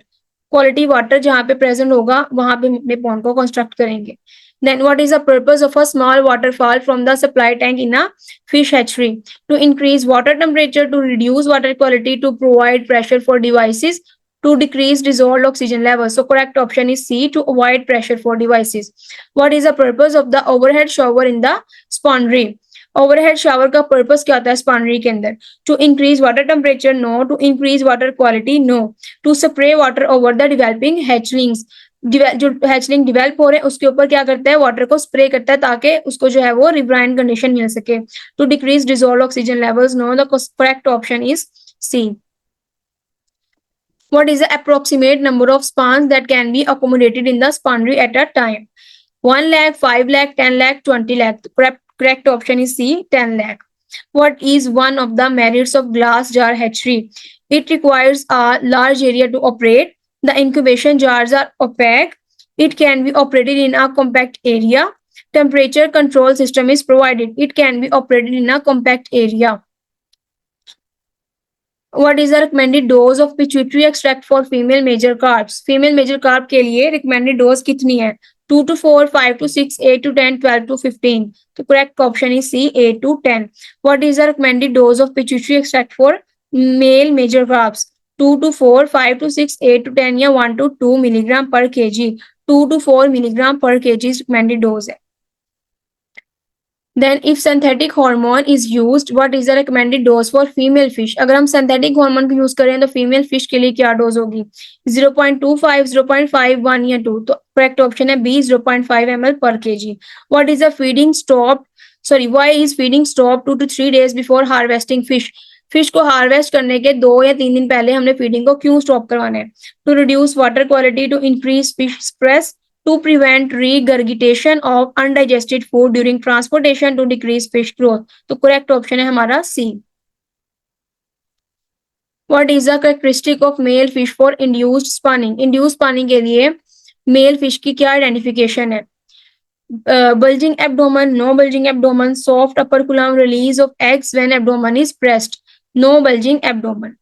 quality water जहाँ पे present होगा वहां पे अपने pond को construct करेंगे। Then what is the purpose of a small waterfall from the supply tank in a fish hatchery? To increase water temperature, to reduce water quality, to provide pressure for devices, to decrease dissolved oxygen levels. So correct option is C, to avoid pressure for devices. What is the purpose of the overhead shower in the spawnery? Overhead shower का purpose क्या होता है spawnery के अंदर? To increase water temperature, no. To increase water quality, no. To spray water over the developing hatchlings. जो हैचलिंग डिवेल्प हो रहे हैं उसके ऊपर क्या करता है, वाटर को स्प्रे करता है ताकि उसको जो है वो रिब्राइन कंडीशन मिल सके। To decrease dissolve oxygen levels, no. The correct option is C. What is the approximate number of spawns that can be accommodated in the spawnery at a time? 1 lakh, 5 lakh, 10 lakh, 20 lakh. Correct option is C, 10 lakh. What is one of the merits of glass jar hatchery? It requires a large area to operate. The incubation jars are opaque. It can be operated in a compact area. Temperature control system is provided. It can be operated in a compact area. What is the recommended dose of pituitary extract for female major carps? Female major carp के लिए recommended dose कितनी है? 2 to 4, 5 to 6, 8 to 10, 12 to 15. The correct option is C, 8 to 10. What is the recommended dose of pituitary extract for male major carps? 2 to 4, 5 to 6, 8 to 10 या 1 to 2 milligram per kg. 2 to 4 milligram per kg is recommended dose है। Then if synthetic hormone is used, what is the recommended dose for female fish? अगर हम synthetic hormone को यूज करें तो female fish के लिए क्या डोज होगी? 0.25, 0.5, 1 या 2। तो correct option है B, 0.5 ml per kg. What is the feeding sorry, why is feeding stop 2 to 3 days before harvesting fish? Fish को हार्वेस्ट करने के 2 या 3 दिन पहले हमने फीडिंग को क्यों स्टॉप करवाना है? To reduce water quality, to increase fish stress, to prevent regurgitation of undigested food during transportation, to decrease fish growth. तो करेक्ट ऑप्शन है हमारा सी. What is the characteristic of male fish for induced spawning? Induced spawning के लिए मेल फिश की क्या आइडेंटिफिकेशन है? Bulging abdomen, no bulging abdomen, soft upper column, release of eggs when abdomen is pressed, no bulging abdomen.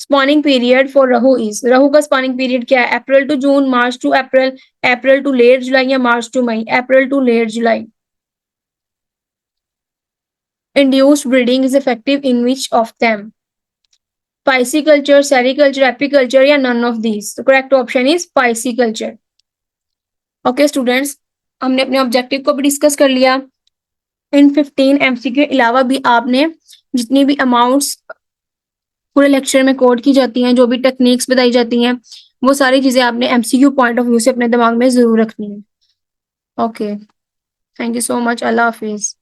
Spawning period for Rahu is, Rahu का spawning period क्या है? April to June, March to April, April to late July या March to May? April to late July. Induced breeding is effective in which of them? Pisciculture, sericulture, apiculture या none of these? The correct option is pisciculture. Okay students, हमने अपने ऑब्जेक्टिव को भी डिस्कस कर लिया. इन 15 एमसीक्यू के अलावा भी आपने जितनी भी अमाउंट्स पूरे लेक्चर में कोड की जाती हैं, जो भी टेक्निक्स बताई जाती हैं, वो सारी चीजें आपने एमसीक्यू पॉइंट ऑफ व्यू से अपने दिमाग में जरूर रखनी है. Okay, thank you so much. Allah Hafiz.